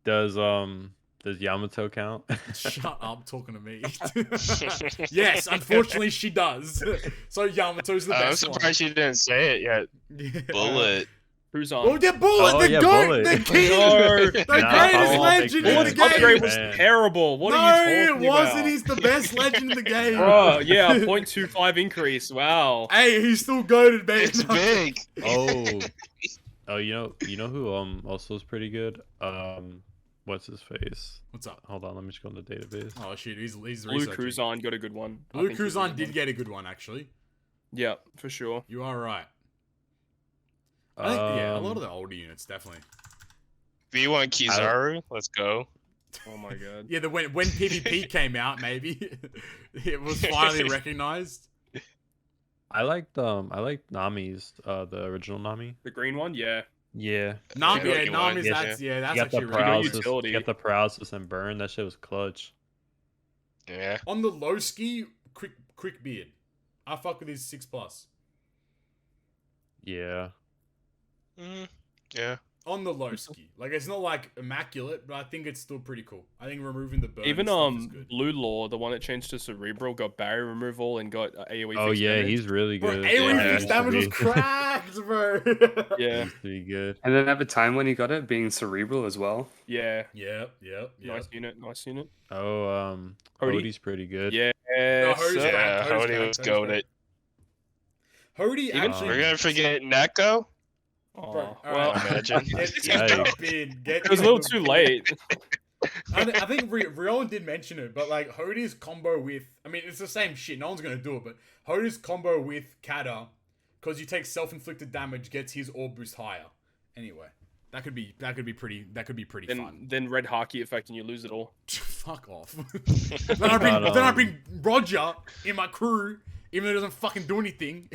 Does Yamato count? Shut up, talking to me. Yes, unfortunately she does. So Yamato's the best I'm surprised she didn't say it yet. Bullet. Who's on? Oh, yeah, Bullet, the GOAT, Bullet. the king, the greatest legend in the game. Upgrade was terrible. What are you talking it wasn't. about? He's the best legend in the game. Bro, yeah, 0.25 increase. Wow. Hey, he's still goated, man. It's big. You know who also is pretty good? What's his face? What's up? Hold on, let me just go in the database. Oh shit, he's Blue Cruzon got a good one. Blue Cruzon did get a good one actually. Yeah, for sure. You are right. I think, a lot of the older units definitely. V1 Kizaru, let's go. Oh my god. Yeah, when PvP came out, maybe it was finally recognized. I liked Nami's the original Nami. The green one, yeah. Yeah. Nami's that's actually really good utility. You got the paralysis and burn. That shit was clutch. Yeah. On the low ski, quick beard. I fuck with his 6+. Yeah. Yeah. On the low ski, like it's not like immaculate, but I think it's still pretty cool. I think removing the burn. Even is good. Blue Law, the one that changed to Cerebral, got barrier removal and got AOE. Oh yeah, damage. he's really good. Bro, AOE fixed damage was cracked, bro. Yeah, he's pretty good. And then at the time when he got it, being Cerebral as well. Yeah. Yep. Nice unit. Oh, Hodie's pretty good. Yeah. Hodie was goated. Hodie actually. We're gonna forget Neko. Oh, well, imagine. It was a little too late. I think Ryoiin did mention it, but like Hodie's combo with, I mean, it's the same shit. No one's gonna do it, but Hodie's combo with Kata, because you take self-inflicted damage, gets his orb boost higher. Anyway, that could be pretty fun. Then red Haki effect and you lose it all. Fuck off. then I bring Roger in my crew, even though he doesn't fucking do anything,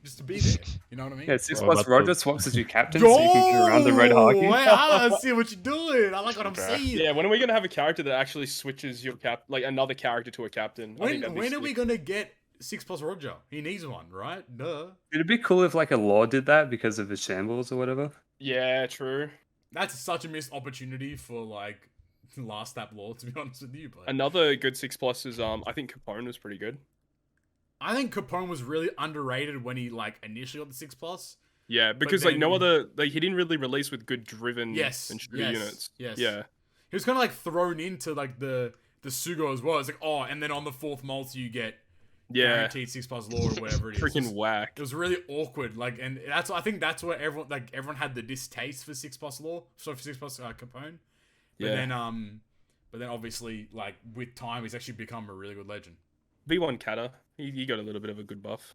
just to be there. You know what I mean? Yeah, 6+ Roger swaps as your captain, so you can get around the red Haki. Wait, I see what you're doing. I like what I'm seeing. Yeah, when are we gonna have a character that actually switches your like another character to a captain? When are we gonna get 6+ Roger? He needs one, right? Duh. It'd be cool if like a law did that because of his shambles or whatever. Yeah, true. That's such a missed opportunity for like last tap law, to be honest with you. But another good 6+ is I think Capone was pretty good. I think Capone was really underrated when he like initially got the 6+. Yeah, because like no other like he didn't really release with good driven and shooter units. Yes. Yeah. He was kind of like thrown into like the Sugo as well. It's like, oh, and then on the 4th multi you get guaranteed 6+ lore or whatever it is. Freaking whack. It was really awkward. Like, and I think that's where everyone had the distaste for 6+ lore. So for 6+ Capone. But then obviously like with time he's actually become a really good legend. V1 Kata, he got a little bit of a good buff.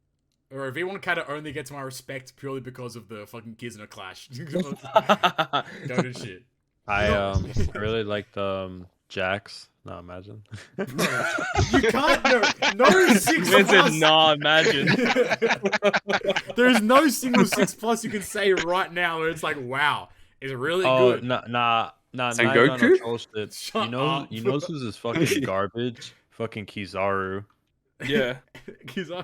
Or V1 Kata only gets my respect purely because of the fucking Kizuna clash. Go to shit. I really like the Jax. No, imagine. Bro, you can't no 6+. Nah, imagine. There's no single 6+ you can say right now where it's like, wow, it's really good. Nah, not Goku? troll shit. Shut You know who's this fucking garbage? Fucking Kizaru. Yeah.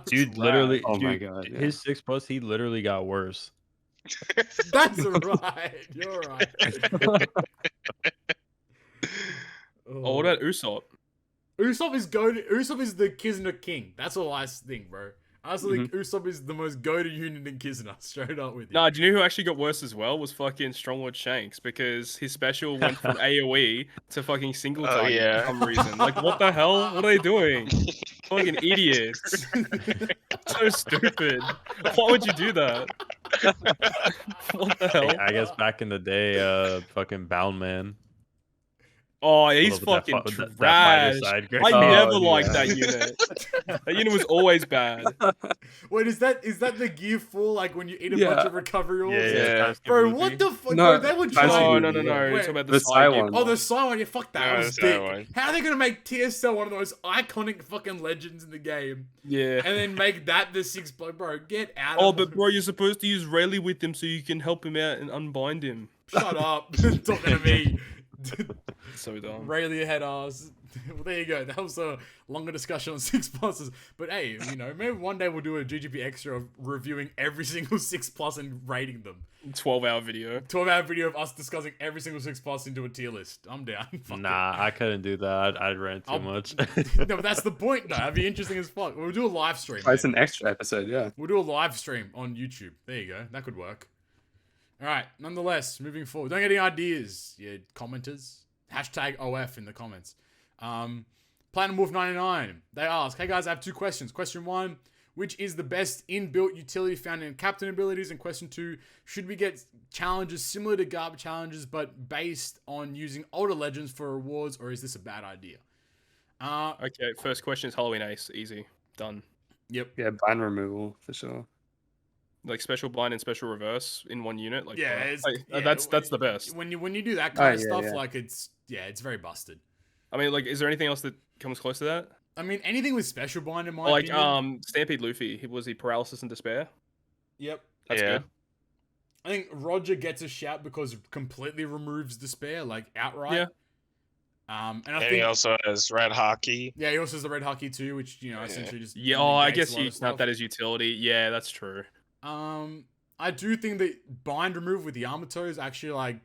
Dude, literally, oh my god, yeah. his 6+, he literally got worse. That's right. You're right. Oh, what about Usopp? Usopp is the Kizuna king. That's all I think, bro. I also think Usopp is the most goated unit in Kizuna. Straight up with you. Nah, do you know who actually got worse as well? Was fucking Stronglord Shanks, because his special went from AoE to fucking single target for some reason. Like, what the hell? What are they doing? Fucking idiots. So stupid. Why would you do that? What the hell? I guess back in the day, fucking Bound Man. Oh, he's fucking trash. I never liked that unit. That unit was always bad. Wait, is that the gear for like when you eat a bunch of recovery orbs? Yeah. Bro, what the fuck? No, they were trying. No. Wait, It's about the Psy one. Oh, the Psy one. Yeah, fuck that. No, That was the dick. Psy one. How are they gonna make TSL one of the most iconic fucking legends in the game? Yeah. And then make that the 6+? Bro, get out. Oh, but bro, you're supposed to use Rayleigh with him so you can help him out and unbind him. Shut up. Talking to me. So dumb. Rayleigh head ass. Well, there you go. That was a longer discussion on 6+. But hey, maybe one day we'll do a GGP extra of reviewing every single 6+ and rating them. 12-hour video. 12-hour video of us discussing every single 6+ into a tier list. I'm down. Fuck Nah, I couldn't do that. I'd rant too much. No, but that's the point, though. That'd be interesting as fuck. We'll do a live stream. It's an extra episode, yeah. We'll do a live stream on YouTube. There you go. That could work. All right. Nonetheless, moving forward. Don't get any ideas, you commenters. Hashtag OF in the comments. Platinum Wolf 99. They ask, hey guys, I have 2 questions. Question 1, which is the best inbuilt utility found in captain abilities? And question 2, should we get challenges similar to Garb challenges but based on using older legends for rewards, or is this a bad idea? Okay, first question is Halloween Ace. Easy. Done. Yep. Yeah, bind removal for sure. Like special blind and special reverse in one unit. Like, Yeah, that's the best. When you do that kind of stuff, like it's very busted. I mean, like, is there anything else that comes close to that? I mean, anything with special bind in my opinion. Stampede Luffy. Was he paralysis and despair? Yep. That's good. I think Roger gets a shout because it completely removes despair, like outright. Yeah. And I And think he also has red hockey. Yeah, he also has the red hockey too, which essentially just I guess you count that as utility. Yeah, that's true. I do think that bind remove with Yamato is actually like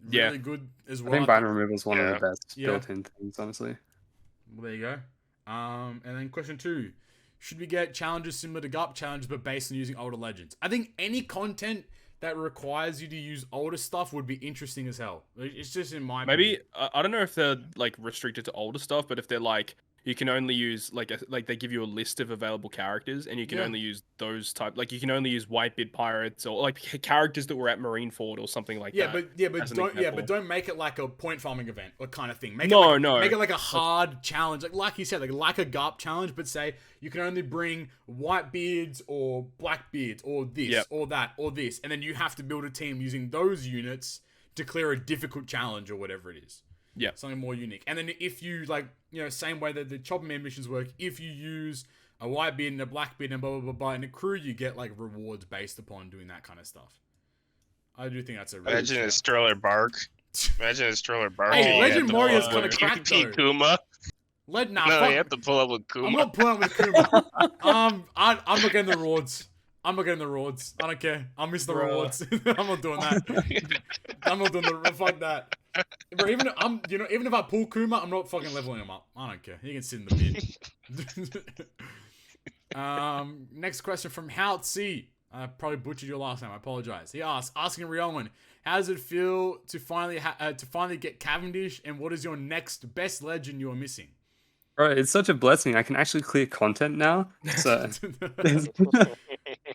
really good as well. I think bind removal is one of the best built-in things, honestly. Well, there you go. And then question 2, should we get challenges similar to GUP challenges but based on using older legends? I think any content that requires you to use older stuff would be interesting as hell. It's just in my opinion. I don't know if they're like restricted to older stuff, but if they're like you can only use like they give you a list of available characters and you can only use those type, like you can only use Whitebeard pirates or like characters that were at Marineford or something like that. But don't make it like a point farming event or kind of thing. Make it like a hard challenge, like you said, like a GARP challenge, but say you can only bring Whitebeards or Blackbeards or this or that or this, and then you have to build a team using those units to clear a difficult challenge or whatever it is. Yeah, something more unique. And then if you same way that the Chopper Man missions work, if you use a Whitebeard and a Blackbeard and blah blah blah blah in a crew, you get like rewards based upon doing that kind of stuff. I do think that's a really Imagine a Stroller Bark. Imagine a Stroller Bark. Hey, Legend Mario's kind of cracked though. Kuma. You have to pull up with Kuma. I'm not pulling up with Kuma. I'm not getting the rewards. I'm not getting the rewards. I don't care. I miss the rewards. I'm not doing that. I'm not doing the fuck that. Bro, even if I pull Kuma, I'm not fucking leveling him up. I don't care. He can sit in the mid. Next question from Houtzi. I probably butchered your last name. I apologize. He asks, asking Ryoiin, how does it feel to finally get Cavendish, and what is your next best legend you are missing? Bro, it's such a blessing. I can actually clear content now. So,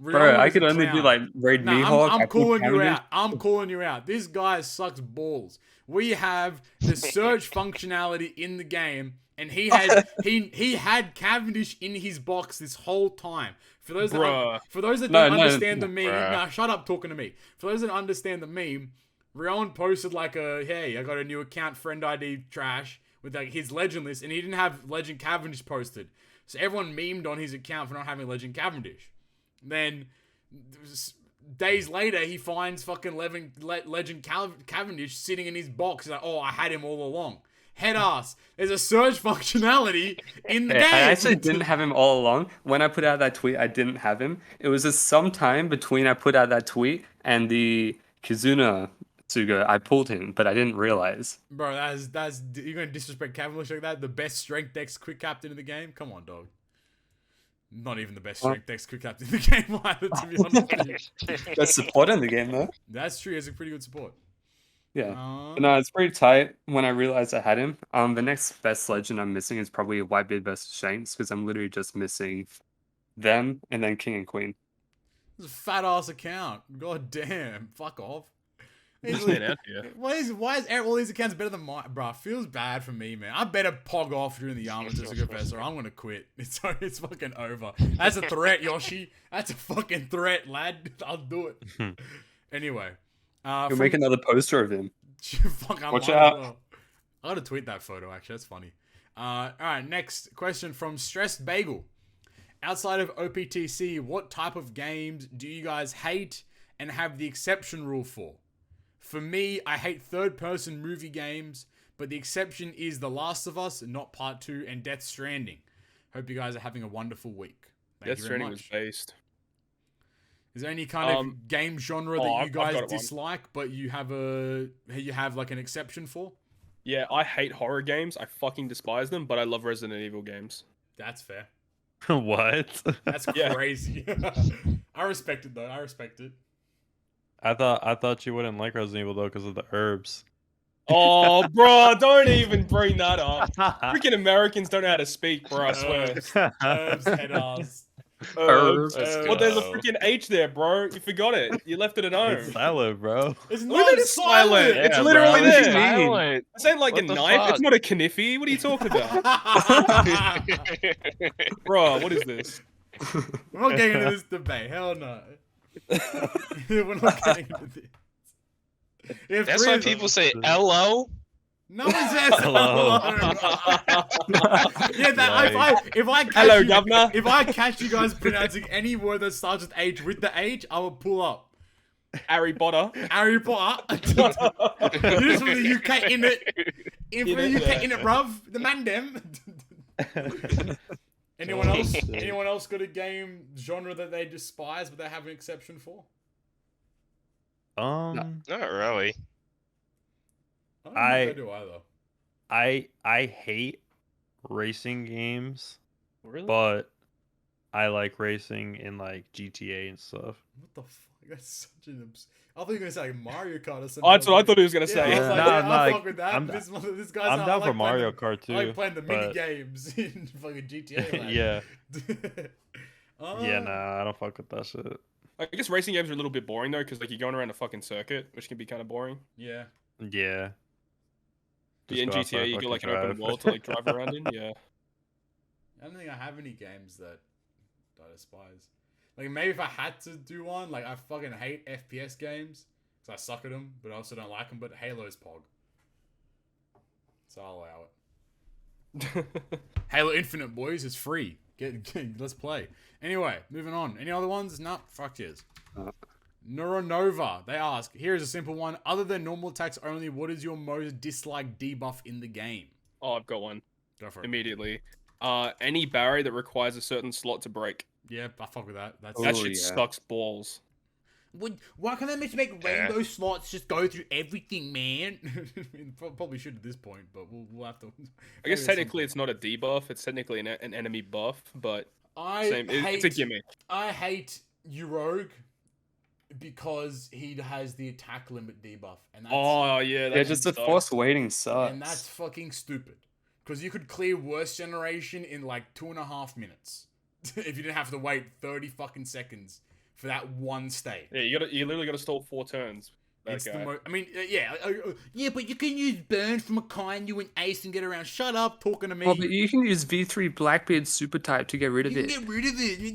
bro, I could only do like raid Mihawk. I'm calling you out. I'm calling you out. This guy sucks balls. We have the search functionality in the game, and he had Cavendish in his box this whole time. For those that don't understand the meme, nah, shut up talking to me. For those that understand the meme, Ryoiin posted like hey, I got a new account, friend ID trash, with like his legend list, and he didn't have Legend Cavendish posted. So everyone memed on his account for not having Legend Cavendish. Then days later, he finds fucking Legend Cavendish sitting in his box. He's like, oh, I had him all along. Head ass. There's a search functionality in the game. I actually didn't have him all along. When I put out that tweet, I didn't have him. It was just some time between I put out that tweet and the Kizuna Tsuga. I pulled him, but I didn't realize. Bro, that's you're gonna disrespect Cavendish like that? The best strength dex quick captain in the game? Come on, dog. Not even the best strength dex quick captain in the game either, to be honest with you. Best support in the game, though. That's true. He's a pretty good support. Yeah. But no, it's pretty tight when I realized I had him. The next best legend I'm missing is probably Whitebeard versus Shanks, because I'm literally just missing them and then King and Queen. This is a fat ass account. God damn. Fuck off. Why is all these accounts better than mine? Bruh, feels bad for me, man. I better pog off during the IamCobby Professor. I'm gonna quit. It's fucking over. That's a threat, Yoshi. That's a fucking threat, lad. I'll do it. Anyway. You'll make another poster of him. Fuck, watch out. Well. I gotta tweet that photo, actually. That's funny. Alright, next question from Stressed Bagel. Outside of OPTC, what type of games do you guys hate and have the exception rule for? For me, I hate third-person movie games, but the exception is The Last of Us, not Part 2, and Death Stranding. Hope you guys are having a wonderul week. Death Stranding was based. Is there any kind of game genre that you guys dislike, but you have like an exception for? Yeah, I hate horror games. I fucking despise them, but I love Resident Evil games. That's fair. What? That's crazy. I respect it though. I respect it. I thought you wouldn't like Resident Evil though because of the herbs. Oh, bro, don't even bring that up. Freaking Americans don't know how to speak, bro. I swear. Herbs, head ass. Herbs. Well, there's a freaking H there, bro. You forgot it. You left it at home. It's silent, bro. It's not silent. It's literally there. Silent. This ain't like a knife. Fuck? It's not a kniffy. What are you talking about? Bro, what is this? We're not getting into this debate. Hell no. We're not getting into this. That's why people say LO. No one says hello. Yeah, if I catch you guys pronouncing any word that starts with H with the H, I will pull up. Harry Potter. Harry Potter. This from the UK in it. In the UK in it, bruv. The man dem. Anyone else? Anyone else got a game genre that they despise but they have an exception for? Not really. I don't know if I do either. I hate racing games. Really? But I like racing in like GTA and stuff. What the fuck? That's such an I thought you were gonna say like Mario Kart or something. Oh, that's what I thought he was gonna say. I fuck with that. This guy's I'm down for Mario Kart too. I like playing the mini games in fucking GTA. Like. Yeah. Yeah, nah, I don't fuck with that shit. I guess racing games are a little bit boring though, because like you're going around a fucking circuit, which can be kind of boring. Yeah. Yeah. Yeah, in GTA you get like an open world to like drive around in. Yeah. I don't think I have any games that I despise. Like maybe if I had to do one, like I fucking hate FPS games because I suck at them, but I also don't like them. But Halo's pog, so I'll allow it. Halo Infinite, boys, is free. Let's play. Anyway, moving on. Any other ones? Nah, fuck yes. Neuronova, they ask, here is a simple one. Other than normal attacks only, what is your most disliked debuff in the game? Oh, I've got one. Go for it. Immediately. Any barrier that requires a certain slot to break. Yeah, I fuck with that. That shit sucks balls. Why can't they just make rainbow slots just go through everything, man? Probably should at this point, but we'll have to... I guess technically it's not a debuff. It's technically an enemy buff, but It's a gimmick. I hate Rogue because he has the attack limit debuff, and that's just the force waiting sucks. And that's fucking stupid. Because you could clear worst generation in like 2.5 minutes if you didn't have to wait 30 fucking seconds for that one stage. Yeah, you literally got to stall 4 turns. It's the yeah, but you can use burn from a Kainu and Ace and get around. Shut up, talking to me. Oh, but you can use V3 Blackbeard super type to get rid of it. You can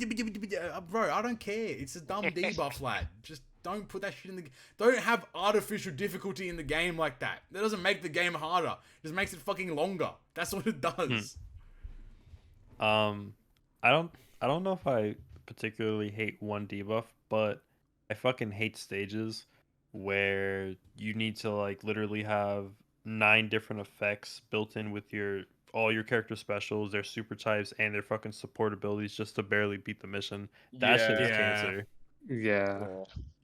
get rid of it, bro. I don't care. It's a dumb debuff, lad. Just don't put that shit in the. Don't have artificial difficulty in the game like that. That doesn't make the game harder. It just makes it fucking longer. That's what it does. I don't know if I particularly hate one debuff, but I fucking hate stages where you need to like literally have 9 different effects built in with all your character specials, their super types, and their fucking support abilities just to barely beat the mission. That shit is cancer. Yeah.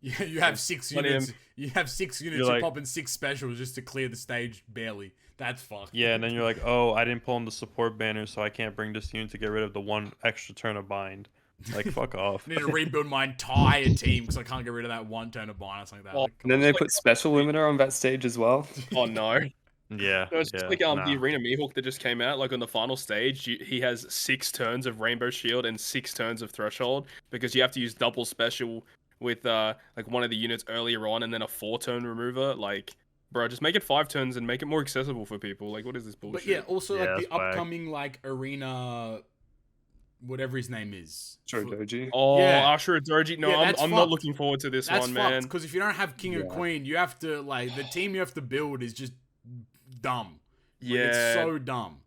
Yeah, you have 6 units. You have 6 units. You're popping 6 specials just to clear the stage barely. That's fucked. Yeah, and then you're like, oh, I didn't pull in the support banner, so I can't bring this unit to get rid of the 1 extra turn of bind. Like, fuck off. I need to rebuild my entire team because I can't get rid of that 1 turn of bind or something like that. Like, and then they put special limiter on that stage as well. Oh no. Yeah. No, it's just like the Arena Mihawk that just came out. Like on the final stage, he has 6 turns of Rainbow Shield and 6 turns of Threshold because you have to use double special with like one of the units earlier on and then a 4-turn remover. Like, bro, just make it 5 turns and make it more accessible for people. Like, what is this bullshit? But yeah, also like the upcoming like Arena, whatever his name is. Doji. Oh, yeah. Ashura Doji. No, yeah, I'm not looking forward to this one, man. Because if you don't have King or Queen, you have to like the team you have to build is just dumb. Yeah, like, it's so dumb.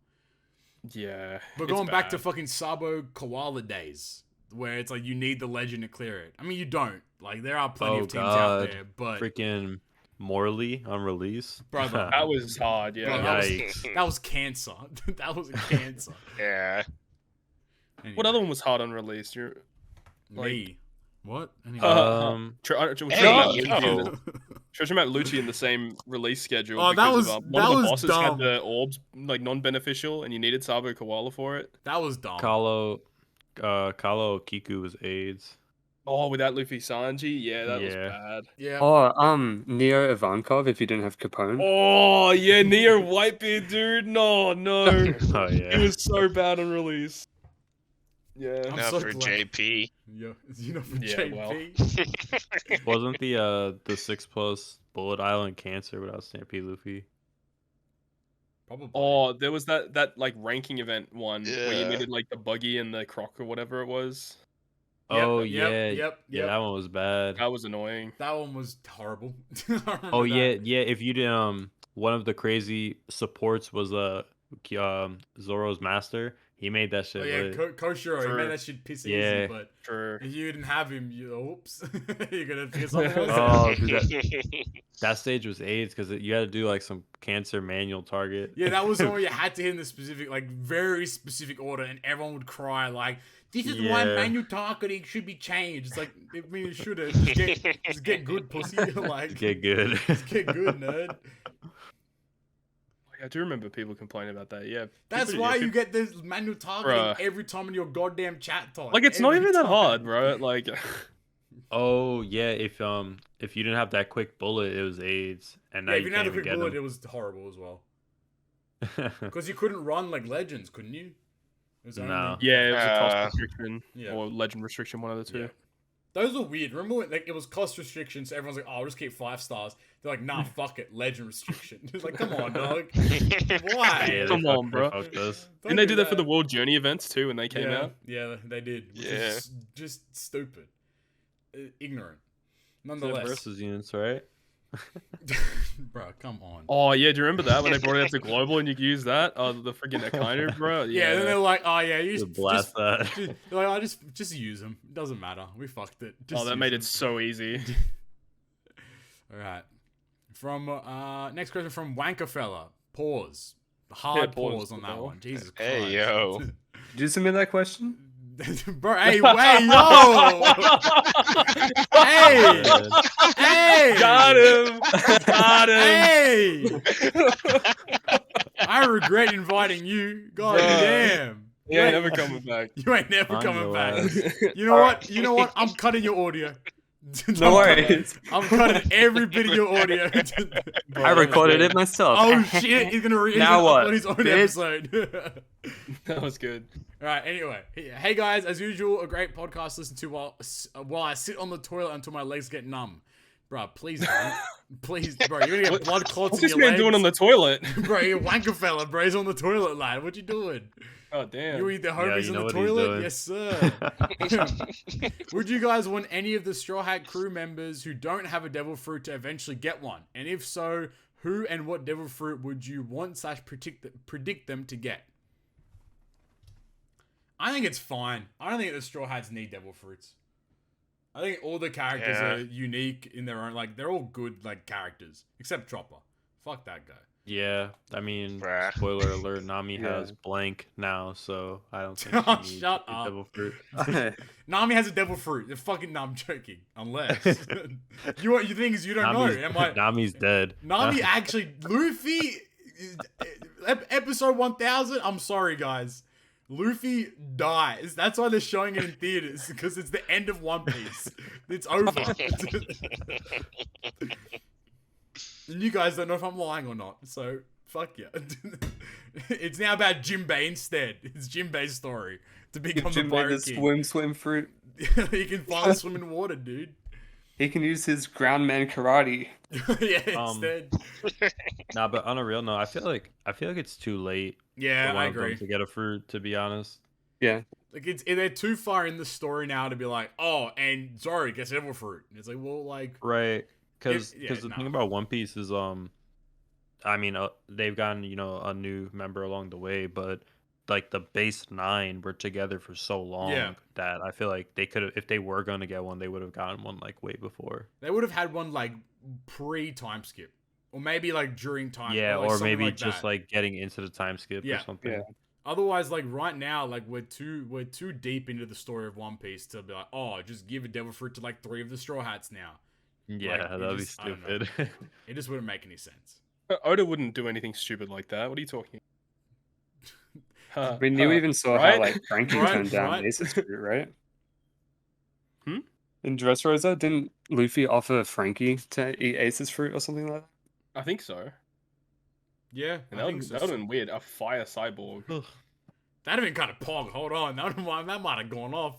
Yeah, but going back to fucking Sabo Koala days, where it's like you need the legend to clear it. I mean, you don't. Like there are plenty of teams out there, but freaking Morley on release, brother, that was hard. Yeah, bro, that was cancer. That was cancer. Yeah. Anyway. What other one was hard on release? You're like me. What? Anyway. Treasure Map Lucci in the same release schedule. Oh, that was one of the bosses had the orbs like non-beneficial, and you needed Sabo Koala for it. That was dumb. Kalo Kiku was AIDS. Oh, without Luffy Sanji, yeah, that was bad. Yeah. Oh, Neo Ivankov if you didn't have Capone. Oh yeah, Neo Whitebeard, dude. No. Oh yeah. It was so bad on release. Yeah. Not so for glad. JP. Yeah, for JP. Well. Wasn't the 6+ Bullet Island Cancer without Stampede Luffy? Probably. Oh, there was that like ranking event one where you needed like the buggy and the croc or whatever it was. Yep. That one was bad. That was annoying. That one was horrible. Oh that. yeah. If you did one of the crazy supports was Zoro's master. He made that shit. Oh yeah, Koshiro. He made that shit piss easy. But if you didn't have him, oops, you're gonna piss off. Oh, that stage was AIDS because you had to do like some cancer manual target. Yeah, that was the one where you had to hit in the specific, like very specific order, and everyone would cry like, "This is why manual targeting should be changed." It's like, I mean, it should have. Just get good, pussy. Like, get good. Just get good, nerd. I do remember people complaining about that. Yeah, that's why you get this manual targeting every time in your goddamn chat talk. Like it's not even that hard, bro. Like, oh yeah, if you didn't have that quick bullet, it was AIDS, and now if you didn't have a quick bullet, it was horrible as well. Because you couldn't run like legends, couldn't you? No. Yeah, it was a cost restriction or legend restriction, one of the two. Yeah. Those were weird. Remember when like it was cost restriction, so everyone's like, "Oh, I'll just keep 5 stars." They're like, "Nah, fuck it, legend restriction." It's like, come on, dog. Why? Yeah, come on, bro. Didn't they do that for the World Journey events too when they came out? Yeah, they did. Which is just stupid, ignorant. Nonetheless, versus units, right? Bro, come on. Oh yeah, do you remember that when they brought it out to global and you could use that? Oh, the freaking Akainu, bro. Yeah, then they're like, oh yeah, you just blast that. They're like, just use them. It doesn't matter. We fucked it. That made it so easy. All right. From next question from Wankerfella. Pause. Hard pause on that one. Jesus Christ. Hey yo. Did you submit that question? Bro, hey, wait, yo! Hey! Got him! Hey! I regret inviting you. God damn. You ain't never coming back. You ain't never coming back. ass. You know what? You know what? I'm cutting your audio. No worries. I'm cutting every bit of your audio. Bro, I that was recorded good. it myself. Oh shit! He's gonna Now what, upload his own bitch? episode. That was good. All right. Anyway, hey guys, as usual, a great podcast to listen to while I sit on the toilet until my legs get numb. Bro, please don't. Please, bro, you're gonna get blood clots What's in this your man legs. doing on the toilet? Bro, you're a wanker fella, bro. He's on the toilet, lad. What you doing? Oh damn. You eat the homies you know in the what he's toilet? doing. Yes, sir. Would you guys want any of the Straw Hat crew members who don't have a devil fruit to eventually get one? And if so, who and what devil fruit would you want / predict them to get? I think it's fine. I don't think the Straw Hats need devil fruits. I think all the characters are unique in their own, like, they're all good, like, characters. Except Chopper. Fuck that guy. Yeah, I mean, Bruh. spoiler alert, Nami Yeah. has blank now, so I don't think Oh, she needs shut a up. devil fruit. Nami has a devil fruit. They're fucking, no, I'm joking. Unless. you think is you don't know. Am I... Nami's dead. Nami actually, Luffy, episode 1000, I'm sorry guys. Luffy dies. That's why they're showing it in theaters, because it's the end of One Piece. It's over. And you guys don't know if I'm lying or not, so fuck yeah. It's now about Jinbei instead. It's Jinbei's story to become the pirate king. Swim fruit. He can finally swim in water, dude. He can use his ground man karate. Yeah, instead. Nah, but on a real note, I feel like it's too late. Yeah, for I one of them agree. to get a fruit, to be honest. Yeah. Like they're too far in the story now to be like, oh, and Zoro gets devil fruit. And it's like, well, like, Right, because Yeah, the nah. thing about One Piece is I mean they've gotten a new member along the way, but like the base 9 were together for so long that I feel like they could have, if they were going to get one, they would have gotten one like way before. they would have had one like pre-time skip, or maybe like during time. Yeah, like or something maybe like just that. like getting into the time skip Yeah. or something. Yeah. Otherwise, like right now, like we're too deep into the story of One Piece to be like, oh, just give a devil fruit to like 3 of the Straw Hats now. Yeah, Like, it that'd be just- I don't know. stupid. It just wouldn't make any sense. Oda wouldn't do anything stupid like that. What are you talking? We knew even saw right? how like Frankie Right, turned down right. Ace's fruit, right? Hmm? In Dressrosa, didn't Luffy offer Frankie to eat Ace's fruit or something like that? I think so. Yeah, And I think that would have been weird. A fire cyborg. That'd have been kind of pog. Hold on, that might have gone off.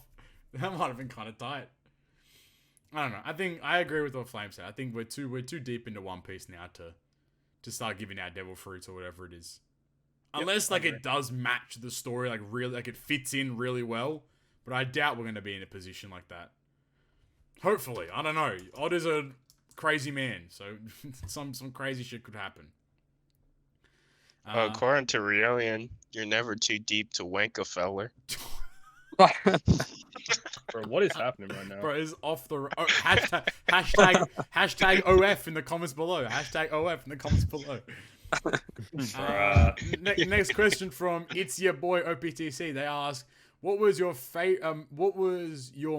That might have been kind of tight. I don't know. I think I agree with what Flame said. I think we're too deep into One Piece now to start giving out devil fruits or whatever it is. Yep, Unless I like agree. it does match the story, like really, like it fits in really well. But I doubt we're gonna be in a position like that. Hopefully, I don't know. Oda's a crazy man, so some crazy shit could happen. According to Ryoiin, you're never too deep to wank a feller. Bro, what is happening right now? Bro, is off the hashtag OF in the comments below. Hashtag OF in the comments below. Next question from It's Your Boy OPTC. They ask, what was your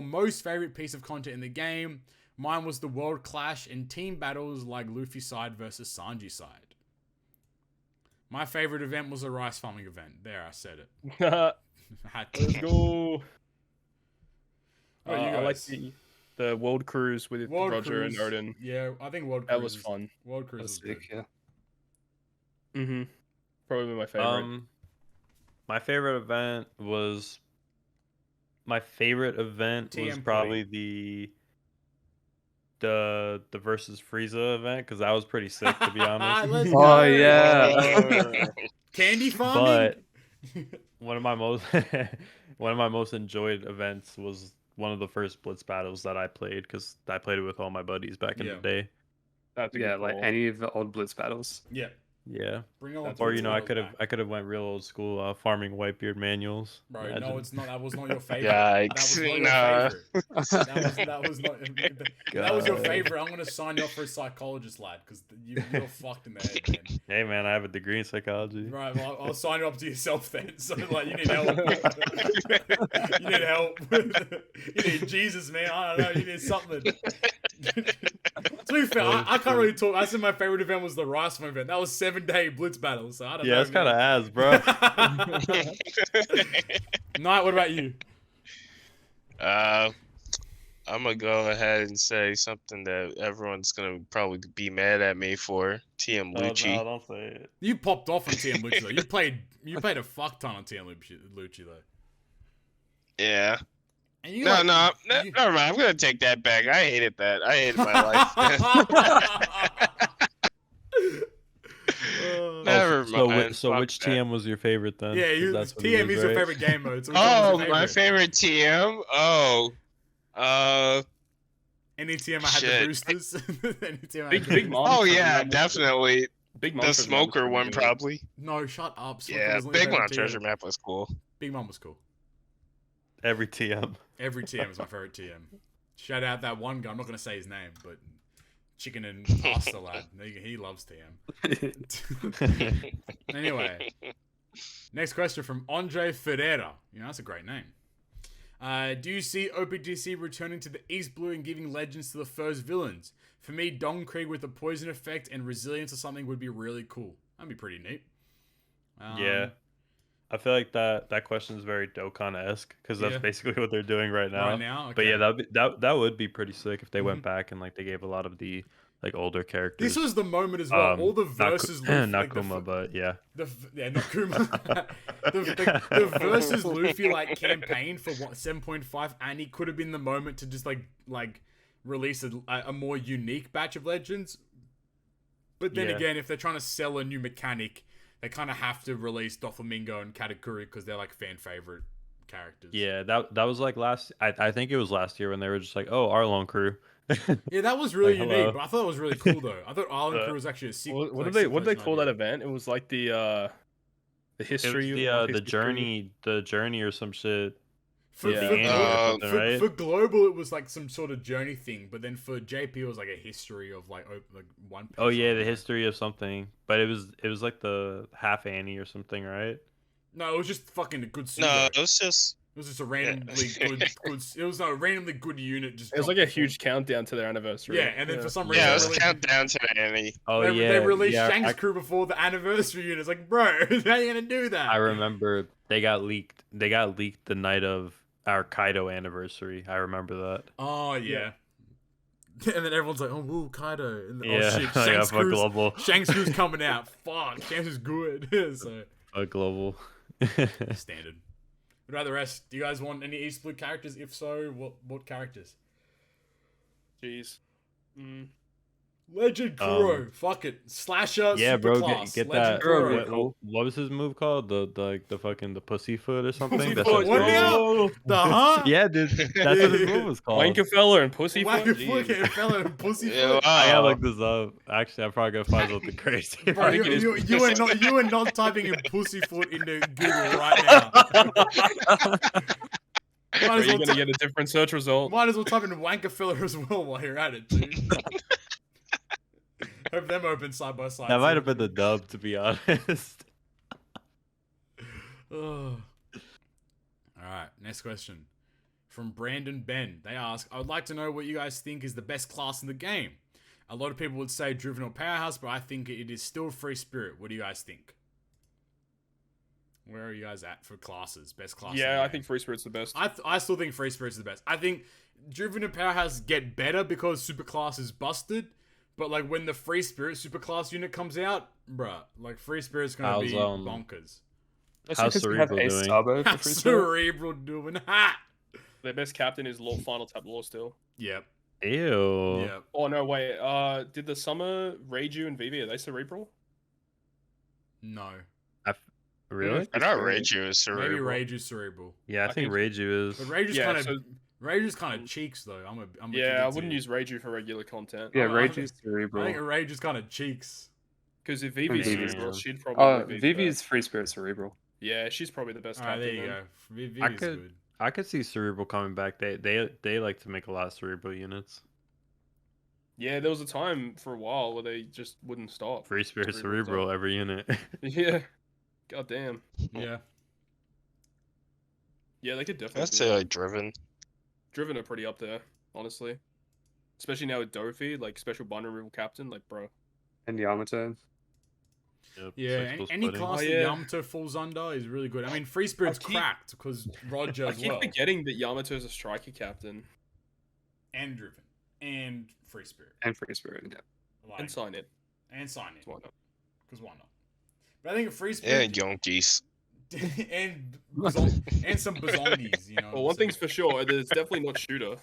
most favorite piece of content in the game? Mine was the world clash and team battles like Luffy side versus Sanji side. My favorite event was the rice farming event. There, I said it. Had to. Let's go. What about you I like guys? the world cruise with World Roger Cruise. and Odin. Yeah, I think World Cruise. That was fun. World Cruise was That's good. sick, yeah. Mm-hmm. Probably my favorite. My favorite event was TM probably the versus Frieza event, because that was pretty sick, to be honest. Let's Oh, go. yeah. Candy farming. But one of my most enjoyed events was one of the first Blitz battles that I played, because I played it with all my buddies back in Yeah. the day. That's a Yeah, good like call. any of the old Blitz battles. Yeah. Yeah. Bring on. That's Or Blitz I battles back. could have went real old school, farming Whitebeard manuals. Bro, no, Imagine. it's not. That was not your favorite. Yikes, That was nah. not your favorite. That was not. That was your favorite. I'm gonna sign you up for a psychologist, lad, because you're fucked in the head, man. Hey man, I have a degree in psychology. Right, well, I'll sign you up to yourself then. So, like, you need help. You need help. You need Jesus, man. I don't know. You need something. To be fair, I can't really talk. I said my favorite event was the Rice event. That was 7-day Blitz battle, so I don't know. Yeah, it's kind of ass, bro. Knight, what about you? I'm gonna go ahead and say something that everyone's gonna probably be mad at me for. TM Lucci. No, don't say it. You popped off on TM Lucci though. You played a fuck ton on TM Lucci though. Yeah. And you Never mind. I'm gonna take that back. I hated that. I hated my life. Never mind. So which TM was your favorite then? Yeah, TM is your favorite game mode. So my favorite TM. Any TM I had the boosters. Any TM Big Mom. Oh yeah, definitely. Big Mom. The Smoker one probably. No, shut up. Yeah, Big Mom Treasure Map was cool. Big Mom was cool. Every TM. Every TM is my favorite TM. Shout out that one guy. I'm not gonna say his name, but Chicken and Pasta lad. He loves TM. Anyway, next question from Andre Ferreira. That's a great name. Do you see OPTC returning to the East Blue and giving legends to the first villains? For me, Dong Krieg with the poison effect and resilience or something would be really cool. That'd be pretty neat. Yeah. I feel like that question is very Dokkan-esque because that's basically what they're doing right now. Okay. But yeah, that would be pretty sick if they went back and like they gave a lot of the like older characters. This was the moment as well. All the versus Luffy, not Kuma, but yeah. Not Kuma. the versus Luffy like campaign for 7.5 Annie could have been the moment to just like release a more unique batch of legends. But then again, if they're trying to sell a new mechanic, they kind of have to release Doflamingo and Katakuri because they're like fan favorite characters. Yeah, that was like I think it was last year when they were just like, oh, Arlong Crew. Yeah, that was really unique, but I thought it was really cool though. I thought Arlong Crew was actually a secret. What did they call that event? It was like the history, the journey or some shit. For Global, it was like some sort of journey thing, but then for JP, it was like a history of like One Piece. Oh yeah, the history of something, but it was like the half Annie or something, right? No, it was just fucking a good. No, it was just a randomly good. It was a randomly good unit. It was like a huge countdown to their anniversary. Yeah, and then for some reason, it was a countdown to the Annie. Oh they released Shanks Crew before the anniversary unit. It's like, bro, how are you gonna do that? I remember they got leaked. They got leaked the night of our Kaido anniversary. I remember that. Oh yeah. And then everyone's like, "Oh, woo, Kaido!" And oh shit, Shanks Crew's coming out. Fuck, Shanks is good. So global. Standard. What about the rest? Do you guys want any East Blue characters? If so, what characters? Jeez. Legend Kuro. Fuck it. Slasher. Yeah, super bro. class. Get Legend that. Kuro. What was his move called? The fucking the pussyfoot or something. Pussyfoot. What now? Yeah, dude. That's what his move was called. Wankerfeller and Pussyfoot. Wankerfeller and Pussyfoot. I gotta look this up. Actually, I'm probably gonna find something crazy. Bro, you are not typing in Pussyfoot into Google right now. Are you gonna get a different search result? Might as well type in Wankerfeller as well while you're at it, dude. Hope them open side by side. That might have been the dub, to be honest. Alright, next question. From Brandon Ben. They ask, I would like to know what you guys think is the best class in the game. A lot of people would say Driven or Powerhouse, but I think it is still Free Spirit. What do you guys think? Where are you guys at for classes? Best classes? Yeah, I think Free Spirit's the best. I still think Free Spirit's the best. I think Driven and Powerhouse get better because Superclass is busted. But like when the Free Spirit Superclass unit comes out, bruh, like Free Spirit's gonna be bonkers. How's Cerebral doing? How's Cerebral doing? Ha! Their best captain is Final Tap Law still. Yep. Ew. Yep. Oh no, wait. Did the Summer Reiju and Vivi, are they Cerebral? No. Really? I know Reiju is Cerebral. Maybe Reiju's Cerebral. Yeah, I think Reiju is. But Reiju's kind of cheeks though. I wouldn't use Reiju for regular content. Yeah, Reiju's Cerebral. I think Reiju's kind of cheeks. Because if Vivi's Cerebral, she'd probably be Vivi's Free Spirit Cerebral. Yeah, she's probably the best captain. There you go. Vivi's good. I could see Cerebral coming back. They like to make a lot of Cerebral units. Yeah, there was a time for a while where they just wouldn't stop. Free Spirit Cerebral every unit. Yeah. God damn. Yeah. Yeah, they could definitely. I'd say like Driven. Driven are pretty up there, honestly. especially now with Doffy, like special bind removal captain, like bro. And Yamato. Yep, Yeah, any class that Yamato falls under is really good. I mean, Free Spirit's cracked because Roger as well. I keep forgetting that Yamato's a striker captain. And Driven. And Free Spirit. And Free Spirit, yeah. Like, and Sign It. And Sign It. Why not? Because why not? But I think a Free Spirit... And Yonkies. and some bazongies, you know. Well, one thing's for sure, it's definitely not shooter.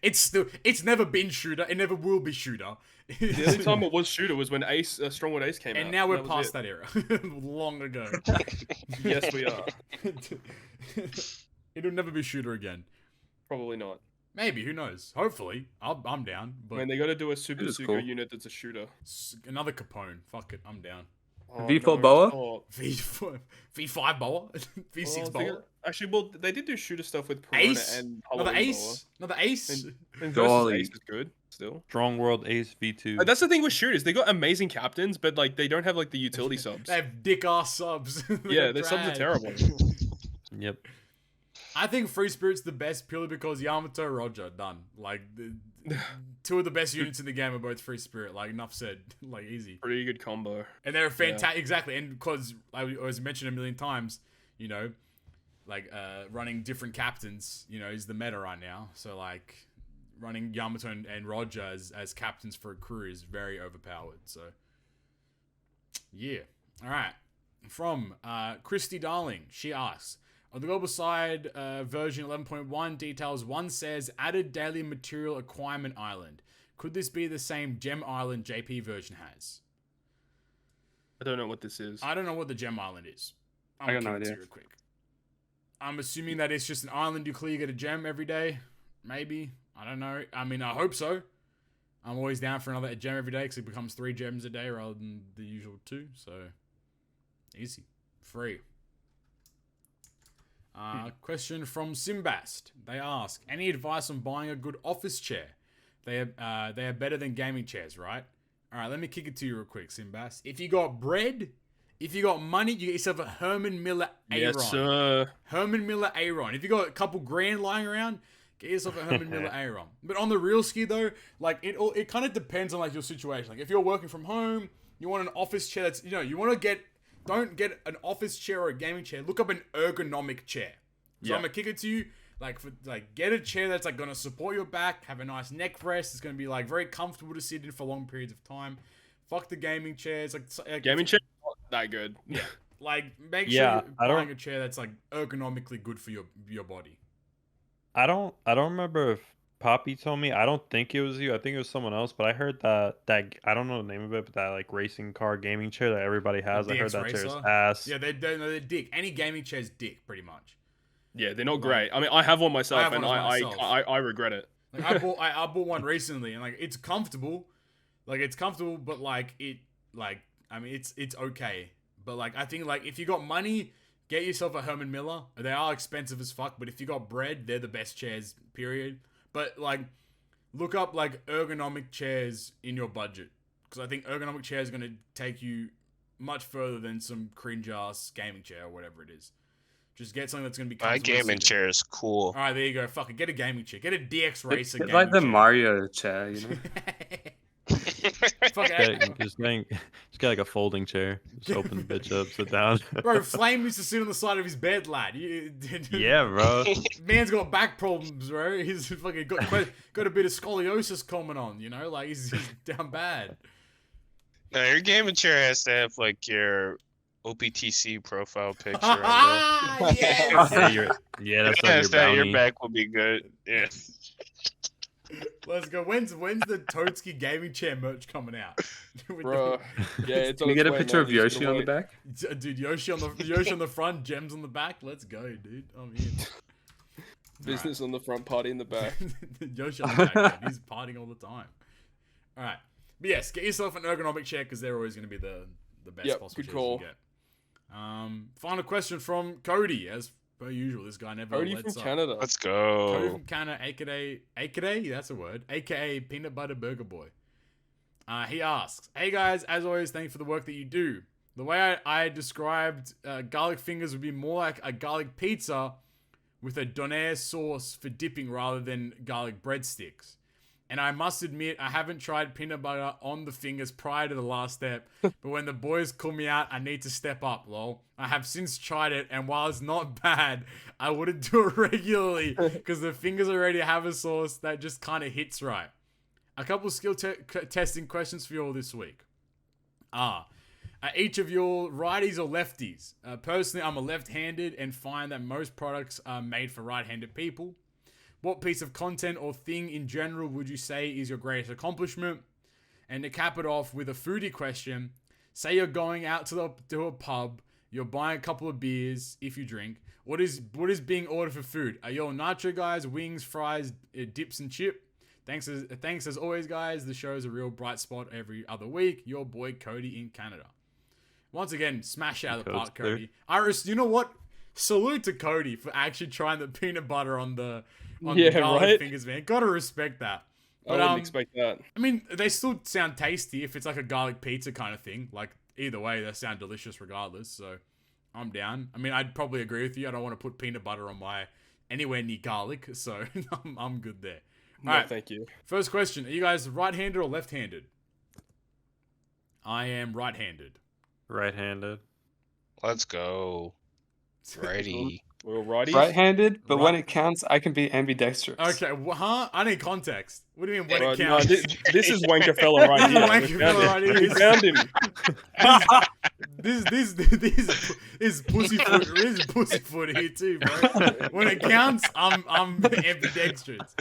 it's never been shooter. It never will be shooter. The only time it was shooter was when Strongwood Ace came out. And now we're past that era. Long ago. Yes, we are. It'll never be shooter again. Probably not. Maybe, who knows? Hopefully. I'm down. But I mean, they got to do a Super Suko unit that's a shooter. Another Capone. Fuck it, I'm down. Oh, V4 Boa? V5 Boa? V6 Boa? Actually, well, they did do shooter stuff with Perona and Another Ace? Another Ace? And versus Ace is good, still. Strong World Ace V2. That's the thing with shooters. They got amazing captains, but like they don't have like the utility subs. They have dick-ass subs. Yeah, their subs are terrible. Yep. I think Free Spirit's the best purely because Yamato, Roger, done. Like, two of the best units in the game are both Free Spirit. Like, enough said. Like, easy. Pretty good combo. And they're fantastic. Yeah. Exactly. And because, as mentioned a million times, you know, like, running different captains, you know, is the meta right now. So, like, running Yamato and Roger as captains for a crew is very overpowered. So, yeah. All right. From Christy Darling, she asks, on the global side, version 11.1 details 1 says added daily material acquirement island. Could this be the same gem island JP version has? I don't know what this is. I don't know what the gem island is. I got no idea. Real quick. I'm assuming that it's just an island you clear, get a gem every day. Maybe. I don't know. I mean, I hope so. I'm always down for another gem every day because it becomes 3 gems a day rather than the usual 2. So, easy. Free. Question from Simbast. They ask, any advice on buying a good office chair? They are better than gaming chairs, right? All right, let me kick it to you real quick, Simbast. If you got bread, if you got money, you get yourself a Herman Miller Aeron. Yes, sir. Herman Miller Aeron. If you got a couple grand lying around, get yourself a Herman Miller Aeron. But on the real ski though, like it kind of depends on like your situation. Like if you're working from home, you want an office chair that's, you know, you want to get. Don't get an office chair or a gaming chair. Look up an ergonomic chair. So I'm gonna kick it to you. Get a chair that's like gonna support your back, have a nice neck rest. It's gonna be like very comfortable to sit in for long periods of time. Fuck the gaming chairs. Like gaming chair not that good. Yeah. Like make sure you're buying a chair that's like ergonomically good for your body. I don't remember if Papi told me. I don't think it was you. I think it was someone else. But I heard that I don't know the name of it, but that like racing car gaming chair that everybody has. I heard that chair's ass. Yeah, they're dick. Any gaming chair's dick, pretty much. Yeah, they're not great. I mean, I have one myself, I regret it. Like, I bought one recently, and like it's comfortable, but like I mean it's okay, but like I think like if you got money, get yourself a Herman Miller. They are expensive as fuck, but if you got bread, they're the best chairs. Period. But like, look up like ergonomic chairs in your budget, because I think ergonomic chairs are gonna take you much further than some cringe ass gaming chair or whatever it is. Just get something that's going to be comfortable. My gaming chair is cool. All right, there you go. Fuck it. Get a gaming chair. Get a DX Racer gaming like the chair. Mario chair, you know? Fuck it. Just get like a folding chair. Just open the bitch up, sit down. Bro, Flame used to sit on the side of his bed, lad. Yeah, bro. Man's got back problems, bro. He's fucking got a bit of scoliosis coming on, you know? Like, he's down bad. No, your gaming chair has to have, like, your OPTC profile picture. Yes! That's like your back will be good. Yeah. Let's go. When's the Toadskii gaming chair merch coming out? Bro, yeah, it's Can you get a picture of Yoshi on the back? Dude, Yoshi on the front, gems on the back. Let's go, dude. I'm in. Business on the front, party in the back. Yoshi on the back, man. He's partying all the time. All right, but yes, get yourself an ergonomic chair because they're always going to be the best possible chairs you get. Final question from Cody, as per usual. This guy never Cody lets from up. Canada. Let's go. Cody from Canada, aka that's a word, aka Peanut Butter Burger Boy. He asks, "Hey guys, as always, thank you for the work that you do. The way I described garlic fingers would be more like a garlic pizza with a donair sauce for dipping rather than garlic breadsticks. And I must admit, I haven't tried peanut butter on the fingers prior to the last step. But when the boys call me out, I need to step up, lol. I have since tried it, and while it's not bad, I wouldn't do it regularly because the fingers already have a sauce that just kind of hits right. A couple skill testing questions for you all this week. Are each of your righties or lefties? Personally, I'm a left-handed and find that most products are made for right-handed people. What piece of content or thing in general would you say is your greatest accomplishment? And to cap it off with a foodie question, say you're going out to a pub, you're buying a couple of beers if you drink. What is being ordered for food? Are you all nacho guys, wings, fries, dips and chip? Thanks as always, guys. The show is a real bright spot every other week. Your boy Cody in Canada. Once again, smash out of the park, Cody. You know what? Salute to Cody for actually trying the peanut butter on the garlic fingers, man. Gotta respect that. But, I wouldn't expect that. I mean, they still sound tasty if it's like a garlic pizza kind of thing. Like, either way, they sound delicious regardless. So, I'm down. I mean, I'd probably agree with you. I don't want to put peanut butter on my anywhere near garlic. So, I'm good there. No, Alright, thank you. First question. Are you guys right-handed or left-handed? I am right-handed. Right-handed. Let's go. Righty. We're all righties. Right-handed, but when it counts, I can be ambidextrous. Okay, huh? I need context. What do you mean when it counts? No, this is Wanker Fella right here. Wanker Fella right here. We found him. This is pussyfoot. This is pussyfoot here too, bro. When it counts, I'm ambidextrous.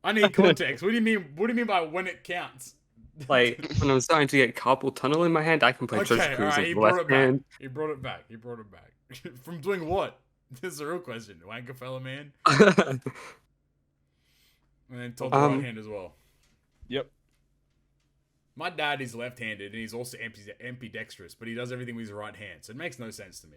I need context. What do you mean? What do you mean by when it counts? Like when I'm starting to get carpal tunnel in my hand, I can play Okay, Toadskii alright. with He the brought left it back. hand. He brought it back. He brought it back. From doing what? This is a real question. Wanker Fella, man. And then Todd's right hand as well. Yep. My dad is left-handed and he's also ambidextrous, but he does everything with his right hand, so it makes no sense to me.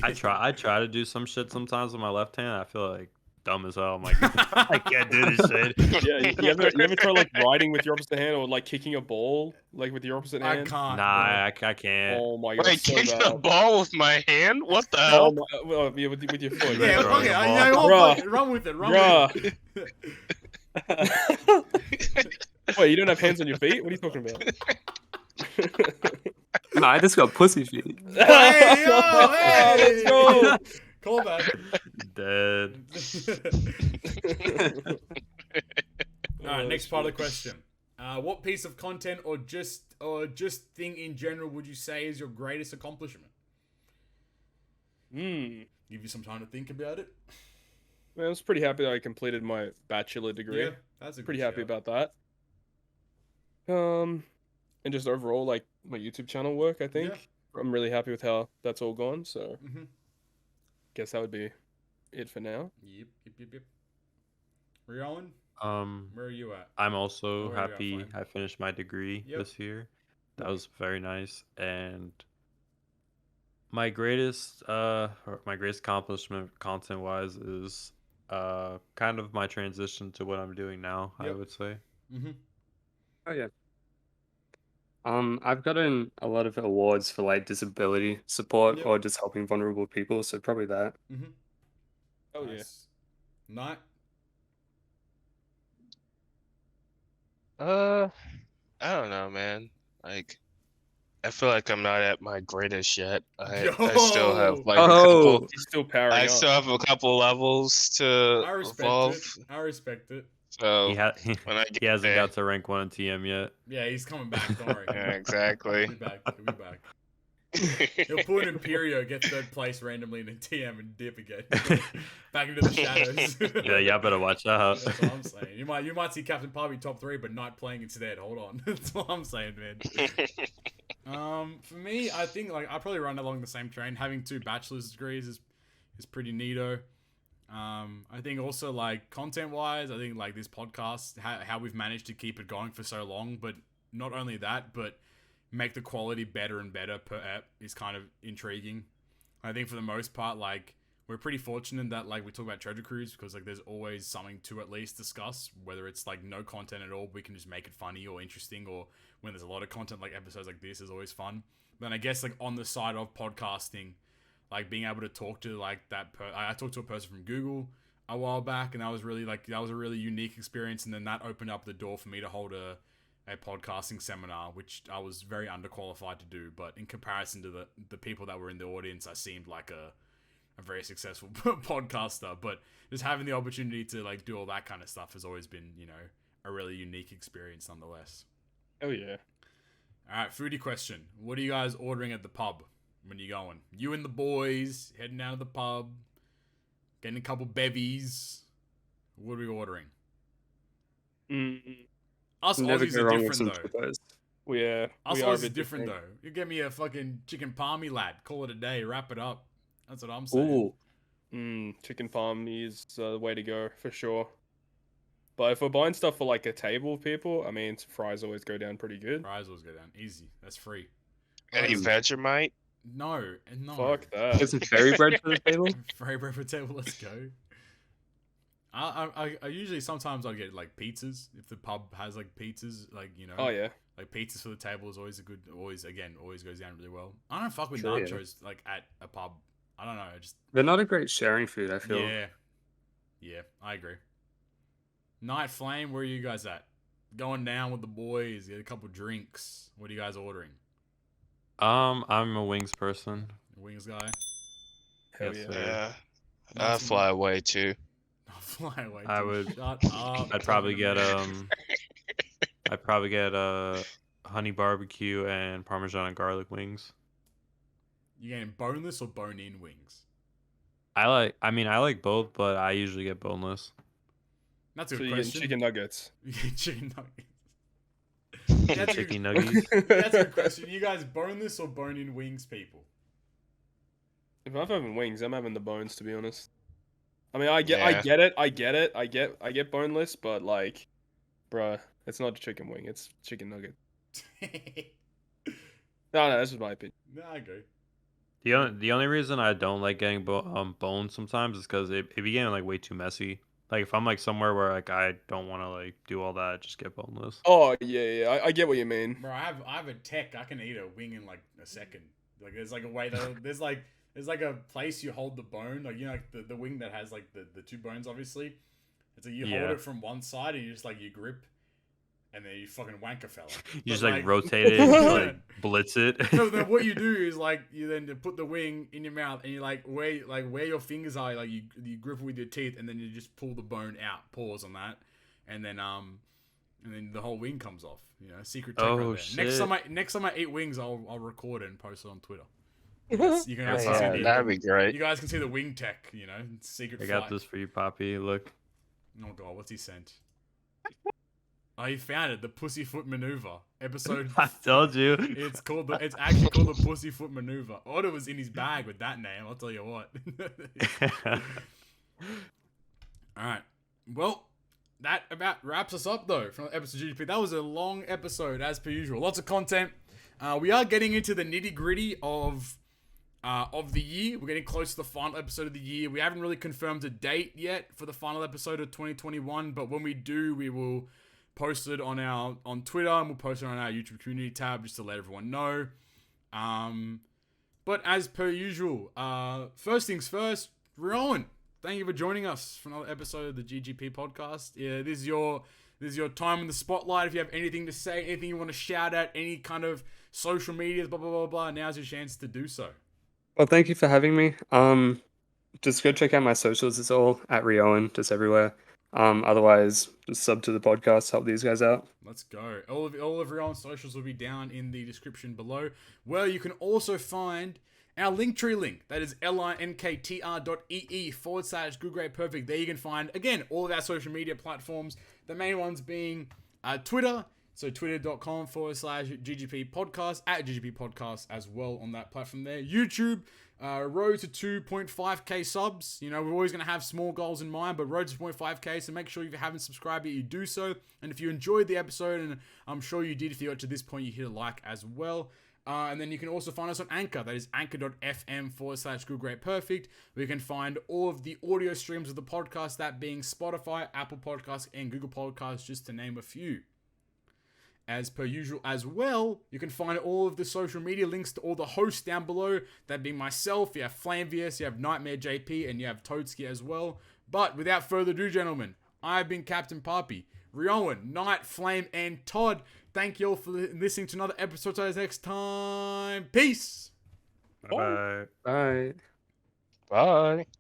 I try to do some shit sometimes with my left hand. I feel like dumb as hell. I'm like, I can't do this shit. Yeah, you ever try like riding with your opposite hand or like kicking a ball like with your opposite hand? I can't. Nah, I can't. Oh my god. Wait, so kick bad. the ball with my hand? What the Oh hell? my, well, yeah, with your foot. Yeah, Throwing okay, a ball. run with it. Run Bruh. with it. Wait, you don't have hands on your feet? What are you talking about? No, I just got pussy feet. Hey, yo, hey! Let's go. Call back. Dead. Alright, next part of the question. What piece of content or just thing in general would you say is your greatest accomplishment? Give you some time to think about it. Man, I was pretty happy that I completed my bachelor degree. Yeah, that's a Pretty good happy shout. about that. And just overall, like my YouTube channel work, I think Yeah. I'm really happy with how that's all gone. So, Mm-hmm. guess that would be it for now. Yep. Ryoiin, where are you at? I'm also Where are you at, happy Flame? I finished my degree Yep. this year. That was very nice. And my greatest accomplishment content wise is kind of my transition to what I'm doing now, I Yep. would say. Mm-hmm. Oh yeah. I've gotten a lot of awards for like disability support Yep. or just helping vulnerable people, so probably that. Mm-hmm. Oh Night. I don't know, man. Like, I feel like I'm not at my greatest yet. I still have like a couple. He's still powering I up. still have a couple levels to I respect evolve. it. I respect it. So He when I get he hasn't there, got to rank 1 in TM yet. Yeah, he's coming back. Don't worry. yeah, exactly. He'll be back. He'll pull an Imperio, get third place randomly in a TM and dip again. Back into the shadows. Yeah, y'all better watch out. That's what I'm saying. You might see Captain Papi top 3, but Knight playing instead. Hold on. That's what I'm saying, man. For me, I think like I probably run along the same train. Having 2 bachelor's degrees is pretty neato. I think also like content wise, I think like this podcast, how we've managed to keep it going for so long, but not only that, but make the quality better and better per ep is kind of intriguing. I think for the most part, like we're pretty fortunate that like we talk about treasure cruise because like there's always something to at least discuss, whether it's like no content at all, we can just make it funny or interesting, or when there's a lot of content like episodes like this is always fun. Then I guess like on the side of podcasting, like being able to talk to like I talked to a person from Google, a while back, and that was a really unique experience. And then that opened up the door for me to hold a podcasting seminar, which I was very underqualified to do. But in comparison to the people that were in the audience, I seemed like a very successful podcaster. But just having the opportunity to like do all that kind of stuff has always been, a really unique experience nonetheless. Oh yeah. All right, foodie question. What are you guys ordering at the pub when you're going? You and the boys heading down to the pub, getting a couple bevies. What are we ordering? Us Never Aussies go are wrong with different some though. churros. Us we are a Aussies are bit different though. You get me a fucking chicken palmy, lad. Call it a day. Wrap it up. That's what I'm saying. Ooh. Chicken palmy is the way to go for sure. But if we're buying stuff for like a table of people, I mean, fries always go down pretty good. Fries always go down. Easy. That's free. Any Vegemite? No. Fuck that. Is it fairy bread for the table? Fairy bread for the table. Let's go. I usually sometimes I get like pizzas if the pub has like pizzas, like Oh yeah. like pizzas for the table is always always goes down really well. I don't fuck with True, yeah. nachos like at a pub. I don't know. They're not a great sharing food, I feel. Yeah, I agree. Night Flame, where are you guys at? Going down with the boys, get a couple drinks. What are you guys ordering? I'm a wings person. Wings guy. Hell Yes, yeah. sir. Yeah. I fly away too. I'll fly away. I dude. would- Shut up. I'd probably get honey barbecue and Parmesan and garlic wings. You getting boneless or bone-in wings? I like both, but I usually get boneless. That's a So good you're getting question. chicken nuggets. You get chicken nuggets. That's a Chicken good- nuggets. That's a good question. You guys boneless or bone-in wings people? If I'm having wings, I'm having the bones, to be honest. I mean, I get Yeah. it. I get boneless, but like, bruh, it's not a chicken wing. It's chicken nugget. No, that's just my opinion. No, I agree. The only reason I don't like getting bones sometimes is because it be getting like way too messy. Like if I'm like somewhere where like I don't want to like do all that, just get boneless. Oh yeah. I get what you mean. Bro, I have a tech. I can eat a wing in like a second. Like there's like a way that there's like a place you hold the bone, like like the wing that has like the two bones. Obviously, it's like you hold it from one side and you just like you grip, and then you fucking wank a fella. You just like rotate it, just, like blitz it. So then what you do is like you then put the wing in your mouth and you like where your fingers are, like you grip it with your teeth and then you just pull the bone out. Pause on that, and then the whole wing comes off. Secret tech right there. Shit. Next time I eat wings, I'll record it and post it on Twitter. You can actually see the, That'd be great. you guys can see the wing tech. Secret. I got flight. this for you, Papi. Look. Oh god, what's he sent? Oh, he found it. The Pussyfoot Maneuver episode. I told you. It's actually called the Pussyfoot Maneuver. Otter was in his bag with that name. I'll tell you what. All right. Well, that about wraps us up though from episode GGP. That was a long episode as per usual. Lots of content. We are getting into the nitty gritty of the year. We're getting close to the final episode of the year. We haven't really confirmed a date yet for the final episode of 2021, but when we do, we will post it on Twitter and we'll post it on our YouTube community tab just to let everyone know. But as per usual, first things first, Ryoiin, thank you for joining us for another episode of the GGP podcast. Yeah, this is your time in the spotlight. If you have anything to say, anything you want to shout out, any kind of social media, blah blah blah blah, now's your chance to do so. Well, thank you for having me. Just go check out my socials. It's all at Ryoiin, just everywhere. Otherwise, just sub to the podcast, help these guys out. Let's go. All of Ryoiin's socials will be down in the description below, where you can also find our Linktree link. That is linktr.ee/GooglePerfect. There you can find, again, all of our social media platforms. The main ones being Twitter. So twitter.com/GGP podcast, at GGP podcast as well on that platform there. YouTube, road to 2.5k subs. We're always going to have small goals in mind, but road to 2.5k. So make sure if you haven't subscribed yet, you do so. And if you enjoyed the episode, and I'm sure you did, if you got to this point, you hit a like as well. And then you can also find us on Anchor. That is anchor.fm/GooglePerfect, where you can find all of the audio streams of the podcast, that being Spotify, Apple Podcasts, and Google Podcasts, just to name a few. As per usual as well, you can find all of the social media links to all the hosts down below. That being myself, you have Flamevious, you have Nitemare JP, and you have Toadskii as well. But without further ado, gentlemen, I've been Captain Papi, Ryoiin, Knight, Flame, and Todd. Thank you all for listening to another episode. Till next time. Peace. Bye. Bye. Bye.